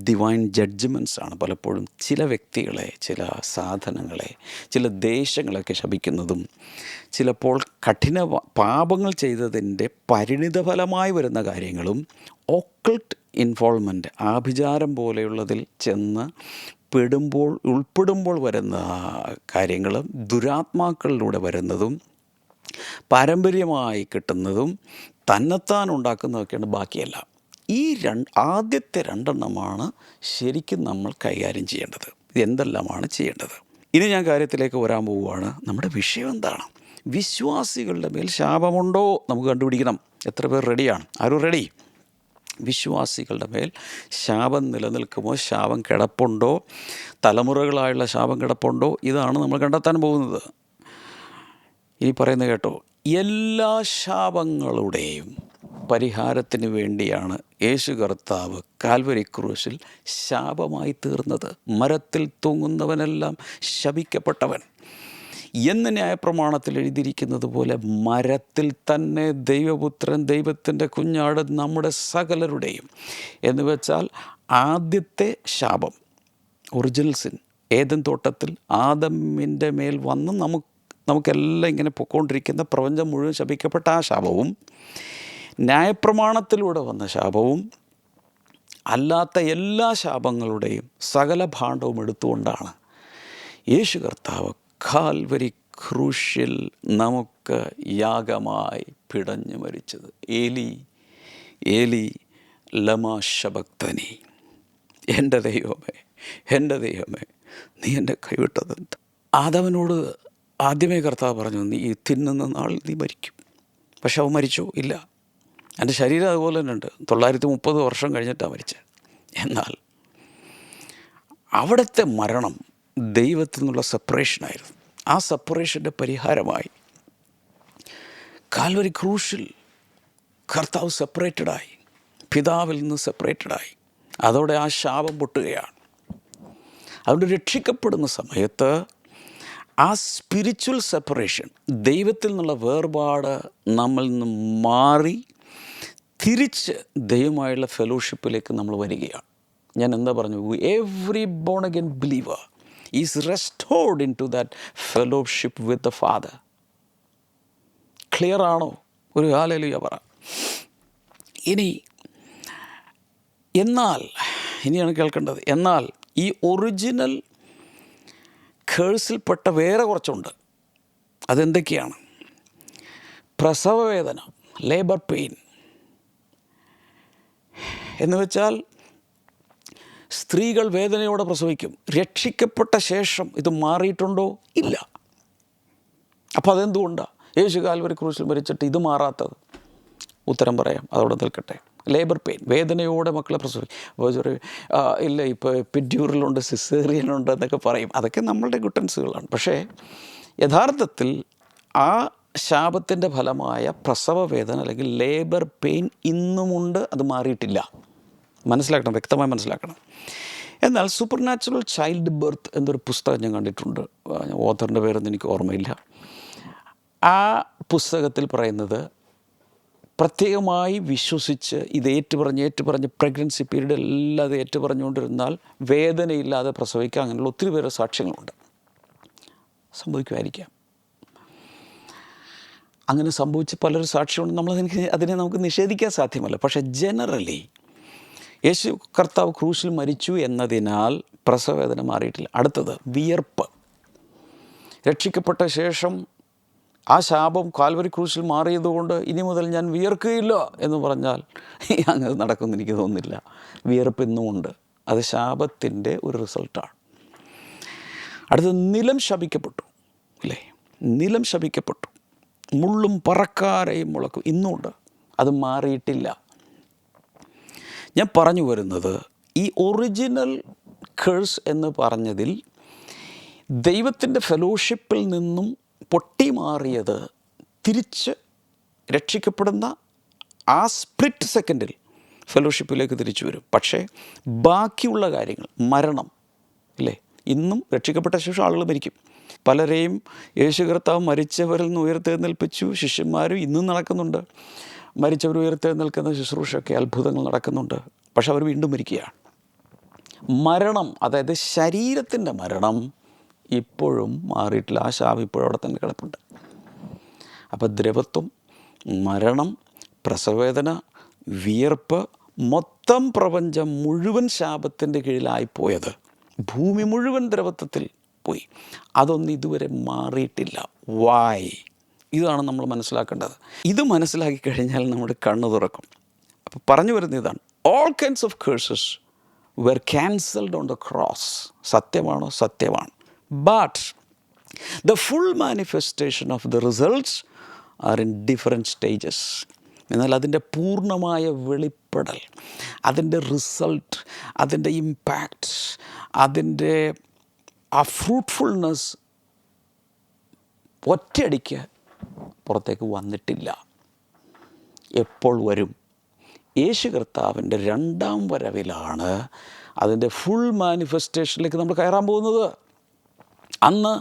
ഡിവൈൻ ജഡ്ജ്മെൻറ്റ്സ് ആണ്. പലപ്പോഴും ചില വ്യക്തികളെ, ചില സാധനങ്ങളെ, ചില ദേശങ്ങളൊക്കെ ശപിക്കുന്നതും ചിലപ്പോൾ കഠിന പാപങ്ങൾ ചെയ്തതിൻ്റെ പരിണിതഫലമായി വരുന്ന കാര്യങ്ങളും ഓക്കൾട്ട് ഇൻവോൾവ്മെൻറ്റ്, ആഭിചാരം പോലെയുള്ളതിൽ ചെന്ന് ഉൾപ്പെടുമ്പോൾ വരുന്ന കാര്യങ്ങളും ദുരാത്മാക്കളിലൂടെ വരുന്നതും പാരമ്പര്യമായി കിട്ടുന്നതും തന്നെത്താൻ ഉണ്ടാക്കുന്നതൊക്കെയാണ് ബാക്കിയെല്ലാം. ഈ ആദ്യത്തെ 2 ശരിക്കും നമ്മൾ കൈകാര്യം ചെയ്യേണ്ടത്. എന്തെല്ലാമാണ് ചെയ്യേണ്ടത്? ഇനി ഞാൻ കാര്യത്തിലേക്ക് വരാൻ പോവുകയാണ്. നമ്മുടെ വിഷയം എന്താണ്? വിശ്വാസികളുടെ മേൽ ശാപമുണ്ടോ നമുക്ക് കണ്ടുപിടിക്കണം. എത്ര പേർ റെഡിയാണ്? ആരും റെഡി? വിശ്വാസികളുടെ മേൽ ശാപം നിലനിൽക്കുമോ? ശാപം കിടപ്പുണ്ടോ? തലമുറകളായുള്ള ശാപം കിടപ്പുണ്ടോ? ഇതാണ് നമ്മൾ കണ്ടെത്താൻ പോകുന്നത്. ഇനി പറയുന്നത് കേട്ടോ. എല്ലാ ശാപങ്ങളുടെയും പരിഹാരത്തിന് വേണ്ടിയാണ് യേശു കർത്താവ് കാൽവരി ക്രൂശിൽ ശാപമായി തീർന്നത്. മരത്തിൽ തൂങ്ങുന്നവനെല്ലാം ശപിക്കപ്പെട്ടവൻ എന്ന് ന്യായപ്രമാണത്തിൽ എഴുതിയിരിക്കുന്നത് പോലെ മരത്തിൽ തന്നെ ദൈവപുത്രൻ, ദൈവത്തിൻ്റെ കുഞ്ഞാട് നമ്മുടെ സകലരുടെയും എന്ന് വെച്ചാൽ ആദ്യത്തെ ശാപം, ഒറിജിനൽ സിൻ, ഏദൻ തോട്ടത്തിൽ ആദമിൻ്റെ മേൽ വന്ന് നമുക്കെല്ലാം ഇങ്ങനെ പൊയ്ക്കൊണ്ടിരിക്കുന്ന പ്രപഞ്ചം മുഴുവൻ ശപിക്കപ്പെട്ട ആ ശാപവും, ന്യായപ്രമാണത്തിലൂടെ വന്ന ശാപവും, അല്ലാത്ത എല്ലാ ശാപങ്ങളുടെയും സകല ഭാണ്ഡവും എടുത്തുകൊണ്ടാണ് യേശു കർത്താവ് കാൽവരി ക്രൂശിൽ നമുക്ക് യാഗമായി പിടഞ്ഞു മരിച്ചത്. ഏലി ഏലി ലമാ ശബക്തനി, എൻ്റെ ദൈവമേ, എൻ്റെ ദൈവമേ, നീ എൻ്റെ കൈവിട്ടതെന്ത്? ആദാമിനോട് ആദ്യമേ കർത്താവ് പറഞ്ഞു, നീ തിന്നുന്ന നാൾ നീ മരിക്കും. പക്ഷെ അവൻ മരിച്ചോ? ഇല്ല. എൻ്റെ ശരീരം അതുപോലെ തന്നെ ഉണ്ട്. 930 വർഷം കഴിഞ്ഞിട്ടാണ് മരിച്ചത്. എന്നാൽ അവിടുത്തെ മരണം ദൈവത്തിൽ നിന്നുള്ള സെപ്പറേഷനായിരുന്നു. ആ സെപ്പറേഷൻ്റെ പരിഹാരമായി കാൽവരി ക്രൂശിൽ കർത്താവ് സെപ്പറേറ്റഡായി, പിതാവിൽ നിന്ന് സെപ്പറേറ്റഡായി. അതോടെ ആ ശാപം പൊട്ടുകയാണ്. അതുകൊണ്ട് രക്ഷിക്കപ്പെടുന്ന സമയത്ത് ആ സ്പിരിച്വൽ സെപ്പറേഷൻ, ദൈവത്തിൽ നിന്നുള്ള വേർപാട് നമ്മളിൽ നിന്ന് മാറി തിരിച്ച് ദൈവമായുള്ള ഫെലോഷിപ്പിലേക്ക് നമ്മൾ വരികയാണ്. ഞാൻ എന്താ പറഞ്ഞു? Every born again believer is restored into that fellowship with the Father. Clear ആണോ? ഒരു ഹല്ലേലൂയ പറ. ഇനിയാണ് കേൾക്കേണ്ടത്. എന്നാൽ ഈ ഒറിജിനൽ കേഴ്സിൽപ്പെട്ട വേറെ കുറച്ചുണ്ട്. അതെന്തൊക്കെയാണ്? പ്രസവവേദന, ലേബർ പെയിൻ എന്ന് വെച്ചാൽ സ്ത്രീകൾ വേദനയോടെ പ്രസവിക്കും. രക്ഷിക്കപ്പെട്ട ശേഷം ഇത് മാറിയിട്ടുണ്ടോ? ഇല്ല. അപ്പോൾ അതെന്തുകൊണ്ടാണ് യേശു കാൽവരി ക്രൂശിൽ മരിച്ചിട്ട് ഇത് മാറാത്തത്? ഉത്തരം പറയാം, അതോടെ നിൽക്കട്ടെ. ലേബർ പെയിൻ, വേദനയോടെ മക്കളെ പ്രസവിക്കും. അപ്പോൾ ഇല്ല, ഇപ്പോൾ എപ്പിഡ്യൂറലുണ്ട്, സിസേറിയനുണ്ട് എന്നൊക്കെ പറയും. അതൊക്കെ നമ്മളുടെ ഗുട്ടൻസുകളാണ്. പക്ഷേ യഥാർത്ഥത്തിൽ ആ ശാപത്തിൻ്റെ ഫലമായ പ്രസവ വേദന അല്ലെങ്കിൽ ലേബർ പെയിൻ ഇന്നുമുണ്ട്. അത് മാറിയിട്ടില്ല. മനസ്സിലാക്കണം, വ്യക്തമായി മനസ്സിലാക്കണം. എന്നാൽ സൂപ്പർ നാച്ചുറൽ ചൈൽഡ് ബർത്ത് എന്നൊരു പുസ്തകം ഞാൻ കണ്ടിട്ടുണ്ട്. ഓഥറിൻ്റെ പേരൊന്നും എനിക്ക് ഓർമ്മയില്ല. ആ പുസ്തകത്തിൽ പറയുന്നത്, പ്രത്യേകമായി വിശ്വസിച്ച് ഇത് ഏറ്റുപറഞ്ഞ് പ്രഗ്നൻസി പീരീഡ് എല്ലാം അത് ഏറ്റുപറഞ്ഞുകൊണ്ടിരുന്നാൽ വേദനയില്ലാതെ പ്രസവിക്കുക, അങ്ങനെയുള്ള ഒത്തിരി പേരുടെ സാക്ഷ്യങ്ങളുണ്ട്. സംഭവിക്കുമായിരിക്കാം. അങ്ങനെ സംഭവിച്ച് പലരും സാക്ഷ്യമുണ്ട്. അതിനെ നമുക്ക് നിഷേധിക്കാൻ സാധ്യമല്ല. പക്ഷേ ജനറലി യേശു കർത്താവ് ക്രൂശിൽ മരിച്ചു എന്നതിനാൽ പ്രസവവേദന മാറിയിട്ടില്ല. അടുത്തത് വിയർപ്പ്. രക്ഷിക്കപ്പെട്ട ശേഷം ആ ശാപം കാൽവരി ക്രൂശിൽ മാറിയതുകൊണ്ട് ഇനി മുതൽ ഞാൻ വിയർക്കുകയില്ല എന്ന് പറഞ്ഞാൽ അങ്ങനെ നടക്കുമെന്ന് എനിക്ക് തോന്നുന്നില്ല. വിയർപ്പ് ഇന്നുമുണ്ട്. അത് ശാപത്തിൻ്റെ ഒരു റിസൾട്ടാണ്. അടുത്തത് നിലം ശപിക്കപ്പെട്ടു, അല്ലേ? നിലം ശപിക്കപ്പെട്ടു. മുള്ളും പറക്കാരെയും മുളക്കും ഇന്നുമുണ്ട്. അത് മാറിയിട്ടില്ല. ഞാൻ പറഞ്ഞു വരുന്നത്, ഈ ഒറിജിനൽ കേഴ്സ് എന്ന് പറഞ്ഞതിൽ ദൈവത്തിൻ്റെ ഫെലോഷിപ്പിൽ നിന്നും പൊട്ടിമാറിയത് തിരിച്ച് രക്ഷിക്കപ്പെടുന്ന ആ സ്പ്ലിറ്റ് സെക്കൻഡിൽ ഫെലോഷിപ്പിലേക്ക് തിരിച്ചു വരും. പക്ഷേ ബാക്കിയുള്ള കാര്യങ്ങൾ, മരണം അല്ലേ, ഇന്നും രക്ഷിക്കപ്പെട്ട ശേഷം ആളുകൾ മരിക്കും. പലരെയും യേശു കർത്താവ് മരിച്ചവരിൽ നിന്ന് ഉയർത്തെഴുന്നേൽപ്പിച്ചു. ശിഷ്യന്മാരും ഇന്നും നടക്കുന്നുണ്ട്. മരിച്ചവർ ഉയർത്തെഴുന്നേൽക്കുന്ന ശുശ്രൂഷയൊക്കെ, അത്ഭുതങ്ങൾ നടക്കുന്നുണ്ട്. പക്ഷെ അവർ വീണ്ടും മരിക്കുകയാണ്. മരണം, അതായത് ശരീരത്തിൻ്റെ മരണം ഇപ്പോഴും മാറിയിട്ടില്ല. ആ ശാപം ഇപ്പോഴും അവിടെ തന്നെ കിടപ്പുണ്ട്. അപ്പോൾ ദ്രവത്വം, മരണം, പ്രസവവേദന, വിയർപ്പ്, മൊത്തം പ്രപഞ്ചം മുഴുവൻ ശാപത്തിൻ്റെ കീഴിലായിപ്പോയത്, ഭൂമി മുഴുവൻ ദ്രവത്വത്തിൽ പോയി. അതൊന്നും ഇതുവരെ മാറിയിട്ടില്ല. വായ്? ഇതാണ് നമ്മൾ മനസ്സിലാക്കേണ്ടത്. ഇത് മനസ്സിലാക്കി കഴിഞ്ഞാൽ നമ്മുടെ കണ്ണ് തുറക്കും. അപ്പോൾ പറഞ്ഞു വരുന്ന ഇതാണ്, all kinds of curses were cancelled on the cross. സത്യമാണോ? സത്യമാണ്. But the full manifestation of the results are in different stages. എന്നാൽ അതിൻ്റെ പൂർണ്ണമായ വെളിപ്പെടൽ, അതിൻ്റെ റിസൾട്ട്, അതിൻ്റെ ഇമ്പാക്റ്റ്, അതിൻ്റെ ആ ഫ്രൂട്ട്ഫുൾനെസ് ഒറ്റയടിക്ക് പുറത്തേക്ക് വന്നിട്ടില്ല. എപ്പോൾ വരും? യേശു കർത്താവിൻ്റെ രണ്ടാം വരവിലാണ് അതിൻ്റെ ഫുൾ മാനിഫെസ്റ്റേഷനിലേക്ക് നമ്മൾ കയറാൻ പോകുന്നത്. അന്ന്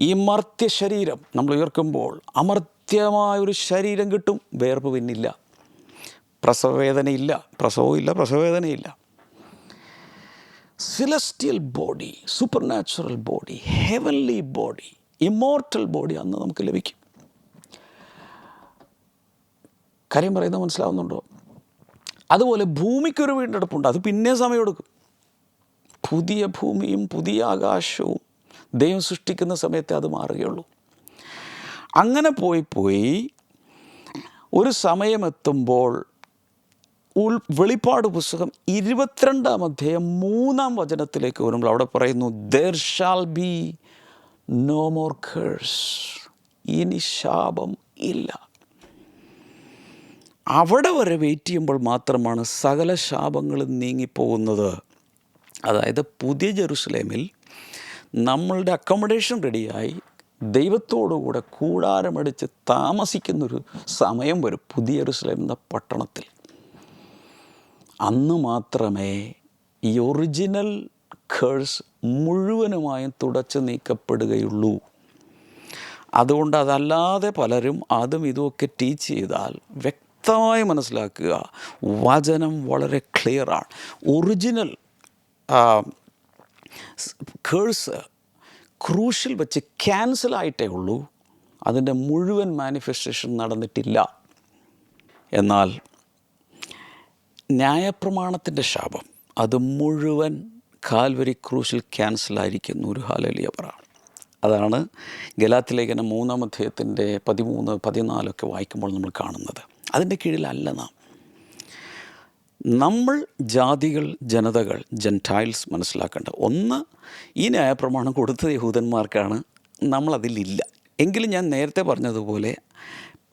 ഈ മർത്യ ശരീരം നമ്മൾ ഉയർക്കുമ്പോൾ അമർത്യമായൊരു ശരീരം കിട്ടും. വേർപ്പ് പിന്നില്ല, പ്രസവവേദനയില്ല, പ്രസവമില്ല, പ്രസവവേദനയില്ല. Celestial body, supernatural body, heavenly body, immortal body അന്ന് നമുക്ക് ലഭിക്കും. കാര്യം പറയുന്നത് മനസ്സിലാവുന്നുണ്ടോ? അതുപോലെ ഭൂമിക്കൊരു വീണ്ടെടുപ്പുണ്ട്. അത് പിന്നെ സമയമെടുക്കും. പുതിയ ഭൂമിയും പുതിയ ആകാശവും ദൈവം സൃഷ്ടിക്കുന്ന സമയത്തെ അത് മാറുകയുള്ളൂ. അങ്ങനെ പോയി ഒരു സമയമെത്തുമ്പോൾ വെളിപ്പാട് പുസ്തകം 22-ാം അധ്യായം 3-ാം വചനത്തിലേക്ക് വരുമ്പോൾ അവിടെ പറയുന്നു, there shall be no more curse. ഇനി ശാപം ഇല്ല. അവിടെ വരെ വെയിറ്റ് ചെയ്യുമ്പോൾ മാത്രമാണ് സകല ശാപങ്ങളും നീങ്ങിപ്പോകുന്നത്. അതായത് പുതിയ ജെറുസലേമിൽ നമ്മളുടെ അക്കോമഡേഷൻ റെഡിയായി ദൈവത്തോടുകൂടെ കൂടാരമടിച്ച് താമസിക്കുന്നൊരു സമയം വരും പുതിയ ജെറുസലേം എന്ന പട്ടണത്തിൽ. അന്ന് മാത്രമേ ഈ ഒറിജിനൽ കേഴ്സ് മുഴുവനുമായും തുടച്ചു നീക്കപ്പെടുകയുള്ളൂ. അതുകൊണ്ട് അതല്ലാതെ പലരും അതും ഇതുമൊക്കെ ടീച്ച് ചെയ്താൽ വ്യക്തമായി മനസ്സിലാക്കുക, വചനം വളരെ ക്ലിയറാണ്. ഒറിജിനൽ കേഴ്സ് ക്രൂശിൽ വെച്ച് ക്യാൻസലായിട്ടേ ഉള്ളൂ. അതിൻ്റെ മുഴുവൻ മാനിഫെസ്റ്റേഷൻ നടന്നിട്ടില്ല. എന്നാൽ ന്യായപ്രമാണത്തിൻ്റെ ശാപം അത് മുഴുവൻ കാൽവരി ക്രൂശിൽ ക്യാൻസലായിരിക്കുന്നു. ഒരു ഹല്ലേലൂയ പറ. അതാണ് ഗലാത്യ ലേഖനം 3-ാം അധ്യായത്തിൻ്റെ 13, 14 വായിക്കുമ്പോൾ നമ്മൾ കാണുന്നത്. അതിൻ്റെ കീഴിലല്ല നമ്മൾ ജാതികൾ, ജനതകൾ, ജെൻറ്റൈൽസ് മനസ്സിലാക്കേണ്ട ഒന്ന്, ഈ ന്യായപ്രമാണം കൊടുത്തത് യഹൂദന്മാർക്കാണ്, നമ്മളതിലില്ല. എങ്കിലും ഞാൻ നേരത്തെ പറഞ്ഞതുപോലെ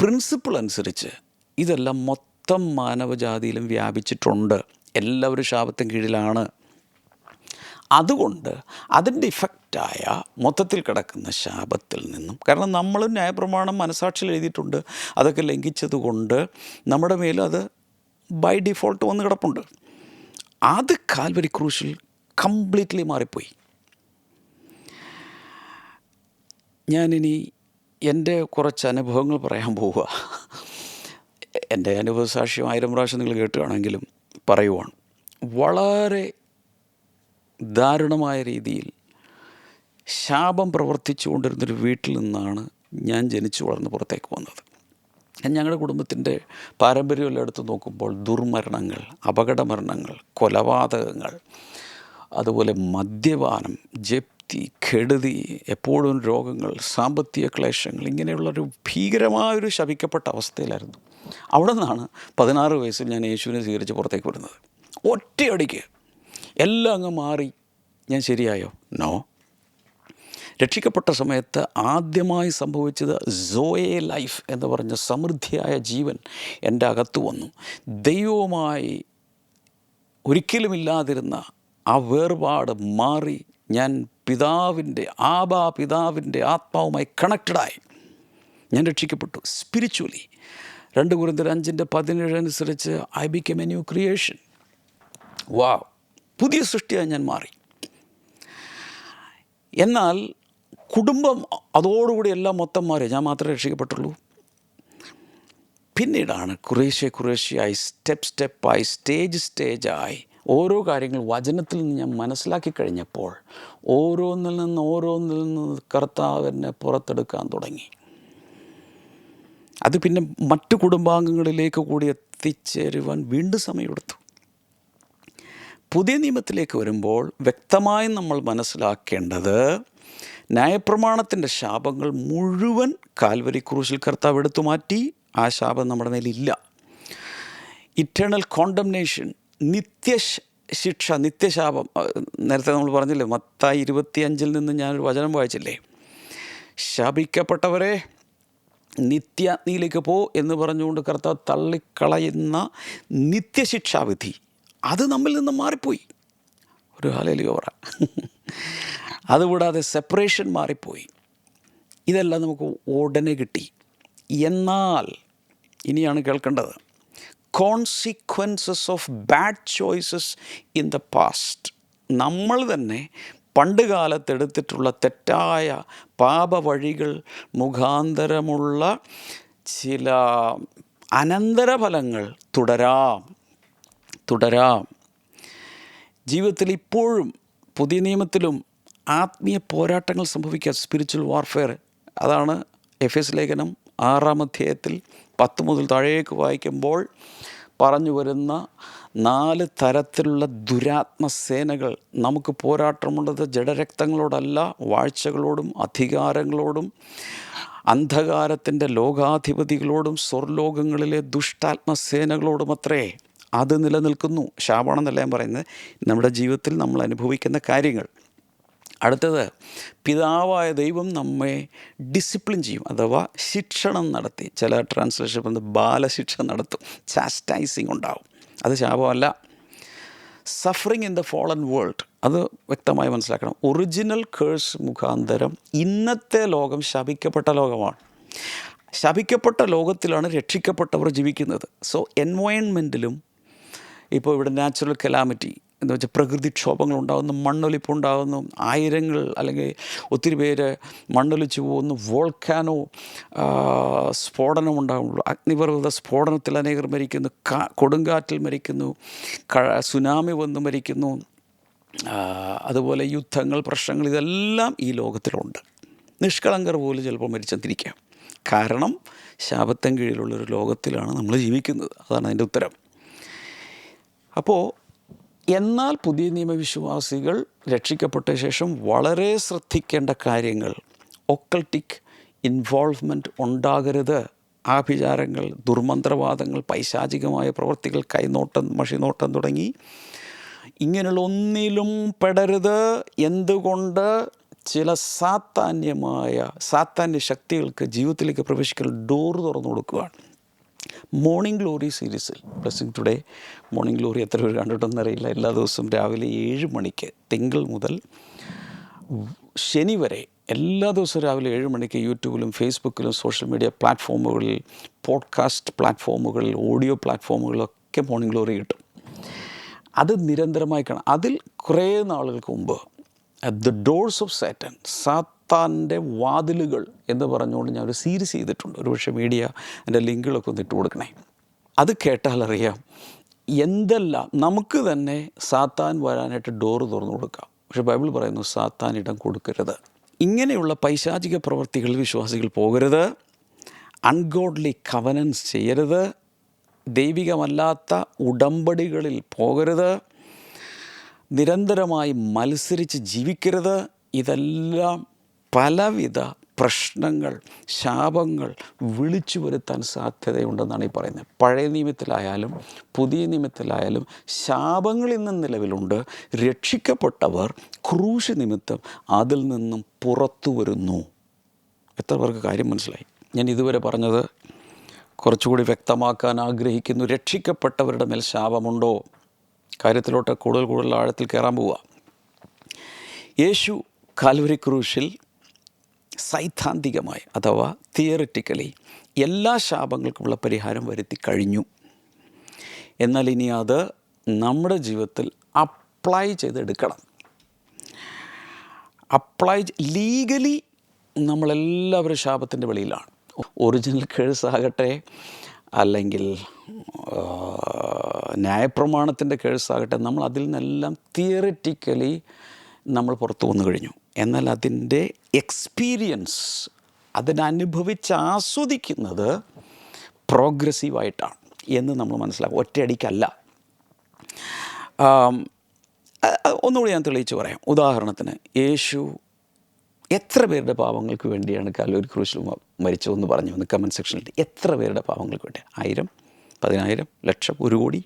പ്രിൻസിപ്പിൾ അനുസരിച്ച് ഇതെല്ലാം മൊത്തം മാനവജാതിയിലും വ്യാപിച്ചിട്ടുണ്ട്. എല്ലാവരും ശാപത്തിന് കീഴിലാണ്. അതുകൊണ്ട് അതിൻ്റെ ഇഫക്റ്റായ മൊത്തത്തിൽ കിടക്കുന്ന ശാപത്തിൽ നിന്നും, കാരണം നമ്മളും ന്യായപ്രമാണം മനസാക്ഷിയിൽ എഴുതിയിട്ടുണ്ട്, അതൊക്കെ ലംഘിച്ചതുകൊണ്ട് നമ്മുടെ മേലും അത് ബൈ ഡിഫോൾട്ട് വന്ന് കിടപ്പുണ്ട്. അത് കാൽവരി ക്രൂശിൽ കംപ്ലീറ്റ്ലി മാറിപ്പോയി. ഞാനിനി എൻ്റെ കുറച്ച് അനുഭവങ്ങൾ പറയാൻ പോവുക. എൻ്റെ അനുഭവ സാക്ഷ്യം 1000 പ്രാവശ്യം നിങ്ങൾ കേട്ടുകയാണെങ്കിലും പറയുവാണ്. വളരെ ദാരുണമായ രീതിയിൽ ശാപം പ്രവർത്തിച്ചു കൊണ്ടിരുന്നൊരു വീട്ടിൽ നിന്നാണ് ഞാൻ ജനിച്ചു വളർന്ന് പുറത്തേക്ക് വന്നത്. ഞങ്ങളുടെ കുടുംബത്തിൻ്റെ പാരമ്പര്യമെല്ലാം എടുത്ത് നോക്കുമ്പോൾ ദുർമരണങ്ങൾ, അപകടമരണങ്ങൾ, കൊലപാതകങ്ങൾ, അതുപോലെ മദ്യപാനം, ജപ്തി, കെടുതി, എപ്പോഴും രോഗങ്ങൾ, സാമ്പത്തിക ക്ലേശങ്ങൾ, ഇങ്ങനെയുള്ളൊരു ഭീകരമായൊരു ശപിക്കപ്പെട്ട അവസ്ഥയിലായിരുന്നു. അവിടെ നിന്നാണ് 16 വയസ്സിൽ ഞാൻ യേശുവിനെ സ്വീകരിച്ച് പുറത്തേക്ക് വരുന്നത്. ഒറ്റയടിക്ക് എല്ലാം അങ്ങ് മാറി. ഞാൻ ശരിയായോ? നോ. രക്ഷിക്കപ്പെട്ട സമയത്ത് ആദ്യമായി സംഭവിച്ചത് സോയെ ലൈഫ് എന്ന് പറഞ്ഞ സമൃദ്ധിയായ ജീവൻ എൻ്റെ അകത്ത് വന്നു. ദൈവവുമായി ഒരിക്കലുമില്ലാതിരുന്ന ആ വേർപാട് മാറി. ഞാൻ പിതാവിൻ്റെ ആത്മാവുമായി കണക്റ്റഡായി ഞാൻ രക്ഷിക്കപ്പെട്ടു സ്പിരിച്വലി. 2 Corinthians 5:17 അനുസരിച്ച് I become A new creation. പുതിയ സൃഷ്ടിയായി ഞാൻ മാറി. എന്നാൽ കുടുംബം അതോടുകൂടി എല്ലാം മൊത്തം മാറി. ഞാൻ മാത്രമേ രക്ഷിക്കപ്പെട്ടുള്ളൂ. പിന്നീടാണ് കുറേശ്ശെയായി സ്റ്റെപ്പായി സ്റ്റേജായി ഓരോ കാര്യങ്ങൾ വചനത്തിൽ നിന്ന് ഞാൻ മനസ്സിലാക്കി കഴിഞ്ഞപ്പോൾ ഓരോന്നിൽ നിന്ന് കർത്താവ് എന്നെ പുറത്തെടുക്കാൻ തുടങ്ങി. അത് പിന്നെ മറ്റു കുടുംബാംഗങ്ങളിലേക്ക് കൂടി എത്തിച്ചേരുവാൻ വീണ്ടും സമയമെടുത്തു. പുതിയ നിയമത്തിലേക്ക് വരുമ്പോൾ വ്യക്തമായും നമ്മൾ മനസ്സിലാക്കേണ്ടത് ന്യായപ്രമാണത്തിൻ്റെ ശാപങ്ങൾ മുഴുവൻ കാൽവരി ക്രൂശിൽ കർത്താവ് എടുത്തു മാറ്റി. ആ ശാപം നമ്മുടെ മേലില്ല. Eternal condemnation, നിത്യശിക്ഷ, നിത്യശാപം. നേരത്തെ നമ്മൾ പറഞ്ഞില്ലേ, മത്തായി 25 നിന്ന് ഞാനൊരു വചനം വായിച്ചില്ലേ, ശാപിക്കപ്പെട്ടവരെ നിത്യാഗ്നിയിലേക്ക് പോ എന്ന് പറഞ്ഞുകൊണ്ട് കർത്താവ് തള്ളിക്കളയുന്ന നിത്യശിക്ഷാവിധി അത് നമ്മിൽ നിന്ന് മാറിപ്പോയി. ഒരു ഹല്ലേലൂയ പറ. അതുകൂടാതെ സെപ്പറേഷൻ മാറിപ്പോയി. ഇതെല്ലാം നമുക്ക് ഉടനെ കിട്ടി. എന്നാൽ ഇനിയാണ് കേൾക്കേണ്ടത്, consequences of bad choices in the past. നമ്മൾ തന്നെ പണ്ട് കാലത്തെടുത്തിട്ടുള്ള തെറ്റായ പാപവഴികൾ മുഖാന്തരമുള്ള ചില അനന്തരഫലങ്ങൾ തുടരാം. ജീവിതത്തിൽ ഇപ്പോഴും പുതിയ നിയമത്തിലും ആത്മീയ പോരാട്ടങ്ങൾ സംഭവിക്കുക, സ്പിരിച്വൽ വാർഫെയർ. അതാണ് എഫെസ് ലേഖനം 6-ാം അധ്യായത്തിൽ 10 മുതൽ താഴേക്ക് വായിക്കുമ്പോൾ പറഞ്ഞു വരുന്ന 4 തരത്തിലുള്ള ദുരാത്മസേനകൾ. നമുക്ക് പോരാട്ടമുള്ളത് ജഡരക്തങ്ങളോടല്ല, വാഴ്ചകളോടും അധികാരങ്ങളോടും അന്ധകാരത്തിൻ്റെ ലോകാധിപതികളോടും സ്വർലോകങ്ങളിലെ ദുഷ്ടാത്മസേനകളോടും അത്രേ. അത് നിലനിൽക്കുന്നു. ശാപമാണെന്നല്ല ഞാൻ പറയുന്നത്, നമ്മുടെ ജീവിതത്തിൽ നമ്മൾ അനുഭവിക്കുന്ന കാര്യങ്ങൾ. അടുത്തത്, പിതാവായ ദൈവം നമ്മെ ഡിസിപ്ലിൻ ചെയ്യും, അഥവാ ശിക്ഷണം നടത്തി. ചില ട്രാൻസ്ലേഷൻ പറഞ്ഞ് ബാലശിക്ഷ നടത്തും, ചാസ്റ്റൈസിങ് ഉണ്ടാവും. അത് ശാപമല്ല. Suffering in the fallen world, അത് വ്യക്തമായി മനസ്സിലാക്കണം. ഒറിജിനൽ കേഴ്സ് മുഖാന്തരം ഇന്നത്തെ ലോകം ശപിക്കപ്പെട്ട ലോകമാണ്. ശപിക്കപ്പെട്ട ലോകത്തിലാണ് രക്ഷിക്കപ്പെട്ടവർ ജീവിക്കുന്നത്. സോ എൻവയോൺമെൻറ്റിലും ഇപ്പോൾ ഇവിടെ നാച്ചുറൽ കലാമിറ്റി എന്ന് വെച്ചാൽ പ്രകൃതിക്ഷോഭങ്ങൾ ഉണ്ടാകുന്നു, മണ്ണൊലിപ്പുണ്ടാകുന്നു, ആയിരങ്ങൾ അല്ലെങ്കിൽ ഒത്തിരി പേര് മണ്ണൊലിച്ചു പോകുന്നു, വോൾക്കാനോ സ്ഫോടനം ഉണ്ടാകുന്നു, അഗ്നിപർവ്വത സ്ഫോടനത്തിൽ അനേകർ മരിക്കുന്നു, കൊടുങ്കാറ്റിൽ മരിക്കുന്നു, സുനാമി വന്ന് മരിക്കുന്നു, അതുപോലെ യുദ്ധങ്ങൾ, പ്രശ്നങ്ങൾ, ഇതെല്ലാം ഈ ലോകത്തിലുണ്ട്. നിഷ്കളങ്കർ പോലും ചിലപ്പോൾ മരിച്ചെന്നിരിക്കാം. കാരണം ശാപത്തിൻ കീഴിലുള്ളൊരു ലോകത്തിലാണ് നമ്മൾ ജീവിക്കുന്നത്. അതാണ് അതിൻ്റെ ഉത്തരം. അപ്പോൾ എന്നാൽ പുതിയ നിയമവിശ്വാസികൾ രക്ഷിക്കപ്പെട്ട ശേഷം വളരെ ശ്രദ്ധിക്കേണ്ട കാര്യങ്ങൾ, ഒക്കൾട്ടിക് ഇൻവോൾവ്മെൻറ്റ് ഉണ്ടാകരുത്. ആഭിചാരങ്ങൾ, ദുർമന്ത്രവാദങ്ങൾ, പൈശാചികമായ പ്രവൃത്തികൾ, കൈനോട്ടം, മഷിനോട്ടം തുടങ്ങി ഇങ്ങനെയുള്ള ഒന്നിലും പെടരുത്. എന്തുകൊണ്ട്? ചില സാത്താന്യ ശക്തികൾക്ക് ജീവിതത്തിലേക്ക് പ്രവേശിക്കാൻ ഡോർ തുറന്നു കൊടുക്കുകയാണ്. മോർണിംഗ് ഗ്ലോറി സീരീസിൽ ബ്ലെസ്സിങ് ടുഡേ മോർണിംഗ് ഗ്ലോറി എത്ര പേര് കണ്ടിട്ടൊന്നറിയില്ല. എല്ലാ ദിവസവും രാവിലെ 7 മണിക്ക് തിങ്കൾ മുതൽ ശനി വരെ എല്ലാ ദിവസവും രാവിലെ 7 മണിക്ക് യൂട്യൂബിലും ഫേസ്ബുക്കിലും സോഷ്യൽ മീഡിയ പ്ലാറ്റ്ഫോമുകളിൽ, പോഡ്കാസ്റ്റ് പ്ലാറ്റ്ഫോമുകളിൽ, ഓഡിയോ പ്ലാറ്റ്ഫോമുകളിലൊക്കെ മോർണിംഗ് ഗ്ലോറി കിട്ടും. അത് നിരന്തരമായി കാണാം. അതിൽ കുറേ നാളുകൾക്ക് മുമ്പ് ദ ഡോർസ് ഓഫ് സാറ്റൻ, സാത്താൻ്റെ വാതിലുകൾ എന്ന് പറഞ്ഞുകൊണ്ട് ഞാൻ ഒരു സീരീസ് ചെയ്തിട്ടുണ്ട്. ഒരുപക്ഷെ മീഡിയ എൻ്റെ ലിങ്കുകളൊക്കെ ഒന്ന് ഇട്ട് കൊടുക്കണേ. അത് കേട്ടാലറിയാം എന്തെല്ലാം നമുക്ക് തന്നെ സാത്താൻ വരാനായിട്ട് ഡോറ് തുറന്നു കൊടുക്കാം. പക്ഷേ ബൈബിൾ പറയുന്നു സാത്താൻ ഇടം കൊടുക്കരുത്. ഇങ്ങനെയുള്ള പൈശാചിക പ്രവൃത്തികളിൽ വിശ്വാസികൾ പോകരുത്. അൺഗോഡ്ലി കവനൻസ് ചെയ്യരുത്. ദൈവികമല്ലാത്ത ഉടമ്പടികളിൽ പോകരുത്. നിരന്തരമായി മത്സരിച്ച് ജീവിക്കരുത്. ഇതെല്ലാം പലവിധ പ്രശ്നങ്ങൾ, ശാപങ്ങൾ വിളിച്ചു വരുത്താൻ സാധ്യതയുണ്ടെന്നാണ് ഈ പറയുന്നത്. പഴയ നിയമത്തിലായാലും പുതിയ നിയമത്തിലായാലും ശാപങ്ങൾ ഇന്നും നിലവിലുണ്ട്. രക്ഷിക്കപ്പെട്ടവർ ക്രൂശ് നിമിത്തം അതിൽ നിന്നും പുറത്തു വരുന്നു. എത്ര പേർക്ക് കാര്യം മനസ്സിലായി? ഞാൻ ഇതുവരെ പറഞ്ഞത് കുറച്ചുകൂടി വ്യക്തമാക്കാൻ ആഗ്രഹിക്കുന്നു. രക്ഷിക്കപ്പെട്ടവരുടെ മേൽ ശാപമുണ്ടോ? കാര്യത്തിലോട്ട് കൂടുതൽ ആഴത്തിൽ കയറാൻ പോവുക. യേശു കാൽവരി ക്രൂശിൽ സൈദ്ധാന്തികമായി അഥവാ തിയറിറ്റിക്കലി എല്ലാ ശാപങ്ങൾക്കുമുള്ള പരിഹാരം വരുത്തി കഴിഞ്ഞു. എന്നാൽ ഇനി അത് നമ്മുടെ ജീവിതത്തിൽ അപ്ലൈ ചെയ്തെടുക്കണം. ലീഗലി നമ്മളെല്ലാവരും ശാപത്തിൻ്റെ വെളിയിലാണ്. ഒറിജിനൽ കേഴ്സാകട്ടെ, അല്ലെങ്കിൽ ന്യായപ്രമാണത്തിൻ്റെ കേഴ്സാകട്ടെ, നമ്മൾ അതിൽ നിന്നെല്ലാം തിയറിറ്റിക്കലി നമ്മൾ പുറത്തു വന്നു കഴിഞ്ഞു. എന്നാൽ അതിൻ്റെ എക്സ്പീരിയൻസ്, അതിനനുഭവിച്ച് ആസ്വദിക്കുന്നത് പ്രോഗ്രസീവായിട്ടാണ് എന്ന് നമ്മൾ മനസ്സിലാക്കും. ഒറ്റയടിക്കല്ല. ഒന്നുകൂടി ഞാൻ തെളിയിച്ച് പറയാം. ഉദാഹരണത്തിന്, യേശു എത്ര പേരുടെ പാപങ്ങൾക്ക് വേണ്ടിയാണ് കാൽവരി ക്രൂശിൽ മരിച്ചതെന്ന് പറഞ്ഞു എന്ന് കമൻറ്റ് സെക്ഷനിൽ. എത്ര പേരുടെ പാപങ്ങൾക്ക് വേണ്ടി? 1000, 10,000, ലക്ഷം, 1 കോടി?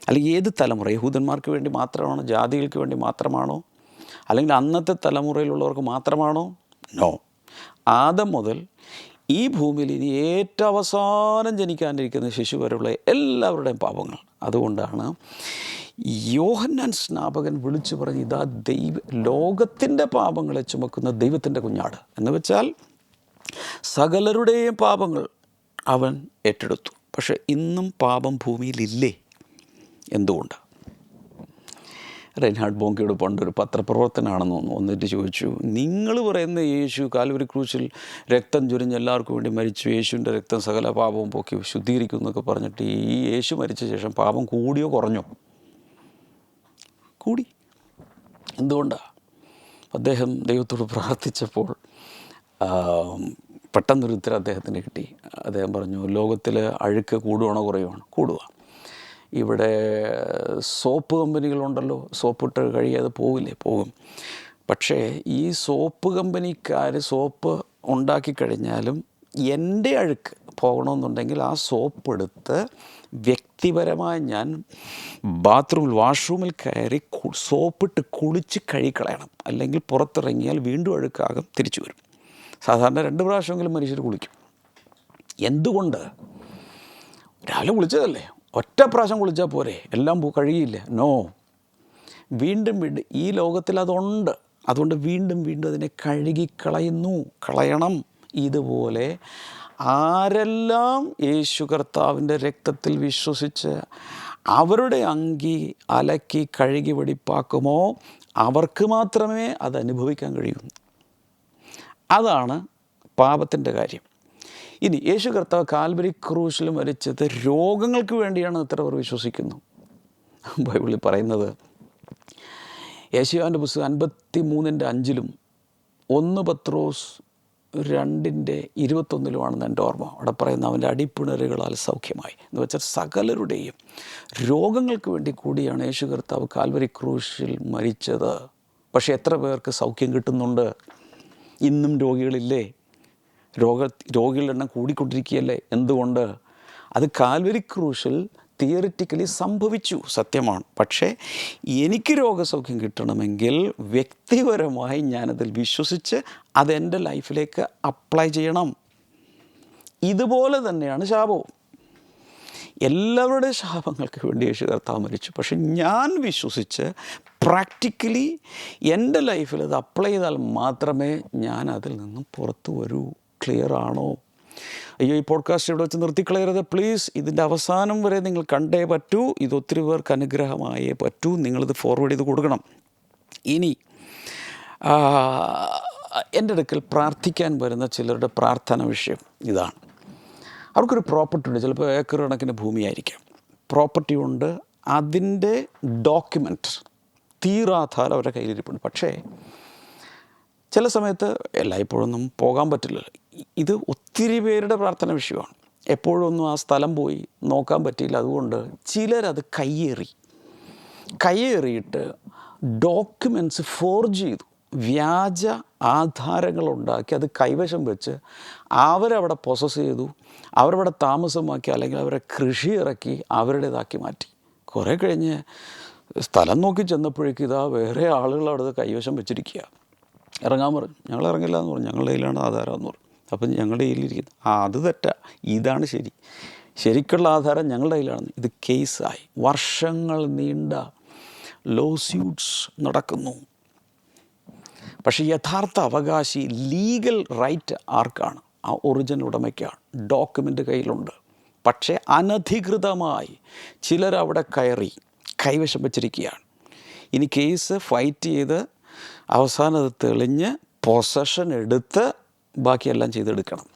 അല്ലെങ്കിൽ ഏത് തലമുറ? യഹൂദന്മാർക്ക് വേണ്ടി മാത്രമാണോ? ജാതികൾക്ക് വേണ്ടി മാത്രമാണോ? അല്ലെങ്കിൽ അന്നത്തെ തലമുറയിലുള്ളവർക്ക് മാത്രമാണോ? നോ. ആദം മുതൽ ഈ ഭൂമിയിൽ ഇനി ഏറ്റവും അവസാനം ജനിക്കാനിരിക്കുന്ന ശിശു വരെയുള്ള എല്ലാവരുടെയും പാപങ്ങൾ. അതുകൊണ്ടാണ് യോഹന്നാൻ സ്നാപകൻ വിളിച്ചു പറഞ്ഞ്, ഇതാ ലോകത്തിൻ്റെ പാപങ്ങളെ ചുമക്കുന്ന ദൈവത്തിൻ്റെ കുഞ്ഞാട്. എന്ന് വെച്ചാൽ സകലരുടെയും പാപങ്ങൾ അവൻ ഏറ്റെടുത്തു. പക്ഷെ ഇന്നും പാപം ഭൂമിയിലില്ലേ? എന്തുകൊണ്ട്? റെയിൻഹാർഡ് ബോങ്കയോട് പണ്ടൊരു പത്രപ്രവർത്തനാണെന്ന് തോന്നുന്നു, വന്നിട്ട് ചോദിച്ചു, നിങ്ങൾ പറയുന്ന യേശു കാൽവരി ക്രൂശിൽ രക്തം ചൊരിഞ്ഞ് എല്ലാവർക്കും വേണ്ടി മരിച്ചു, യേശുവിൻ്റെ രക്തം സകല പാപവും പോക്കി ശുദ്ധീകരിക്കും എന്നൊക്കെ പറഞ്ഞിട്ട് ഈ യേശു മരിച്ച ശേഷം പാപം കൂടിയോ കുറഞ്ഞോ? കൂടി. എന്തുകൊണ്ടാണ്? അദ്ദേഹം ദൈവത്തോട് പ്രാർത്ഥിച്ചപ്പോൾ പെട്ടെന്നൊരു ഉത്തരം അദ്ദേഹത്തിന് കിട്ടി. അദ്ദേഹം പറഞ്ഞു, ലോകത്തിൽ അഴുക്ക് കൂടുകയാണോ കുറയുവാണോ? കൂടുക. ഇവിടെ സോപ്പ് കമ്പനികളുണ്ടല്ലോ, സോപ്പിട്ട് കഴിയാതെ പോവില്ലേ? പോകും. പക്ഷേ ഈ സോപ്പ് കമ്പനിക്കാർ സോപ്പ് ഉണ്ടാക്കിക്കഴിഞ്ഞാലും എൻ്റെ അഴുക്ക് പോകണമെന്നുണ്ടെങ്കിൽ ആ സോപ്പ് എടുത്ത് വ്യക്തിപരമായി ഞാൻ ബാത്റൂമിൽ, വാഷ്റൂമിൽ കയറി സോപ്പിട്ട് കുളിച്ച് കഴുകിക്കളയണം. അല്ലെങ്കിൽ പുറത്തിറങ്ങിയാൽ വീണ്ടും അഴുക്കാകും, തിരിച്ചു വരും. സാധാരണ 2 പ്രാവശ്യമെങ്കിലും മനുഷ്യർ കുളിക്കും. എന്തുകൊണ്ട്? രാവിലെ കുളിച്ചതല്ലേ, ഒറ്റ പ്രാവശ്യം കുളിച്ചാൽ പോരെ, എല്ലാം കഴുകിയില്ല? നോ. വീണ്ടും ഈ ലോകത്തിൽ അതുണ്ട്. അതുകൊണ്ട് വീണ്ടും അതിനെ കളയണം. ഇതുപോലെ ആരെല്ലാം യേശു കർത്താവിൻ്റെ രക്തത്തിൽ വിശ്വസിച്ച് അവരുടെ അങ്കി അലക്കി കഴുകി വെടിപ്പാക്കുമോ അവർക്ക് മാത്രമേ അത് അനുഭവിക്കാൻ കഴിയൂ. അതാണ് പാപത്തിൻ്റെ കാര്യം. ഇനി യേശു കർത്താവ് കാൽവരി ക്രൂശിൽ മരിച്ചത് രോഗങ്ങൾക്ക് വേണ്ടിയാണ് എത്ര പേർ വിശ്വസിക്കുന്നു? ബൈബിളിൽ പറയുന്നത്, യെശയ്യാവിൻ്റെ പുസ്തകം 53:5 1 പത്രോസ് 2:21 എൻ്റെ ഓർമ്മ. അവിടെ പറയുന്ന, അവൻ്റെ അടിപ്പിണരുകളാൽ സൗഖ്യമായി എന്ന് വെച്ചാൽ സകലരുടെയും രോഗങ്ങൾക്ക് വേണ്ടി കൂടിയാണ് യേശു കർത്താവ് കാൽവരി ക്രൂശിൽ മരിച്ചത്. പക്ഷേ എത്ര പേർക്ക് സൗഖ്യം കിട്ടുന്നുണ്ട്? ഇന്നും രോഗികളില്ലേ? രോഗികളുടെ എണ്ണം കൂടിക്കൊണ്ടിരിക്കുകയല്ലേ? എന്തുകൊണ്ട്? അത് കാൽവരി ക്രൂശിൽ തിയറിറ്റിക്കലി സംഭവിച്ചു, സത്യമാണ്. പക്ഷേ എനിക്ക് രോഗസൗഖ്യം കിട്ടണമെങ്കിൽ വ്യക്തിപരമായി ഞാനതിൽ വിശ്വസിച്ച് അതെൻ്റെ ലൈഫിലേക്ക് അപ്ലൈ ചെയ്യണം. ഇതുപോലെ തന്നെയാണ് ശാപവും. എല്ലാവരുടെ ശാപങ്ങൾക്ക് വേണ്ടി യേശു കർത്താവ് മരിച്ചു. പക്ഷെ ഞാൻ വിശ്വസിച്ച് പ്രാക്ടിക്കലി എൻ്റെ ലൈഫിൽ അത് അപ്ലൈ ചെയ്താൽ മാത്രമേ ഞാൻ അതിൽ നിന്നും പുറത്തു വരൂ. ക്ലിയർ ആണോ? അയ്യോ, ഈ പോഡ്കാസ്റ്റ് ഇവിടെ വെച്ച് നിർത്തിക്കളയരുത് പ്ലീസ്. ഇതിൻ്റെ അവസാനം വരെ നിങ്ങൾ കണ്ടേ പറ്റൂ. ഇത് ഒത്തിരി പേർക്ക് അനുഗ്രഹമായേ പറ്റൂ. നിങ്ങളിത് ഫോർവേഡ് ചെയ്ത് കൊടുക്കണം. ഇനി എൻ്റെ അടുക്കൽ പ്രാർത്ഥിക്കാൻ വരുന്ന ചിലരുടെ പ്രാർത്ഥന വിഷയം ഇതാണ്. അവർക്കൊരു പ്രോപ്പർട്ടി ഉണ്ട്. ചിലപ്പോൾ ഏക്കർ കണക്കിന് ഭൂമിയായിരിക്കാം. പ്രോപ്പർട്ടി ഉണ്ട്, അതിൻ്റെ ഡോക്യുമെൻറ്റ് തീരാധാരം അവരുടെ കയ്യിലിരിപ്പുണ്ട്. പക്ഷേ ചില സമയത്ത് എല്ലായ്പ്പോഴൊന്നും പോകാൻ പറ്റില്ല. ഇത് ഒത്തിരി പേരുടെ പ്രാർത്ഥന വിഷയമാണ്. എപ്പോഴൊന്നും ആ സ്ഥലം പോയി നോക്കാൻ പറ്റിയില്ല. അതുകൊണ്ട് ചിലരത് കയ്യേറിയിട്ട് ഡോക്യുമെൻറ്റ്സ് ഫോർജ് ചെയ്തു, വ്യാജ ആധാരങ്ങളുണ്ടാക്കി അത് കൈവശം വെച്ച് അവരവിടെ പൊസസ് ചെയ്തു, അവരവിടെ താമസമാക്കി, അല്ലെങ്കിൽ അവരെ കൃഷി ഇറക്കി അവരുടേതാക്കി മാറ്റി. കുറേ കഴിഞ്ഞ് സ്ഥലം നോക്കി ചെന്നപ്പോഴേക്കും ഇതാ വേറെ ആളുകൾ അവിടെ കൈവശം വെച്ചിരിക്കുക. ഇറങ്ങാൻ പറഞ്ഞു. ഞങ്ങൾ ഇറങ്ങില്ല എന്ന് പറഞ്ഞു. ഞങ്ങളുടെ കയ്യിലാണ് ആധാരം എന്ന് പറഞ്ഞു. അപ്പം ഞങ്ങളുടെ കയ്യിലിരിക്കുന്നു. അത് തെറ്റാ, ഇതാണ് ശരി, ശരിക്കുള്ള ആധാരം ഞങ്ങളുടെ കയ്യിലാണ്. ഇത് കേസായി. വർഷങ്ങൾ നീണ്ട ലോ സ്യൂട്ട്സ് നടക്കുന്നു. പക്ഷേ യഥാർത്ഥ അവകാശി, ലീഗൽ റൈറ്റ് ആർക്കാണ്? ആ ഒറിജിനൽ ഉടമയ്ക്കാണ്. ഡോക്യുമെൻ്റ് കയ്യിലുണ്ട്. പക്ഷേ അനധികൃതമായി ചിലരവിടെ കയറി കൈവശം വച്ചിരിക്കുകയാണ്. ഇനി കേസ് ഫൈറ്റ് ചെയ്ത് അവസാനം അത് തെളിഞ്ഞ് പൊസഷൻ എടുത്ത് ബാക്കിയെല്ലാം ചെയ്തെടുക്കണം.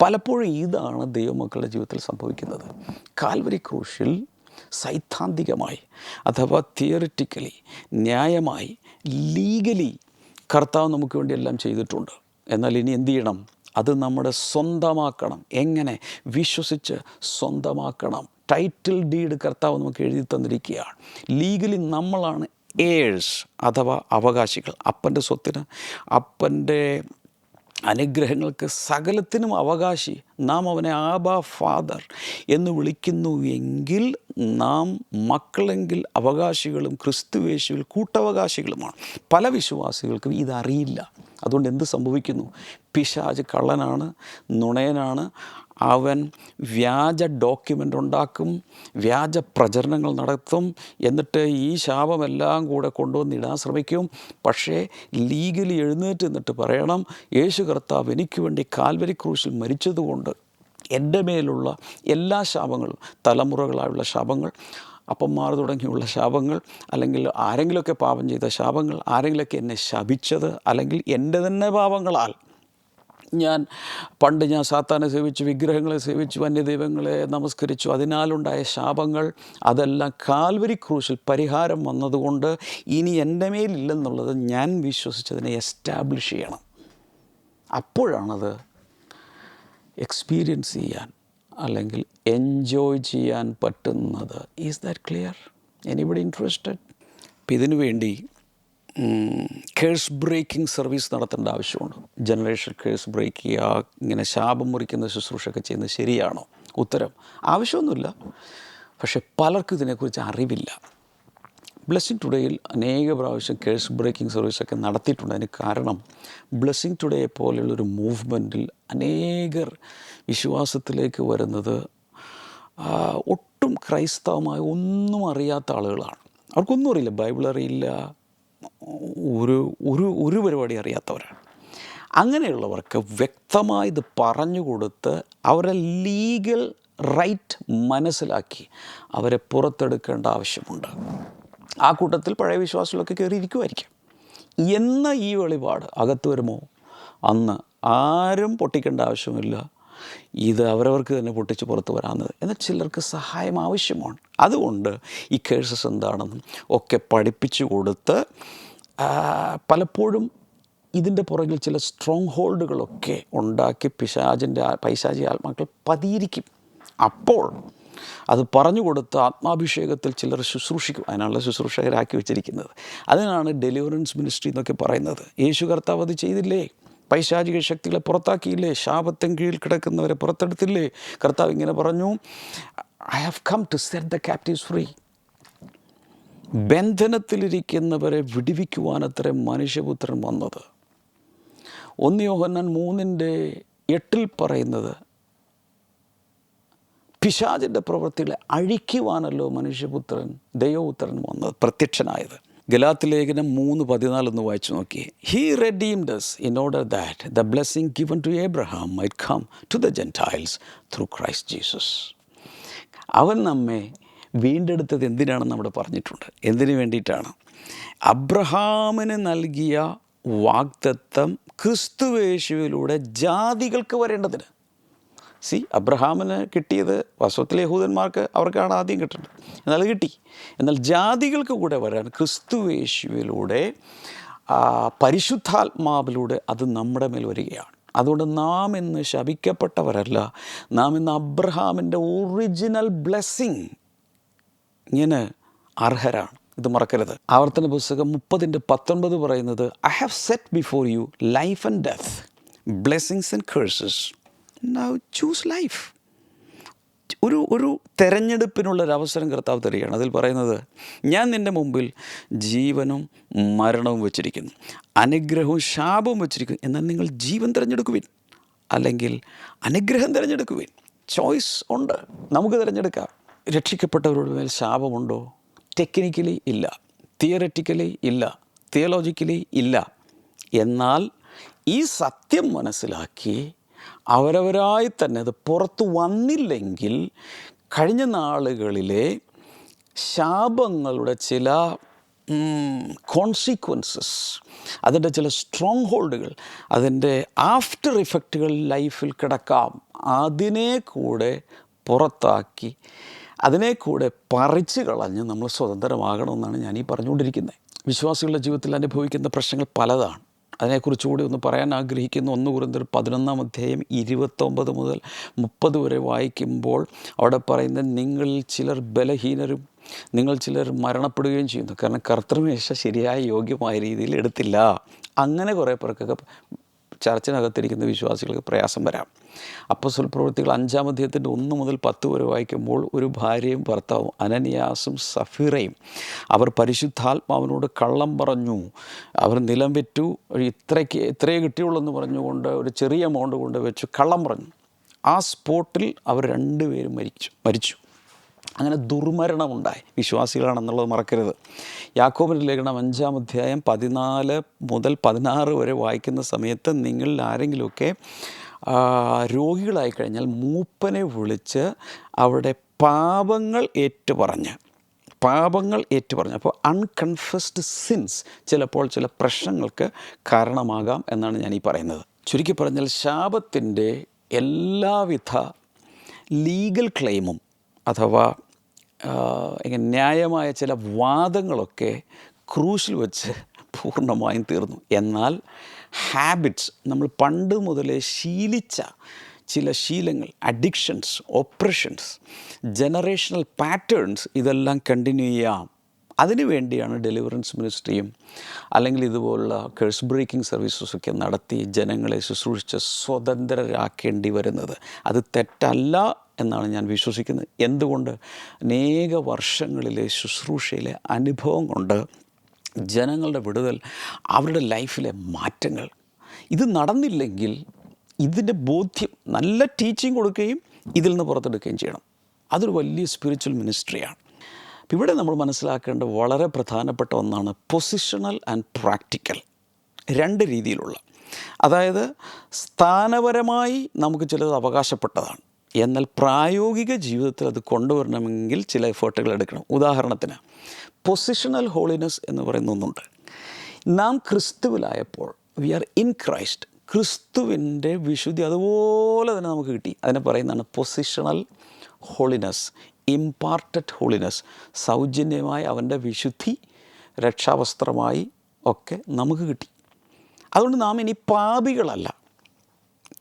പലപ്പോഴും ഇതാണ് ദൈവമക്കളുടെ ജീവിതത്തിൽ സംഭവിക്കുന്നത്. കാൽവരി ക്രൂശിൽ സൈദ്ധാന്തികമായി അഥവാ തിയറിറ്റിക്കലി, ന്യായമായി, ലീഗലി കർത്താവ് നമുക്ക് വേണ്ടി എല്ലാം ചെയ്തിട്ടുണ്ട്. എന്നാൽ ഇനി എന്തു ചെയ്യണം? അത് നമ്മുടെ സ്വന്തമാക്കണം. എങ്ങനെ? വിശ്വസിച്ച് സ്വന്തമാക്കണം. ടൈറ്റിൽ ഡീഡ് കർത്താവ് നമുക്ക് എഴുതി തന്നിരിക്കുകയാണ്. ലീഗലി നമ്മളാണ് ഏഴ്സ് അഥവാ അവകാശികൾ. അപ്പൻ്റെ സ്വത്തിന്, അപ്പൻ്റെ അനുഗ്രഹങ്ങൾക്ക്, സകലത്തിനും അവകാശി. നാം അവനെ ആബാ ഫാദർ എന്ന് വിളിക്കുന്നു എങ്കിൽ നാം മക്കളെങ്കിൽ അവകാശികളും ക്രിസ്തുവേശുവിൽ കൂട്ടവകാശികളുമാണ്. പല വിശ്വാസികൾക്കും ഇതറിയില്ല. അതുകൊണ്ട് എന്ത് സംഭവിക്കുന്നു? പിശാച് കള്ളനാണ്, നുണയനാണ്. അവൻ വ്യാജ ഡോക്യുമെൻ്റ് ഉണ്ടാക്കും, വ്യാജ പ്രചരണങ്ങൾ നടത്തും, എന്നിട്ട് ഈ ശാപമെല്ലാം കൂടെ കൊണ്ടുവന്നിടാൻ ശ്രമിക്കും. പക്ഷേ ലീഗലി എഴുന്നേറ്റ് നിന്നിട്ട് പറയണം, യേശു കർത്താവ് എനിക്ക് വേണ്ടി കാൽവരി ക്രൂശിൽ മരിച്ചതുകൊണ്ട് എൻ്റെ മേലുള്ള എല്ലാ ശാപങ്ങളും, തലമുറകളായുള്ള ശാപങ്ങൾ, അപ്പന്മാർ തുടങ്ങിയുള്ള ശാപങ്ങൾ, അല്ലെങ്കിൽ ആരെങ്കിലുമൊക്കെ പാപം ചെയ്ത ശാപങ്ങൾ, ആരെങ്കിലുമൊക്കെ എന്നെ ശപിച്ചത്, അല്ലെങ്കിൽ എൻ്റെ തന്നെ പാപങ്ങളാൽ പണ്ട് ഞാൻ സാത്താനെ സേവിച്ചു, വിഗ്രഹങ്ങളെ സേവിച്ചു, അന്യദൈവങ്ങളെ നമസ്കരിച്ചു, അതിനാലുണ്ടായ ശാപങ്ങൾ, അതെല്ലാം കാൽവരി ക്രൂശിൽ പരിഹാരം വന്നതുകൊണ്ട് ഇനി എൻ്റെ മേലില്ലെന്നുള്ളത് ഞാൻ വിശ്വസിച്ചതിനെ എസ്റ്റാബ്ലിഷ് ചെയ്യണം. അപ്പോഴാണത് എക്സ്പീരിയൻസ് ചെയ്യാൻ അല്ലെങ്കിൽ എൻജോയ് ചെയ്യാൻ പറ്റുന്നത്. Is that clear? Anybody interested? അപ്പം ഇതിനു വേണ്ടി കേഴ്സ് ബ്രേക്കിംഗ് സർവീസ് നടത്തേണ്ട ആവശ്യമുണ്ട്. ജനറേഷൻ കേഴ്സ് ബ്രേക്ക് ചെയ്യുക, ഇങ്ങനെ ശാപം മുറിക്കുന്ന ശുശ്രൂഷയൊക്കെ ചെയ്യുന്നത് ശരിയാണോ? ഉത്തരം ആവശ്യമൊന്നുമില്ല. പക്ഷെ പലർക്കും ഇതിനെക്കുറിച്ച് അറിവില്ല. ബ്ലെസ്സിങ് ടുഡേയിൽ അനേക പ്രാവശ്യം കേഴ്സ് ബ്രേക്കിംഗ് സർവീസൊക്കെ നടത്തിയിട്ടുണ്ട്. അതിന് കാരണം ബ്ലെസ്സിങ് ടുഡേയെ പോലെയുള്ളൊരു മൂവ്മെൻറ്റിൽ അനേകർ വിശ്വാസത്തിലേക്ക് വരുന്നത് ഒട്ടും ക്രൈസ്തവമായ ഒന്നും അറിയാത്ത ആളുകളാണ്. അവർക്കൊന്നും അറിയില്ല, ബൈബിൾ അറിയില്ല, ഒരു പരിപാടി അറിയാത്തവരാണ്. അങ്ങനെയുള്ളവർക്ക് വ്യക്തമായി ഇത് പറഞ്ഞു കൊടുത്ത് അവരെ ലീഗൽ റൈറ്റ് മനസ്സിലാക്കി അവരെ പുറത്തെടുക്കേണ്ട ആവശ്യമുണ്ട്. ആ കൂട്ടത്തിൽ പഴയ വിശ്വാസികളൊക്കെ കയറിയിരിക്കുമായിരിക്കും. എന്ന ഈ വെളിപാട് അകത്ത് വരുമോ അന്ന് ആരും പൊട്ടിക്കേണ്ട ആവശ്യമില്ല. ഇത് അവരവർക്ക് തന്നെ പൊട്ടിച്ച് പുറത്ത് വരാവുന്നത്. എന്നാൽ ചിലർക്ക് സഹായം ആവശ്യമാണ്. അതുകൊണ്ട് ഈ കേഴ്സസ് എന്താണെന്നും ഒക്കെ പഠിപ്പിച്ചു കൊടുത്ത് പലപ്പോഴും ഇതിൻ്റെ പുറകിൽ ചില സ്ട്രോങ് ഹോൾഡുകളൊക്കെ ഉണ്ടാക്കി പൈശാചി ആത്മാക്കൾ പതിയിരിക്കും. അപ്പോൾ അത് പറഞ്ഞു കൊടുത്ത് ആത്മാഭിഷേകത്തിൽ ചിലർ ശുശ്രൂഷിക്കും. അതിനാണല്ലോ ശുശ്രൂഷകരാക്കി വെച്ചിരിക്കുന്നത്. അതിനാണ് ഡെലിവറൻസ് മിനിസ്ട്രി എന്നൊക്കെ പറയുന്നത്. യേശു കർത്താവ് അത് ചെയ്തില്ലേ? പൈശാചിക ശക്തികളെ പുറത്താക്കിയില്ലേ? ശാപത്തിൻ കീഴിൽ കിടക്കുന്നവരെ പുറത്തെടുത്തില്ലേ? കർത്താവ് ഇങ്ങനെ പറഞ്ഞു, I have come to set the captives free. ബന്ധനത്തിലിരിക്കുന്നവരെ വിടുവിക്കുവാനത്രേ മനുഷ്യപുത്രൻ വന്നത്. 1 യോഹന്നാൻ 3:8 പറയുന്നത് പിശാചിൻ്റെ പ്രവൃത്തികളെ അഴിക്കുവാനല്ലോ മനുഷ്യപുത്രൻ, ദൈവപുത്രൻ വന്നത്, പ്രത്യക്ഷനായത്. ഗലാത്യ ലേഖനം 3:14 വായിച്ചു നോക്കിയേ. He redeemed us in order that the blessing given to Abraham might come to the Gentiles through Christ Jesus. അവൻ നമ്മെ വീണ്ടെടുത്തത് എന്തിനാണെന്ന് അവിടെ പറഞ്ഞിട്ടുണ്ട്. എന്തിനു വേണ്ടിയിട്ടാണ്? അബ്രഹാമിന് നൽകിയ വാഗ്ദത്തം ക്രിസ്തുവേശുവിലൂടെ ജാതികൾക്ക് വരേണ്ടതിന്. അബ്രഹാമിന് കിട്ടിയത് വാസ്തവത്തിൽ യഹൂദന്മാർക്ക്, അവർക്കാണ് ആദ്യം കിട്ടേണ്ടത്. എന്നാൽ കിട്ടി. എന്നാൽ ജാതികൾക്ക് കൂടെ വരാൻ ക്രിസ്തുവേശുവിലൂടെ പരിശുദ്ധാത്മാവിലൂടെ അത് നമ്മുടെ മേൽ വരികയാണ്. അതുകൊണ്ട് നാം ഇന്ന് ശപിക്കപ്പെട്ടവരല്ല, നാം ഇന്ന് അബ്രഹാമിൻ്റെ ഒറിജിനൽ ബ്ലെസ്സിങ് ഇങ്ങനെ അർഹരാണ്. ഇത് മറക്കരുത്. ആവർത്തന പുസ്തകം 30:19 പറയുന്നത്, I have set before you life and death, blessings and curses. Now choose life. ഒരു തെരഞ്ഞെടുപ്പിനുള്ളൊരവസരം കർത്താവ് തരികയാണ്. അതിൽ പറയുന്നത്, ഞാൻ നിൻ്റെ മുമ്പിൽ ജീവനും മരണവും വെച്ചിരിക്കുന്നു, അനുഗ്രഹവും ശാപവും വെച്ചിരിക്കുന്നു. എന്നാൽ നിങ്ങൾ ജീവൻ തിരഞ്ഞെടുക്കുവിൻ, അല്ലെങ്കിൽ അനുഗ്രഹം തിരഞ്ഞെടുക്കുവിൻ. ചോയ്സ് ഉണ്ട്, നമുക്ക് തിരഞ്ഞെടുക്കാം. രക്ഷിക്കപ്പെട്ടവരുടെ മേൽ ശാപമുണ്ടോ? ടെക്നിക്കലി ഇല്ല, തിയററ്റിക്കലി ഇല്ല, തിയോളജിക്കലി ഇല്ല. എന്നാൽ ഈ സത്യം മനസ്സിലാക്കി അവരവരായി തന്നെ അത് പുറത്തു വന്നില്ലെങ്കിൽ കഴിഞ്ഞ നാളുകളിലെ ശാപങ്ങളുടെ ചില കോൺസിക്വൻസസ്, അതിൻ്റെ ചില സ്ട്രോങ് ഹോൾഡുകൾ, അതിൻ്റെ ആഫ്റ്റർ ഇഫക്റ്റുകൾ ലൈഫിൽ കിടക്കാം. അതിനെ കൂടെ പുറത്താക്കി, അതിനെ കൂടെ പറിച്ചു കളഞ്ഞ് നമ്മൾ സ്വതന്ത്രമാകണമെന്നാണ് ഞാനീ പറഞ്ഞുകൊണ്ടിരിക്കുന്നത്. വിശ്വാസികളുടെ ജീവിതത്തിൽ അനുഭവിക്കുന്ന പ്രശ്നങ്ങൾ പലതാണ്. അതിനെക്കുറിച്ചുകൂടി ഒന്ന് പറയാൻ ആഗ്രഹിക്കുന്നു. 1 കൊരിന്ത്യർ 11-ാം അധ്യായം 29 മുതൽ 30 വരെ വായിക്കുമ്പോൾ അവിടെ പറയുന്നത്, നിങ്ങളിൽ ചിലർ ബലഹീനരും നിങ്ങൾ ചിലർ മരണപ്പെടുകയും ചെയ്യുന്നു, കാരണം കർത്തൃമേശ ശരിയായ യോഗ്യമായ രീതിയിൽ എടുത്തില്ല. അങ്ങനെ കുറേ പേർക്കൊക്കെ ചർച്ചിനകത്തിരിക്കുന്ന വിശ്വാസികൾക്ക് പ്രയാസം വരാം. അപ്പോസ്തല പ്രവൃത്തികൾ 5-ാം അധ്യായത്തിൻ്റെ 1 മുതൽ 10 വരെ വായിക്കുമ്പോൾ ഒരു ഭാര്യയും ഭർത്താവും അനനിയാസും സഫീറയും അവർ പരിശുദ്ധാത്മാവിനോട് കള്ളം പറഞ്ഞു. അവർ നിലം വിറ്റു, ഇത്രയേ കിട്ടിയുള്ളൂ എന്ന് പറഞ്ഞുകൊണ്ട് ഒരു ചെറിയ എമൗണ്ട് കൊണ്ട് വെച്ച് കള്ളം പറഞ്ഞു. ആ സ്പോട്ടിൽ അവർ 2 പേരും മരിച്ചു. അങ്ങനെ ദുർമരണമുണ്ടായി. വിശ്വാസികളാണെന്നുള്ളത് മറക്കരുത്. യാക്കോബിൻ്റെ ലേഖനം 5-ാം അധ്യായം 14 മുതൽ 16 വരെ വായിക്കുന്ന സമയത്ത്, നിങ്ങളിൽ ആരെങ്കിലുമൊക്കെ രോഗികളായി കഴിഞ്ഞാൽ മൂപ്പനെ വിളിച്ച് അവിടെ പാപങ്ങൾ ഏറ്റുപറഞ്ഞ് അപ്പോൾ അൺകൺഫസ്ഡ് സിൻസ് ചിലപ്പോൾ ചില പ്രശ്നങ്ങൾക്ക് കാരണമാകാം എന്നാണ് ഞാനീ പറയുന്നത്. ചുരുക്കി പറഞ്ഞാൽ ശാപത്തിൻ്റെ എല്ലാവിധ ലീഗൽ ക്ലെയിമും അഥവാ ന്യായമായ ചില വാദങ്ങളൊക്കെ ക്രൂശിൽ വെച്ച് പൂർണ്ണമായും തീർന്നു. എന്നാൽ ഹാബിറ്റ്സ്, നമ്മൾ പണ്ട് മുതലേ ശീലിച്ച ചില ശീലങ്ങൾ, അഡിക്ഷൻസ്, ഓപ്രഷൻസ്, ജനറേഷണൽ പാറ്റേൺസ്, ഇതെല്ലാം കണ്ടിന്യൂ ചെയ്യാം. അതിനു വേണ്ടിയാണ് ഡെലിവറൻസ് മിനിസ്ട്രിയും അല്ലെങ്കിൽ ഇതുപോലുള്ള കേഴ്സ് ബ്രേക്കിംഗ് സർവീസസൊക്കെ നടത്തി ജനങ്ങളെ ശുശ്രൂഷിച്ച് സ്വതന്ത്രരാക്കേണ്ടി വരുന്നത്. അത് തെറ്റല്ല എന്നാണ് ഞാൻ വിശ്വസിക്കുന്നത്. എന്തുകൊണ്ട്? അനേക വർഷങ്ങളിലെ ശുശ്രൂഷയിലെ അനുഭവം കൊണ്ട് ജനങ്ങളുടെ വിടുതൽ, അവരുടെ ലൈഫിലെ മാറ്റങ്ങൾ, ഇത് നടന്നില്ലെങ്കിൽ ഇതിൻ്റെ ബോധ്യം, നല്ല ടീച്ചിങ് കൊടുക്കുകയും ഇതിൽ നിന്ന് പുറത്തെടുക്കുകയും ചെയ്യണം. അതൊരു വലിയ സ്പിരിച്വൽ മിനിസ്ട്രിയാണ്. ഇവിടെ നമ്മൾ മനസ്സിലാക്കേണ്ട വളരെ പ്രധാനപ്പെട്ട ഒന്നാണ് പൊസിഷണൽ ആൻഡ് പ്രാക്ടിക്കൽ. 2 രീതിയിലുള്ള, അതായത് സ്ഥാനപരമായി നമുക്ക് ചിലത് അവകാശപ്പെട്ടതാണ്, എന്നാൽ പ്രായോഗിക ജീവിതത്തിൽ അത് കൊണ്ടുവരണമെങ്കിൽ ചില എഫേർട്ടുകൾ എടുക്കണം. ഉദാഹരണത്തിന് പൊസിഷണൽ ഹോളിനെസ് എന്ന് പറയുന്ന ഒന്നുണ്ട്. നാം ക്രിസ്തുവിലായപ്പോൾ, വി ആർ ഇൻ ക്രൈസ്റ്റ്, ക്രിസ്തുവിൻ്റെ വിശുദ്ധി അതുപോലെ തന്നെ നമുക്ക് കിട്ടി. അതിനെ പറയുന്നതാണ് പൊസിഷണൽ ഹോളിനെസ്, ഇമ്പാർട്ടഡ് ഹോളിനെസ്. സൗജന്യമായ അവൻ്റെ വിശുദ്ധി രക്ഷാവസ്ത്രമായി ഒക്കെ നമുക്ക് കിട്ടി. അതുകൊണ്ട് നാം ഇനി പാപികളല്ല,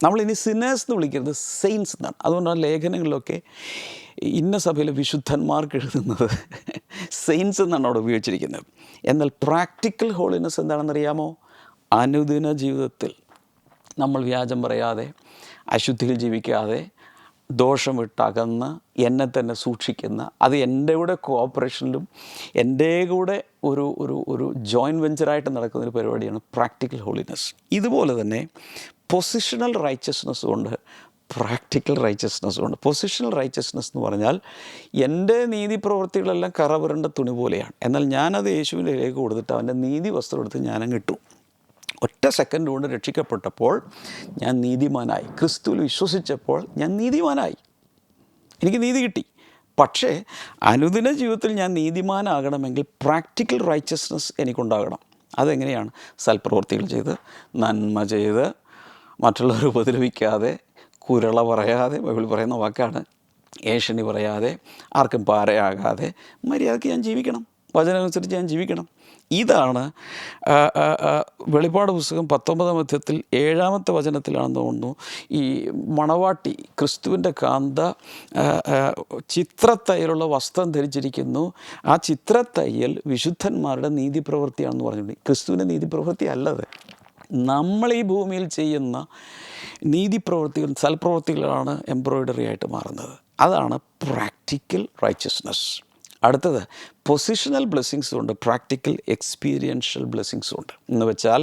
നമ്മളിനി സിന്നേഴ്സ് എന്ന് വിളിക്കരുത്, സെയിൻസ് എന്നാണ്. അതുകൊണ്ടാണ് ലേഖനങ്ങളിലൊക്കെ ഇന്ന സഭയിലെ വിശുദ്ധന്മാർക്ക് എഴുതുന്നത് സെയിൻസ് എന്നാണ് അവിടെ ഉപയോഗിച്ചിരിക്കുന്നത്. എന്നാൽ പ്രാക്ടിക്കൽ ഹോളിനെസ് എന്താണെന്നറിയാമോ? അനുദിന ജീവിതത്തിൽ നമ്മൾ വ്യാജം പറയാതെ, അശുദ്ധിയിൽ ജീവിക്കാതെ, ദോഷം വിട്ടകന്ന് എന്നെ തന്നെ സൂക്ഷിക്കുന്ന, അത് എൻ്റെ കൂടെ കോഓപ്പറേഷനിലും എൻ്റെ കൂടെ ഒരു ഒരു ഒരു ജോയിൻറ്റ് വെഞ്ചറായിട്ട് നടക്കുന്നൊരു പരിപാടിയാണ് പ്രാക്ടിക്കൽ ഹോളിനെസ്. ഇതുപോലെ തന്നെ പൊസിഷണൽ റൈച്ചസ്നെസ്സും ഉണ്ട്, പ്രാക്ടിക്കൽ റൈച്ചസ്നെസ്സും ഉണ്ട്. പൊസിഷണൽ റൈച്ചസ്നെസ് എന്ന് പറഞ്ഞാൽ എൻ്റെ നീതി പ്രവൃത്തികളെല്ലാം കറപുരണ്ട തുണി പോലെയാണ്. എന്നാൽ ഞാനത് യേശുവിൻ്റെ കയ്യിലേക്ക് കൊടുത്തിട്ട് അവൻ്റെ നീതി വസ്ത്രം എടുത്ത് ഞാനങ്ങ് ഇട്ടു. ഒറ്റ സെക്കൻഡ് കൊണ്ട് രക്ഷിക്കപ്പെട്ടപ്പോൾ ഞാൻ നീതിമാനായി. ക്രിസ്തുവിൽ വിശ്വസിച്ചപ്പോൾ ഞാൻ നീതിമാനായി, എനിക്ക് നീതി കിട്ടി. പക്ഷേ അനുദിന ജീവിതത്തിൽ ഞാൻ നീതിമാനാകണമെങ്കിൽ പ്രാക്ടിക്കൽ റൈച്ചസ്നെസ് എനിക്കുണ്ടാകണം. അതെങ്ങനെയാണ്? സൽപ്രവൃത്തികൾ ചെയ്ത്, നന്മ ചെയ്ത്, മറ്റുള്ളവരെ ഉപദ്രവിക്കാതെ, കുരള പറയാതെ, ബൈബിൾ പറയുന്ന വാക്കാണ്, ഏഷണി പറയാതെ, ആർക്കും പാരയാകാതെ മര്യാദയ്ക്ക് ഞാൻ ജീവിക്കണം, വചനമനുസരിച്ച് ഞാൻ ജീവിക്കണം. ഇതാണ് വെളിപ്പാട് പുസ്തകം 19-ാം അധ്യായത്തിൽ 7-ാമത്തെ വചനത്തിലാണെന്ന് തോന്നുന്നു, ഈ മണവാട്ടി ക്രിസ്തുവിൻ്റെ കാന്ത ചിത്രത്തയ്യലുള്ള വസ്ത്രം ധരിച്ചിരിക്കുന്നു. ആ ചിത്രത്തയ്യൽ വിശുദ്ധന്മാരുടെ നീതിപ്രവൃത്തിയാണെന്ന് പറഞ്ഞിട്ടുണ്ട്. ക്രിസ്തുവിൻ്റെ നീതിപ്രവൃത്തി അല്ലത്. നമ്മൾ ഈ ഭൂമിയിൽ ചെയ്യുന്ന നീതിപ്രവൃത്തികൾ, സൽപ്രവൃത്തികളാണ് എംബ്രോയ്ഡറി ആയിട്ട് മാറുന്നത്. അതാണ് പ്രാക്ടിക്കൽ റൈച്ചസ്നെസ്. അടുത്തത് പൊസിഷണൽ ബ്ലെസ്സിങ്സും ഉണ്ട്, പ്രാക്ടിക്കൽ എക്സ്പീരിയൻഷ്യൽ ബ്ലെസ്സിങ്സും ഉണ്ട്. എന്ന് വെച്ചാൽ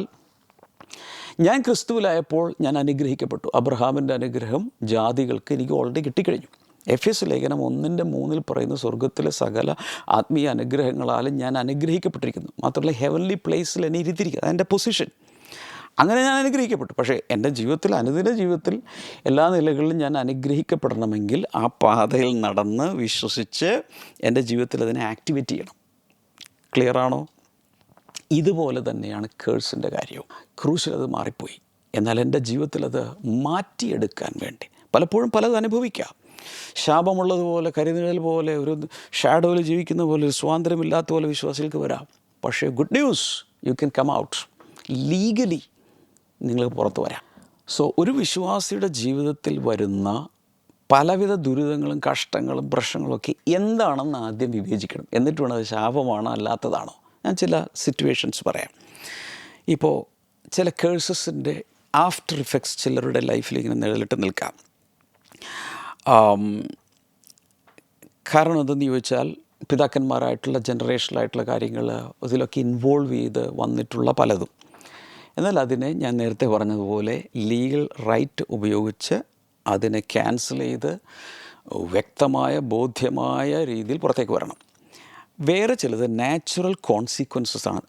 ഞാൻ ക്രിസ്തുവിലായപ്പോൾ ഞാൻ അനുഗ്രഹിക്കപ്പെട്ടു. അബ്രഹാമിൻ്റെ അനുഗ്രഹം ജാതികൾക്ക് എനിക്ക് ഓൾറെഡി കിട്ടിക്കഴിഞ്ഞു. എഫെസ്യ ലേഖനം 1:3 പറയുന്ന സ്വർഗത്തിലെ സകല ആത്മീയ അനുഗ്രഹങ്ങളാലും ഞാൻ അനുഗ്രഹിക്കപ്പെട്ടിരിക്കുന്നു. മാത്രമല്ല ഹെവൻലി പ്ലേസിൽ എന്നെ ഇരുത്തിയിരിക്കുക, അതെൻ്റെ പൊസിഷൻ. അങ്ങനെ ഞാൻ അനുഗ്രഹിക്കപ്പെട്ടു. പക്ഷേ എൻ്റെ ജീവിതത്തിൽ, അനുദിന ജീവിതത്തിൽ എല്ലാ നിലകളിലും ഞാൻ അനുഗ്രഹിക്കപ്പെടണമെങ്കിൽ ആ പാതയിൽ നടന്ന് വിശ്വസിച്ച് എൻ്റെ ജീവിതത്തിൽ അതിനെ ആക്ടിവേറ്റ് ചെയ്യണം. ക്ലിയറാണോ? ഇതുപോലെ തന്നെയാണ് കേഴ്സിൻ്റെ കാര്യവും. ക്രൂശിൽ അത് മാറിപ്പോയി. എന്നാൽ എൻ്റെ ജീവിതത്തിൽ അത് മാറ്റിയെടുക്കാൻ വേണ്ടി പലപ്പോഴും പലത് അനുഭവിക്കാം. ശാപമുള്ളതുപോലെ, കരുനിഴൽ പോലെ, ഒരു ഷാഡോയിൽ ജീവിക്കുന്ന പോലെ, ഒരു സ്വാതന്ത്ര്യമില്ലാത്ത പോലെ വിശ്വാസികൾക്ക് വരാം. പക്ഷേ good news, you can come out legally. നിങ്ങൾക്ക് പുറത്ത് വരാം. സോ ഒരു വിശ്വാസിയുടെ ജീവിതത്തിൽ വരുന്ന പലവിധ ദുരിതങ്ങളും കഷ്ടങ്ങളും പ്രശ്നങ്ങളൊക്കെ എന്താണെന്ന് ആദ്യം വിവേചിക്കണം. എന്നിട്ട് വേണം അത് ശാപമാണോ അല്ലാത്തതാണോ. ഞാൻ ചില സിറ്റുവേഷൻസ് പറയാം. ഇപ്പോൾ ചില കേഴ്സസിൻ്റെ ആഫ്റ്റർ ഇഫക്ട്സ് ചിലരുടെ ലൈഫിൽ ഇങ്ങനെ നിഴലിട്ട് നിൽക്കാം. കാരണം എന്തെന്ന് ചോദിച്ചാൽ, പിതാക്കന്മാരായിട്ടുള്ള ജനറേഷനിലായിട്ടുള്ള കാര്യങ്ങൾ അതിലൊക്കെ ഇൻവോൾവ് ചെയ്ത് വന്നിട്ടുള്ള പലതും. എന്നാൽ അതിനെ ഞാൻ നേരത്തെ പറഞ്ഞതുപോലെ ലീഗൽ റൈറ്റ് ഉപയോഗിച്ച് അതിനെ ക്യാൻസൽ ചെയ്ത് വ്യക്തമായ ബോധ്യമായ രീതിയിൽ പുറത്തേക്ക് വരണം. വേറെ ചിലത് നാച്ചുറൽ കോൺസിക്വൻസസ് ആണ്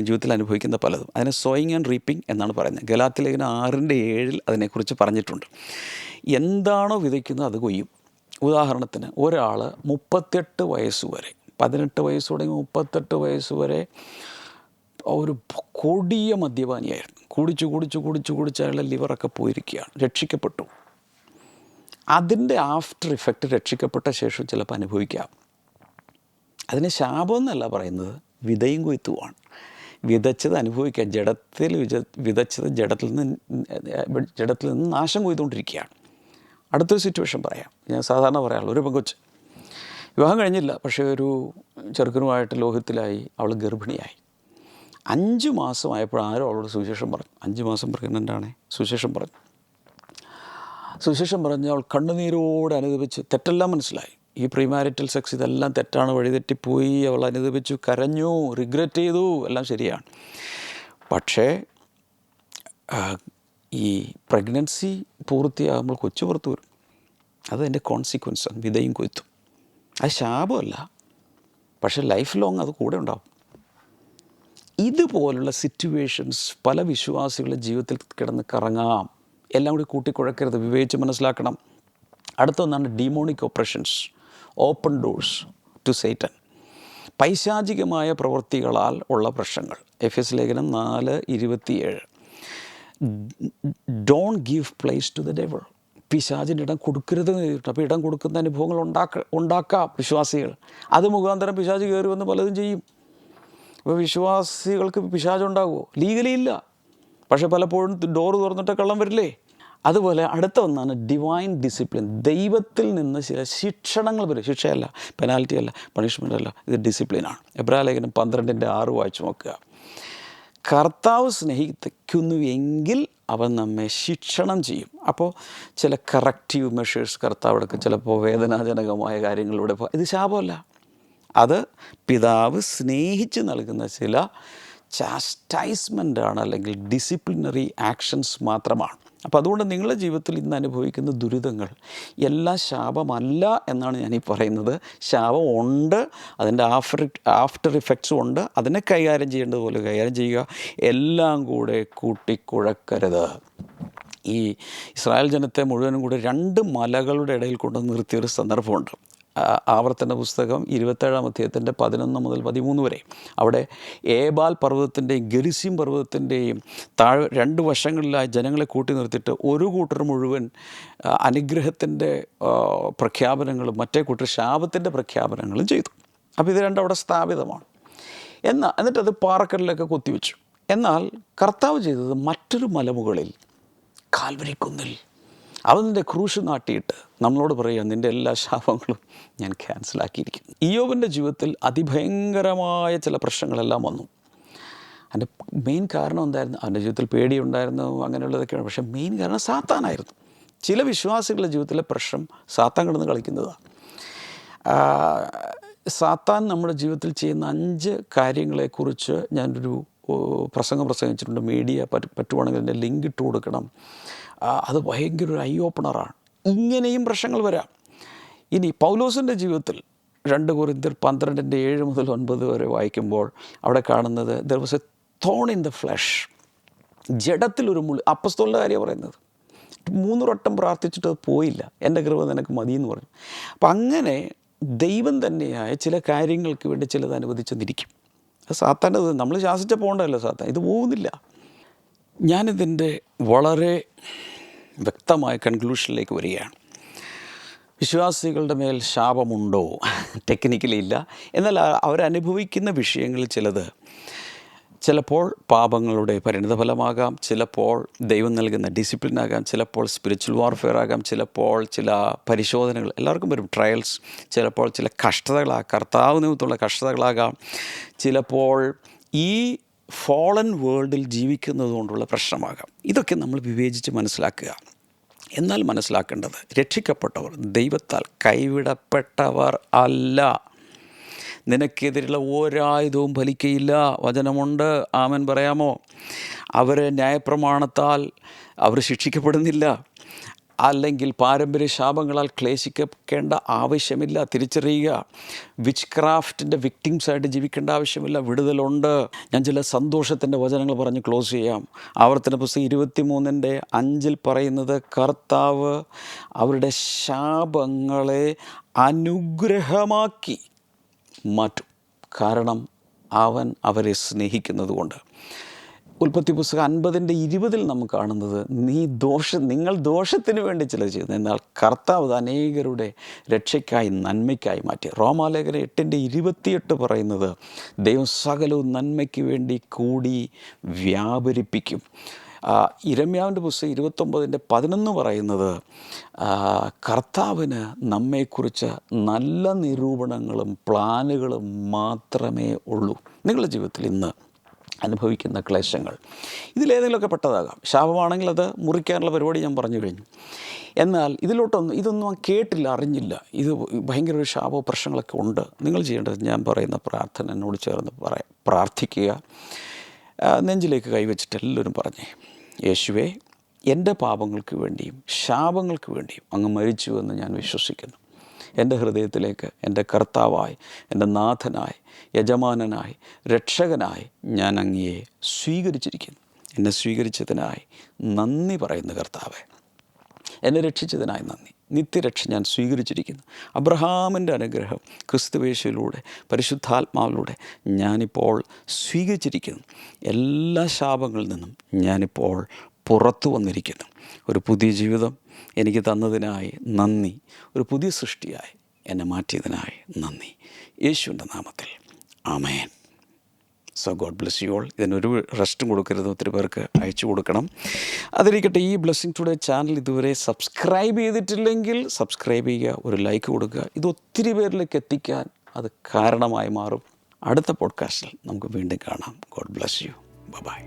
ജീവിതത്തിൽ അനുഭവിക്കുന്ന പലതും. അതിനെ സോയിങ് ആൻഡ് റീപ്പിംഗ് എന്നാണ് പറയുന്നത്. ഗലാത്യലേഖനം 6:7 അതിനെക്കുറിച്ച് പറഞ്ഞിട്ടുണ്ട്. എന്താണോ വിതയ്ക്കുന്നത് അത് കൊയ്യും. ഉദാഹരണത്തിന്, ഒരാൾ 38 വയസ്സ് വരെ, 18 വയസ്സ് തുടങ്ങി 38 വയസ്സ് വരെ ഒരു കൊടിയ മദ്യപാനിയായിരുന്നു. കുടിച്ച് അയാളുടെ ലിവറൊക്കെ പോയിരിക്കുകയാണ്. രക്ഷിക്കപ്പെട്ടു. അതിൻ്റെ ആഫ്റ്റർ ഇഫക്റ്റ് രക്ഷിക്കപ്പെട്ട ശേഷം ചിലപ്പോൾ അനുഭവിക്കാം. അതിന് ശാപമെന്നല്ല പറയുന്നത്, വിതയും കൊയ്ത്തുമാണ്. വിതച്ചത് അനുഭവിക്കുക. ജഡത്തിൽ വിതച്ചത് ജഡത്തിൽ നിന്ന് നാശം കൊയ്തുകൊണ്ടിരിക്കുകയാണ്. അടുത്തൊരു സിറ്റുവേഷൻ പറയാം. ഞാൻ സാധാരണ പറയാറുള്ളൂ. ഒരു പെങ്കൊച്ച് വിവാഹം കഴിഞ്ഞില്ല, പക്ഷേ ഒരു ചെറുക്കനുമായിട്ട് ലോഹത്തിലായി. അവൾ ഗർഭിണിയായി. 5 മാസമായപ്പോൾ ആരോ അവളോട് സുവിശേഷം പറഞ്ഞു. 5 മാസം പ്രഗ്നൻ്റാണ്. സുവിശേഷം പറഞ്ഞ് അവൾ കണ്ണുനീരോടെ അനുദപിച്ച്, തെറ്റെല്ലാം മനസ്സിലായി. ഈ പ്രീമാരിറ്റൽ സെക്സ് ഇതെല്ലാം തെറ്റാണ്, വഴിതെറ്റിപ്പോയി. അവൾ അനുദപിച്ചു, കരഞ്ഞു, റിഗ്രറ്റ് ചെയ്തു, എല്ലാം ശരിയാണ്. പക്ഷേ ഈ പ്രഗ്നൻസി പൂർത്തിയാകുമ്പോൾ കൊച്ചു പുറത്ത് വരും. അതതിൻ്റെ കോൺസിക്വൻസാണ്, വിതയും കൊയ്ത്തും. അത് ശാപമല്ല, പക്ഷേ ലൈഫ് ലോങ് അത് കൂടെ ഉണ്ടാവും. ഇതുപോലുള്ള സിറ്റുവേഷൻസ് പല വിശ്വാസികളുടെ ജീവിതത്തിൽ കിടന്ന് കറങ്ങാം. എല്ലാം കൂടി കൂട്ടിക്കുഴക്കരുത്, വിവേചിച്ച് മനസ്സിലാക്കണം. അടുത്തൊന്നാണ് demonic operations, open doors to Satan. പൈശാചികമായ പ്രവൃത്തികളാൽ ഉള്ള പ്രശ്നങ്ങൾ. എഫെസ്യ ലേഖനം 4:27. Don't give place to the devil. പിശാചിന് ഇടം കൊടുക്കരുത് എന്ന് എഴുതിയിട്ടുണ്ട്. അപ്പോൾ ഇടം കൊടുക്കുന്ന അനുഭവങ്ങൾ ഉണ്ടാക്കാം വിശ്വാസികൾ. അത് മുഖാന്തരം പിശാച് കയറി വന്ന് പലതും ചെയ്യും. അപ്പോൾ വിശ്വാസികൾക്ക് പിശാചുണ്ടാകുമോ? ലീഗലി ഇല്ല, പക്ഷേ പലപ്പോഴും ഡോറ് തുറന്നിട്ട് കള്ളം വരില്ലേ? അതുപോലെ അടുത്ത ഒന്നാണ് ഡിവൈൻ ഡിസിപ്ലിൻ. ദൈവത്തിൽ നിന്ന് ചില ശിക്ഷണങ്ങൾ വരും. ശിക്ഷയല്ല, പെനാൽറ്റി അല്ല, പണിഷ്മെൻ്റ് അല്ല, ഇത് ഡിസിപ്ലിനാണ്. എബ്രായ ലേഖനം 12:6 വായിച്ചു നോക്കുക. കർത്താവ് സ്നേഹിക്കുന്നു എങ്കിൽ അവൻ നമ്മെ ശിക്ഷണം ചെയ്യും. അപ്പോൾ ചില കറക്റ്റീവ് മെഷേഴ്സ് കർത്താവ് എടുക്കും. ചിലപ്പോൾ വേദനാജനകമായ കാര്യങ്ങളിലൂടെ. ഇത് ശാപമല്ല, അത് പിതാവ് സ്നേഹിച്ച് നൽകുന്ന ചില ചാസ്റ്റൈസ്മെൻ്റാണ്, അല്ലെങ്കിൽ ഡിസിപ്ലിനറി ആക്ഷൻസ് മാത്രമാണ്. അപ്പോൾ അതുകൊണ്ട് നിങ്ങളുടെ ജീവിതത്തിൽ ഇന്ന് അനുഭവിക്കുന്ന ദുരിതങ്ങൾ എല്ലാം ശാപമല്ല എന്നാണ് ഞാനീ പറയുന്നത്. ശാപം ഉണ്ട്, അതിൻ്റെ ആഫ്റ്റർ ഇഫക്ട്സും ഉണ്ട്. അതിനെ കൈകാര്യം ചെയ്യേണ്ടതുപോലെ കൈകാര്യം ചെയ്യുക. എല്ലാം കൂടെ കൂട്ടിക്കുഴക്കരുത്. ഈ ഇസ്രായേൽ ജനത്തെ മുഴുവനും കൂടെ 2 മലകളുടെ ഇടയിൽ കൊണ്ട് നിർത്തിയൊരു സന്ദർഭമുണ്ട്. ആവർത്തന പുസ്തകം 27-ാം അധ്യായത്തിൻ്റെ 11 മുതൽ 13 വരെ. അവിടെ ഏബാൽ പർവ്വതത്തിൻ്റെയും ഗെരിസിം പർവ്വതത്തിൻ്റെയും താഴെ 2 വശങ്ങളിലായി ജനങ്ങളെ കൂട്ടി നിർത്തിയിട്ട് ഒരു കൂട്ടർ മുഴുവൻ അനുഗ്രഹത്തിൻ്റെ പ്രഖ്യാപനങ്ങളും മറ്റേ കൂട്ടർ ശാപത്തിൻ്റെ പ്രഖ്യാപനങ്ങളും ചെയ്തു. അപ്പോൾ ഇത് രണ്ടും അവിടെ സ്ഥാപിതമാണ്. എന്നിട്ടത് പാറക്കല്ലിലൊക്കെ കൊത്തിവെച്ചു. എന്നാൽ കർത്താവ് ചെയ്തത് മറ്റൊരു മലമുകളിൽ, കാൽവരി കുന്നിൽ അവൻ്റെ ക്രൂശ് നാട്ടിയിട്ട് നമ്മളോട് പറയുക, നിൻ്റെ എല്ലാ ശാപങ്ങളും ഞാൻ ക്യാൻസലാക്കിയിരിക്കുന്നു. ഇയ്യോബിൻ്റെ ജീവിതത്തിൽ അതിഭയങ്കരമായ ചില പ്രശ്നങ്ങളെല്ലാം വന്നു. അതിൻ്റെ മെയിൻ കാരണം എന്തായിരുന്നു? അവൻ്റെ ജീവിതത്തിൽ പേടിയുണ്ടായിരുന്നു, അങ്ങനെയുള്ളതൊക്കെയാണ്. പക്ഷേ മെയിൻ കാരണം സാത്താനായിരുന്നു. ചില വിശ്വാസികളുടെ ജീവിതത്തിലെ പ്രശ്നം സാത്താൻ കിടന്ന് കളിക്കുന്നതാണ്. സാത്താൻ നമ്മുടെ ജീവിതത്തിൽ ചെയ്യുന്ന 5 കാര്യങ്ങളെക്കുറിച്ച് ഞാനൊരു പ്രസംഗം പ്രസംഗിച്ചിട്ടുണ്ട്. മീഡിയ പറ്റുവാണെങ്കിൽ എൻ്റെ ലിങ്ക് ഇട്ട് കൊടുക്കണം. അത് ഭയങ്കര ഒരു ഐ ഓപ്പണറാണ്. ഇങ്ങനെയും പ്രശ്നങ്ങൾ വരാം. ഇനി പൗലോസിൻ്റെ ജീവിതത്തിൽ 2 കൊരിന്ത്യർ 12:7 മുതൽ 9 വരെ വായിക്കുമ്പോൾ അവിടെ കാണുന്നത്, there was a thorn in the flesh. ജഡത്തിലൊരു മുള്ള്. അപ്പസ്തോലിൻ്റെ കാര്യമാണ് പറയുന്നത്. 3 വട്ടം പ്രാർത്ഥിച്ചിട്ട് അത് പോയില്ല. എൻ്റെ കൃപ നിനക്ക് മതിയെന്ന് പറഞ്ഞു. അപ്പം അങ്ങനെ ദൈവം തന്നെയായ ചില കാര്യങ്ങൾക്ക് വേണ്ടി ചിലത് അനുവദിച്ചെന്നിരിക്കും. അത് സാത്താൻ്റെ നമ്മൾ ശാസിച്ച പോകണ്ടല്ലോ സാത്താൻ. ഇത് പോകുന്നില്ല. ഞാനിതിൻ്റെ വളരെ വ്യക്തമായ കൺക്ലൂഷനിലേക്ക് വരികയാണ്. വിശ്വാസികളുടെ മേൽ ശാപമുണ്ടോ? ടെക്നിക്കലി ഇല്ല. എന്നാൽ അവരനുഭവിക്കുന്ന വിഷയങ്ങളിൽ ചിലപ്പോൾ പാപങ്ങളുടെ പരിണിതഫലമാകാം, ചിലപ്പോൾ ദൈവം നൽകുന്ന ഡിസിപ്ലിനാകാം, ചിലപ്പോൾ സ്പിരിച്വൽ വാർഫെയർ ആകാം, ചിലപ്പോൾ ചില പരിശോധനകൾ, എല്ലാവർക്കും വരും ട്രയൽസ്, ചിലപ്പോൾ ചില കഷ്ടതകളാകാം, കർത്താവ് നിമിത്തമുള്ള കഷ്ടതകളാകാം, ചിലപ്പോൾ ഈ ഫോളൻ വേൾഡിൽ ജീവിക്കുന്നത് കൊണ്ടുള്ള പ്രശ്നമാകാം. ഇതൊക്കെ നമ്മൾ വിവേചിച്ച് മനസ്സിലാക്കുക. എന്നാൽ മനസ്സിലാക്കേണ്ടത്, രക്ഷിക്കപ്പെട്ടവർ ദൈവത്താൽ കൈവിടപ്പെട്ടവർ അല്ല. നിനക്കെതിരുള്ള ഒരായുധവും ഫലിക്കയില്ല. വചനമുണ്ട്. ആമേൻ പറയാമോ? അവർ ന്യായപ്രമാണത്താൽ അവർ ശിക്ഷിക്കപ്പെടുന്നില്ല, അല്ലെങ്കിൽ പാരമ്പര്യ ശാപങ്ങളാൽ ക്ലേശിക്കേണ്ട ആവശ്യമില്ല. തിരിച്ചറിയുക. വിച്ച് ക്രാഫ്റ്റിൻ്റെ വിക്ടിംസായിട്ട് ജീവിക്കേണ്ട ആവശ്യമില്ല. വിടുതലുണ്ട്. ഞാൻ ചില സന്തോഷത്തിൻ്റെ വചനങ്ങൾ പറഞ്ഞ് ക്ലോസ് ചെയ്യാം. ആവർത്തന പുസ്തകം 23:5 പറയുന്നത്, കർത്താവ് അവരുടെ ശാപങ്ങളെ അനുഗ്രഹമാക്കി മാറ്റും, കാരണം അവൻ അവരെ സ്നേഹിക്കുന്നത് കൊണ്ട്. ഉൽപ്പത്തി പുസ്തകം 50:20 നമുക്ക് കാണുന്നത്, നിങ്ങൾ ദോഷത്തിന് വേണ്ടി ചിലത് ചെയ്യുന്നു, എന്നാൽ കർത്താവ് അനേകരുടെ രക്ഷയ്ക്കായി നന്മയ്ക്കായി മാറ്റി. റോമാലേഖനം 8:28 പറയുന്നത്, ദൈവം സകലവും നന്മയ്ക്ക് വേണ്ടി കൂടി വ്യാപരിപ്പിക്കും. ഇരമ്യാവിൻ്റെ പുസ്തകം 29:11 പറയുന്നത്, കർത്താവിന് നമ്മെക്കുറിച്ച് നല്ല നിരൂപണങ്ങളും പ്ലാനുകളും മാത്രമേ ഉള്ളൂ. നിങ്ങളുടെ ജീവിതത്തിൽ ഇന്ന് അനുഭവിക്കുന്ന ക്ലേശങ്ങൾ ഇതിലേതെങ്കിലുമൊക്കെ പെട്ടതാകാം. ശാപമാണെങ്കിൽ അത് മുറിക്കാനുള്ള പരിപാടി ഞാൻ പറഞ്ഞു കഴിഞ്ഞു. എന്നാൽ ഇതൊന്നും കേട്ടില്ല, അറിഞ്ഞില്ല, ഇത് ഭയങ്കര ഒരു ശാപ പ്രശ്നങ്ങളൊക്കെ ഉണ്ട്. നിങ്ങൾ ചെയ്യേണ്ടത്, ഞാൻ പറയുന്ന പ്രാർത്ഥന എന്നോട് ചേർന്ന് പ്രാർത്ഥിക്കുക. നെഞ്ചിലേക്ക് കൈവച്ചിട്ട് എല്ലാവരും പറഞ്ഞേ, യേശുവേ, എൻ്റെ പാപങ്ങൾക്ക് വേണ്ടിയും ശാപങ്ങൾക്ക് വേണ്ടിയും അങ്ങ് മരിച്ചുവെന്ന് ഞാൻ വിശ്വസിക്കുന്നു. എൻ്റെ ഹൃദയത്തിലേക്ക് എൻ്റെ കർത്താവായി, എൻ്റെ നാഥനായി, യജമാനനായി, രക്ഷകനായി ഞാൻ അങ്ങയെ സ്വീകരിച്ചിരിക്കുന്നു. എന്നെ സ്വീകരിച്ചതിനായി നന്ദി പറയുന്ന കർത്താവേ, എന്നെ രക്ഷിച്ചതിനായി നന്ദി. നിത്യരക്ഷ ഞാൻ സ്വീകരിച്ചിരിക്കുന്നു. അബ്രഹാമിൻ്റെ അനുഗ്രഹം ക്രിസ്തുയേശുവിലൂടെ പരിശുദ്ധാത്മാവിലൂടെ ഞാനിപ്പോൾ സ്വീകരിച്ചിരിക്കുന്നു. എല്ലാ ശാപങ്ങളിൽ നിന്നും ഞാനിപ്പോൾ പുറത്തു വന്നിരിക്കുന്നു. ഒരു പുതിയ ജീവിതം എനിക്ക് തന്നതിനായി നന്ദി. ഒരു പുതിയ സൃഷ്ടിയായി എന്നെ മാറ്റിയതിനായി നന്ദി. യേശുവിൻ്റെ നാമത്തിൽ ആമേൻ. So God bless you all. ഇതിനൊരു റെസ്റ്റും കൊടുക്കരുത്, ഒത്തിരി പേർക്ക് അയച്ചു കൊടുക്കണം. അതിരിക്കട്ടെ, ഈ ബ്ലെസ്സിങ് ടുഡേ ചാനൽ ഇതുവരെ സബ്സ്ക്രൈബ് ചെയ്തിട്ടില്ലെങ്കിൽ സബ്സ്ക്രൈബ് ചെയ്യുക, ഒരു ലൈക്ക് കൊടുക്കുക. ഇത് ഒത്തിരി പേരിലേക്ക് എത്തിക്കാൻ അത് കാരണമായി മാറും. അടുത്ത പോഡ്കാസ്റ്റിൽ നമുക്ക് വീണ്ടും കാണാം. God bless U. ബൈ.